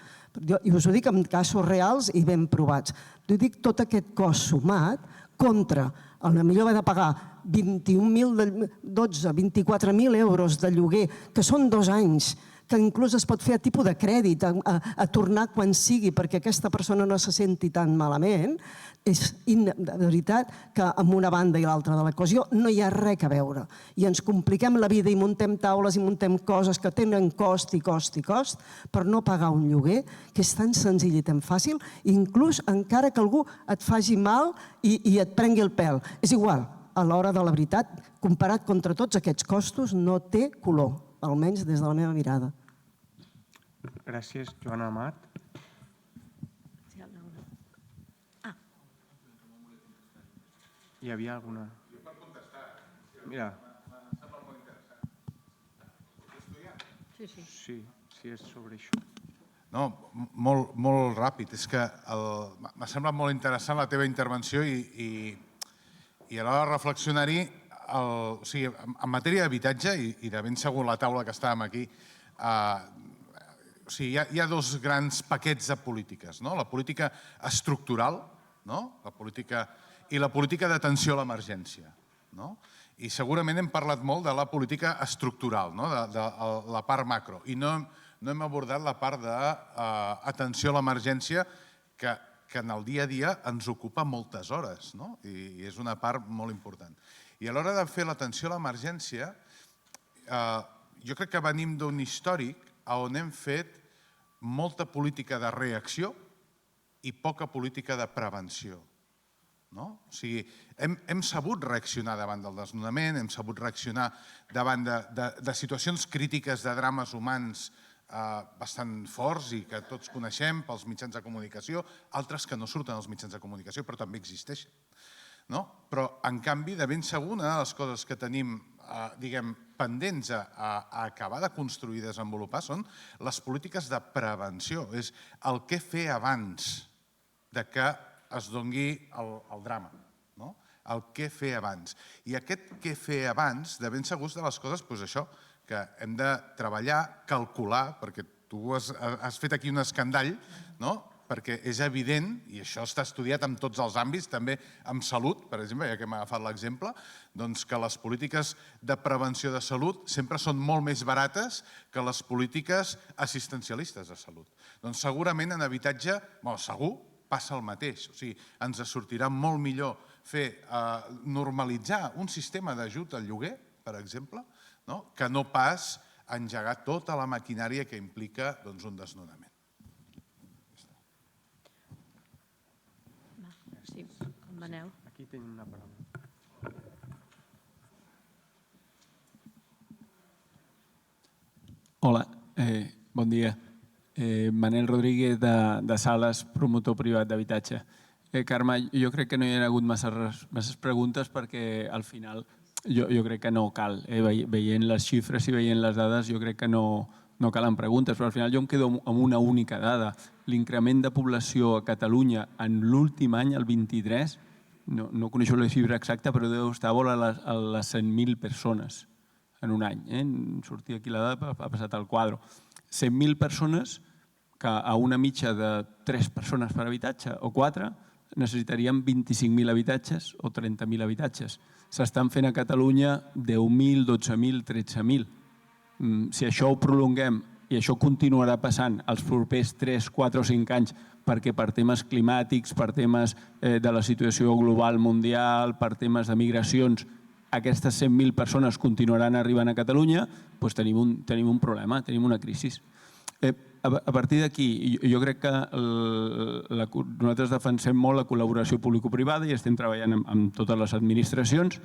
I us ho dic en casos reals i ben provats. Us dic tot aquest cost sumat contra el millor haver de pagar 24.000 euros de lloguer, que són 2 anys, que inclús es pot fer a tipus de crèdit, a tornar quan sigui, perquè aquesta persona no se senti tan malament, és de veritat que amb una banda i l'altra de l'equació no hi ha res a veure. I ens compliquem la vida i muntem taules i muntem coses que tenen cost i cost i cost per no pagar un lloguer, que és tan senzill i tan fàcil, inclús encara que algú et faci mal i et prengui el pèl. És igual, a l'hora de la veritat, comparat contra tots aquests costos, no té color, almenys des de la meva mirada. Gràcies, Joana Amat. Hi havia alguna... Mira. Sí, és sobre això. No, molt ràpid. És que m'ha semblat molt interessant la teva intervenció i a l'hora de reflexionar-hi, en matèria d'habitatge, i de ben segur la taula que estàvem aquí, hi ha dos grans paquets de polítiques. La política estructural i la política d'atenció a l'emergència. I segurament hem parlat molt de la política estructural, de la part macro, i no hem abordat la part d'atenció a l'emergència que en el dia a dia ens ocupa moltes hores, i és una part molt important. I a l'hora de fer l'atenció a l'emergència, jo crec que venim d'un històric on hem fet molta política de reacció i poca política de prevenció. Hem sabut reaccionar davant del desnonament, hem sabut reaccionar davant de situacions crítiques de drames humans bastant forts i que tots coneixem pels mitjans de comunicació, altres que no surten als mitjans de comunicació però també existeixen. Però, en canvi, de ben segur, una de les coses que tenim pendents a acabar de construir i desenvolupar són les polítiques de prevenció. És el què fer abans que es doni el drama, el què fer abans. I aquest què fer abans, de ben segur, és de les coses, això, que hem de treballar, calcular, perquè tu has fet aquí un escandall, perquè és evident, i això està estudiat en tots els àmbits, també en salut, per exemple, ja que hem agafat l'exemple, que les polítiques de prevenció de salut sempre són molt més barates que les polítiques assistencialistes de salut. Doncs segurament en habitatge, segur, passa el mateix. O sigui, ens sortirà molt millor normalitzar un sistema d'ajut al lloguer, per exemple, que no pas engegar tota la maquinària que implica un desnonament. Sí, Manel. Aquí tenim una paraula. Hola, bon dia. Manel Rodríguez de Sales, promotor privat d'habitatge. Carme, jo crec que no hi ha hagut masses preguntes perquè al final jo crec que no cal. Veient les xifres i veient les dades jo crec que no calen preguntes, però al final jo em quedo amb una única dada. L'increment de població a Catalunya en l'últim any, el 23, no coneixo la xifra exacta, però deu estar a les 100.000 persones en un any. Sortia aquí la dada, ha passat al quadre. 100.000 persones que a una mitja de 3 persones per habitatge o 4 necessitaríem 25.000 habitatges o 30.000 habitatges. S'estan fent a Catalunya 10.000, 12.000, 13.000. Si això ho prolonguem i això continuarà passant els propers 3, 4 o 5 anys perquè per temes climàtics, per temes de la situació global mundial, per temes de migracions, aquestes 100.000 persones continuaran arribant a Catalunya, doncs tenim un problema, tenim una crisi. A partir d'aquí, jo crec que nosaltres defensem molt la col·laboració público-privada i estem treballant amb totes les administracions.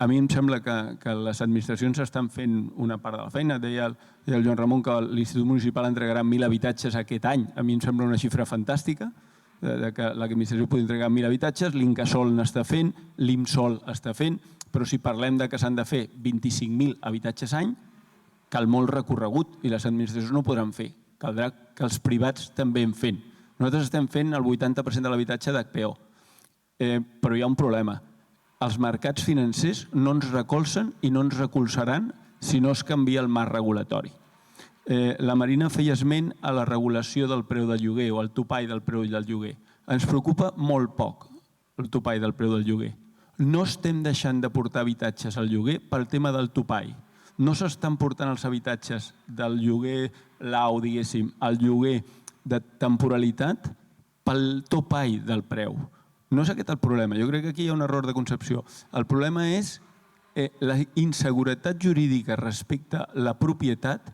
A mi em sembla que les administracions estan fent una part de la feina. Deia el Joan Ramon que l'Institut Municipal entregarà 1.000 habitatges aquest any. A mi em sembla una xifra fantàstica, que l'administració pugui entregar 1.000 habitatges. L'Incasòl n'està fent, l'IMSOL està fent, però si parlem que s'han de fer 25.000 habitatges any, cal molt recorregut i les administracions no ho podran fer. Caldrà que els privats també en fent. Nosaltres estem fent el 80% de l'habitatge d'HPO, però hi ha un problema. Els mercats financers no ens recolzen i no ens recolzaran si no es canvia el marc regulatori. La Marina feia esment a la regulació del preu del lloguer o al topall del preu del lloguer. Ens preocupa molt poc el topall del preu del lloguer. No estem deixant de portar habitatges al lloguer pel tema del topall. No s'estan portant els habitatges del lloguer lau, diguéssim, al lloguer de temporalitat pel topall del preu. No és aquest el problema. Jo crec que aquí hi ha un error de concepció. El problema és la inseguretat jurídica respecte a la propietat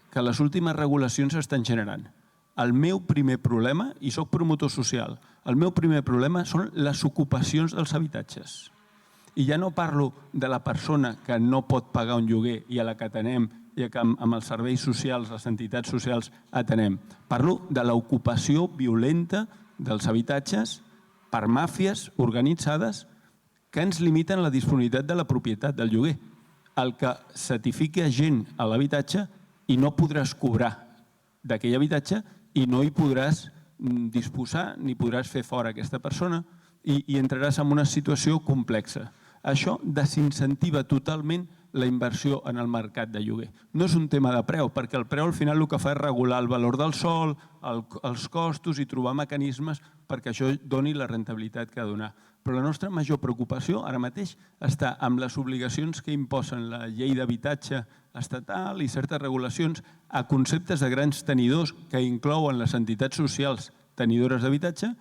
que les últimes regulacions estan generant. El meu primer problema, i soc promotor social, el meu primer problema són les ocupacions dels habitatges. I ja no parlo de la persona que no pot pagar un lloguer i a la que atenem i que amb els serveis socials, les entitats socials, atenem. Parlo de l'ocupació violenta dels habitatges per màfies organitzades que ens limiten la disponibilitat de la propietat del lloguer. El que certifiqui a gent a l'habitatge i no podràs cobrar d'aquell habitatge i no hi podràs disposar ni podràs fer fora aquesta persona i entraràs en una situació complexa. Això desincentiva totalment la inversió en el mercat de lloguer. No és un tema de preu, perquè el preu al final el que fa és regular el valor del sòl, els costos i trobar mecanismes perquè això doni la rentabilitat que ha de donar. Però la nostra major preocupació ara mateix està amb les obligacions que imposen la llei d'habitatge estatal i certes regulacions a conceptes de grans tenidors que inclouen les entitats socials tenidores d'habitatge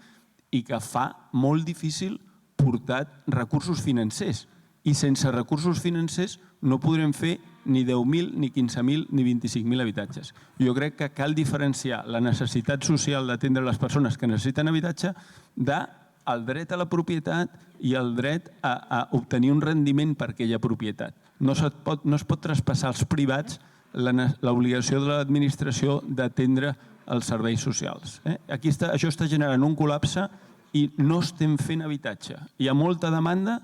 i que fa molt difícil portar recursos financers. I sense recursos financers no podrem fer ni 10.000, ni 15.000, ni 25.000 habitatges. Jo crec que cal diferenciar la necessitat social d'atendre les persones que necessiten habitatge del dret a la propietat i el dret a obtenir un rendiment per aquella propietat. No es pot traspassar als privats l'obligació de l'administració d'atendre els serveis socials. Això està generant un col·lapse i no estem fent habitatge. Hi ha molta demanda,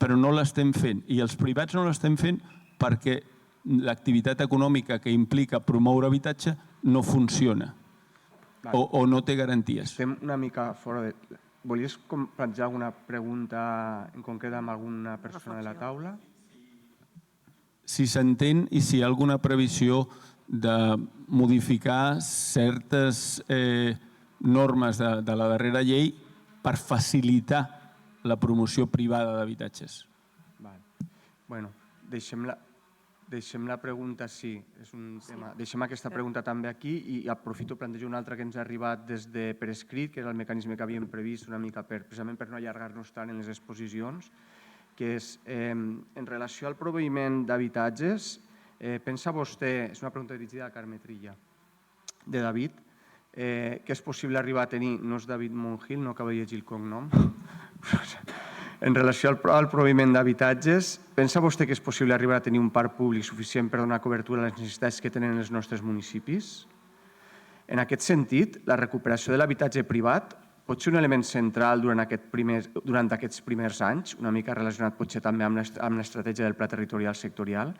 però no l'estem fent. I els privats no l'estem fent perquè l'activitat econòmica que implica promoure habitatge no funciona o no té garanties. Estem una mica fora de... Volies plantejar alguna pregunta en concret amb alguna persona de la taula? Si s'entén i si hi ha alguna previsió de modificar certes normes de la darrera llei per facilitar la promoció privada d'habitatges. Bé, deixem la pregunta, sí, és un tema. Deixem aquesta pregunta també aquí i aprofito per plantejar una altra que ens ha arribat per escrit, que era el mecanisme que havíem previst una mica precisament per no allargar-nos tant en les exposicions, que és en relació al proveïment d'habitatges, pensa vostè, és una pregunta dirigida a Carme Trilla, de David, que és possible arribar a tenir, no és David Monjil, no acaba de llegir el cognom, en relació al proveïment d'habitatges, pensa vostè que és possible arribar a tenir un parc públic suficient per donar cobertura a les necessitats que tenen els nostres municipis? En aquest sentit, la recuperació de l'habitatge privat pot ser un element central durant aquests primers anys, una mica relacionat potser també amb l'estratègia del pla territorial sectorial.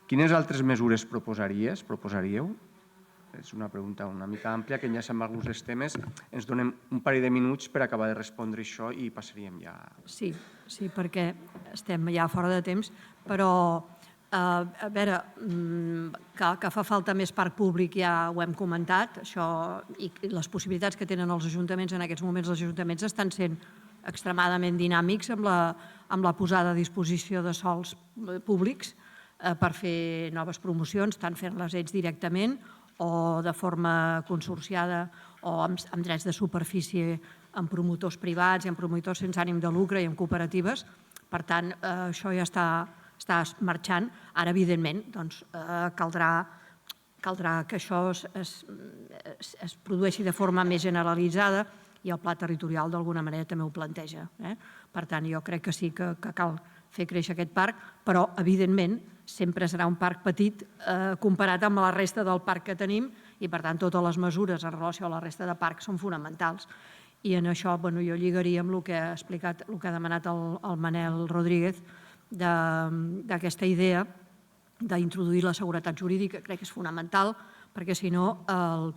Quines altres mesures proposaríeu? És una pregunta una mica àmplia que enllaça amb alguns dels temes. Ens donem un parell de minuts per acabar de respondre això i passaríem ja... Sí, perquè estem ja fora de temps, però a veure, que fa falta més parc públic ja ho hem comentat, això i les possibilitats que tenen els ajuntaments en aquests moments, els ajuntaments estan sent extremadament dinàmics amb la posada a disposició de sòls públics per fer noves promocions, tant fent-les ells directament o de forma consorciada o amb drets de superfície amb promotors privats i amb promotors sense ànim de lucre i amb cooperatives. Per tant, això ja està marxant. Ara, evidentment, caldrà que això es produeixi de forma més generalitzada i el pla territorial d'alguna manera també ho planteja. Per tant, jo crec que sí que cal fer créixer aquest parc, però, evidentment, sempre serà un parc petit comparat amb la resta del parc que tenim i, per tant, totes les mesures en relació a la resta de parcs són fonamentals. I en això jo lligaria amb el que ha explicat, el que ha demanat el Manel Rodríguez, d'aquesta idea d'introduir la seguretat jurídica. Crec que és fonamental, perquè si no el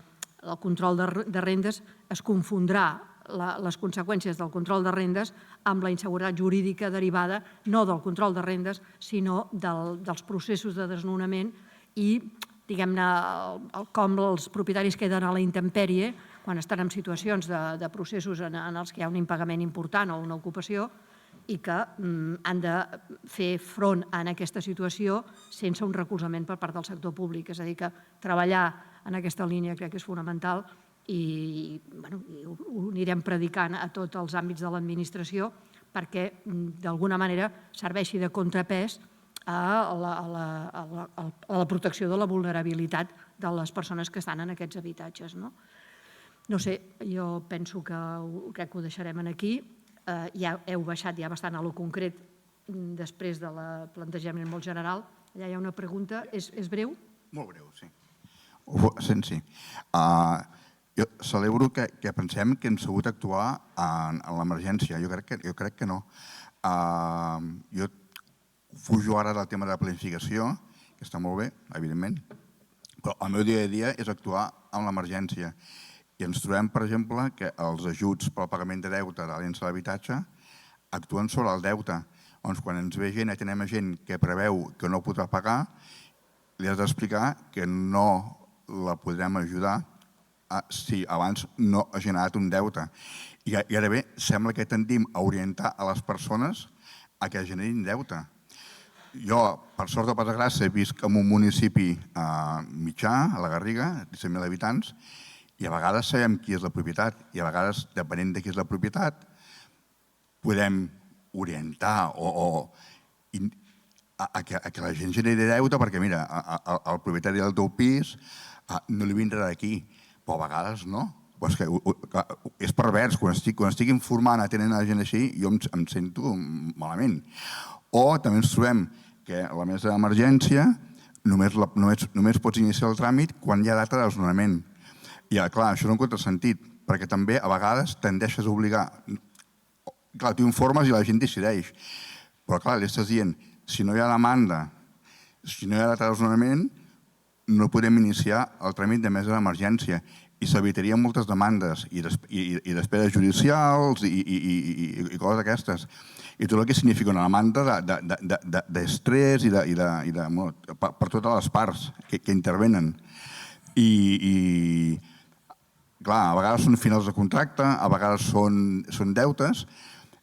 control de rendes es confondrà les conseqüències del control de rendes amb la inseguretat jurídica derivada no del control de rendes, sinó dels processos de desnonament i, diguem-ne, com els propietaris queden a la intempèrie quan estan en situacions de processos en els que hi ha un impagament important o una ocupació i que han de fer front a aquesta situació sense un recolzament per part del sector públic. És a dir, que treballar en aquesta línia crec que és fonamental i ho anirem predicant a tots els àmbits de l'administració perquè d'alguna manera serveixi de contrapès a la protecció de la vulnerabilitat de les persones que estan en aquests habitatges. No sé, jo penso que crec que ho deixarem aquí. Ja heu baixat ja bastant a lo concret després del plantejament molt general. Allà hi ha una pregunta. És breu? Molt breu, sí. Jo celebro que pensem que hem sabut actuar en l'emergència. Jo crec que no. Jo fujo ara del tema de la planificació, que està molt bé, evidentment, però el meu dia a dia és actuar en l'emergència. I ens trobem, per exemple, que els ajuts pel pagament de deute de l'Agència de l'Habitatge actuen sobre el deute. Doncs quan ens ve gent, atenem a gent que preveu que no podrà pagar, li has d'explicar que no la podrem ajudar si abans no ha generat un deute. I ara bé, sembla que tendim a orientar a les persones a que generin deute. Jo, per sort o per desgràcia, visc en un municipi mitjà, a la Garriga, 17.000 habitants, i a vegades sabem qui és la propietat, i a vegades, depenent de qui és la propietat, podem orientar a que la gent generi deute, perquè mira, el propietari del teu pis no li vindrà d'aquí, però a vegades no. És pervers, quan estic informant, atenent a la gent així, jo em sento malament. O també ens trobem que a la mesa d'emergència només pots iniciar el tràmit quan hi ha data de desnonament. I clar, això és un contrasentit, perquè també a vegades tendeixes a obligar. Clar, tu informes i la gent decideix, però clar, li estàs dient, si no hi ha demanda, si no hi ha data de desnonament, no podem iniciar el tràmit de mesa d'emergència i s'evitarien moltes demandes i despeses judicials i coses d'aquestes. I tot el que significa una demanda d'estrès per totes les parts que intervenen. I clar, a vegades són finals de contracte, a vegades són deutes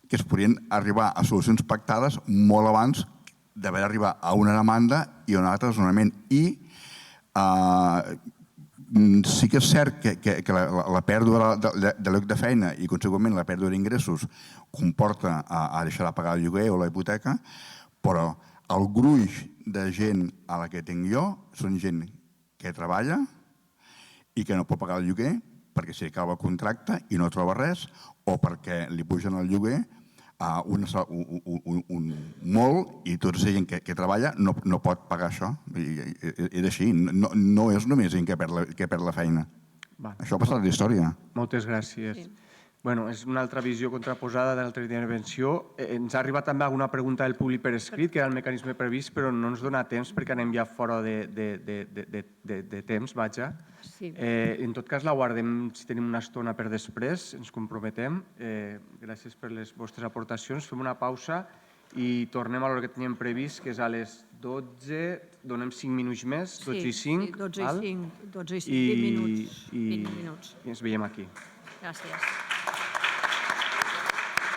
que es podrien arribar a solucions pactades molt abans d'haver d'arribar a una demanda i a un altre desnonament. I sí que és cert que la pèrdua de lloc de feina i, conseqüentment, la pèrdua d'ingressos comporta a deixar de pagar el lloguer o la hipoteca, però el gruix de gent a la que tinc jo són gent que treballa i que no pot pagar el lloguer perquè s'hi acaba el contracte i no troba res, o perquè li pugen el lloguer molt i tota la gent que treballa no pot pagar això. És així, no és només gent que perd la feina. Això ha passat a la història. Moltes gràcies. Bueno, és una altra visió contraposada de l'altra intervenció. Ens ha arribat també alguna pregunta del públic per escrit, que era el mecanisme previst, però no ens dona temps perquè anem ja fora de temps, vaja. En tot cas, la guardem, si tenim una estona per després, ens comprometem. Gràcies per les vostres aportacions. Fem una pausa i tornem a l'hora que teníem previst, que és a les 12, donem 5 minuts més, 12 i 5. Sí, 12 i 5, 20 minuts. I ens veiem aquí. Gràcies.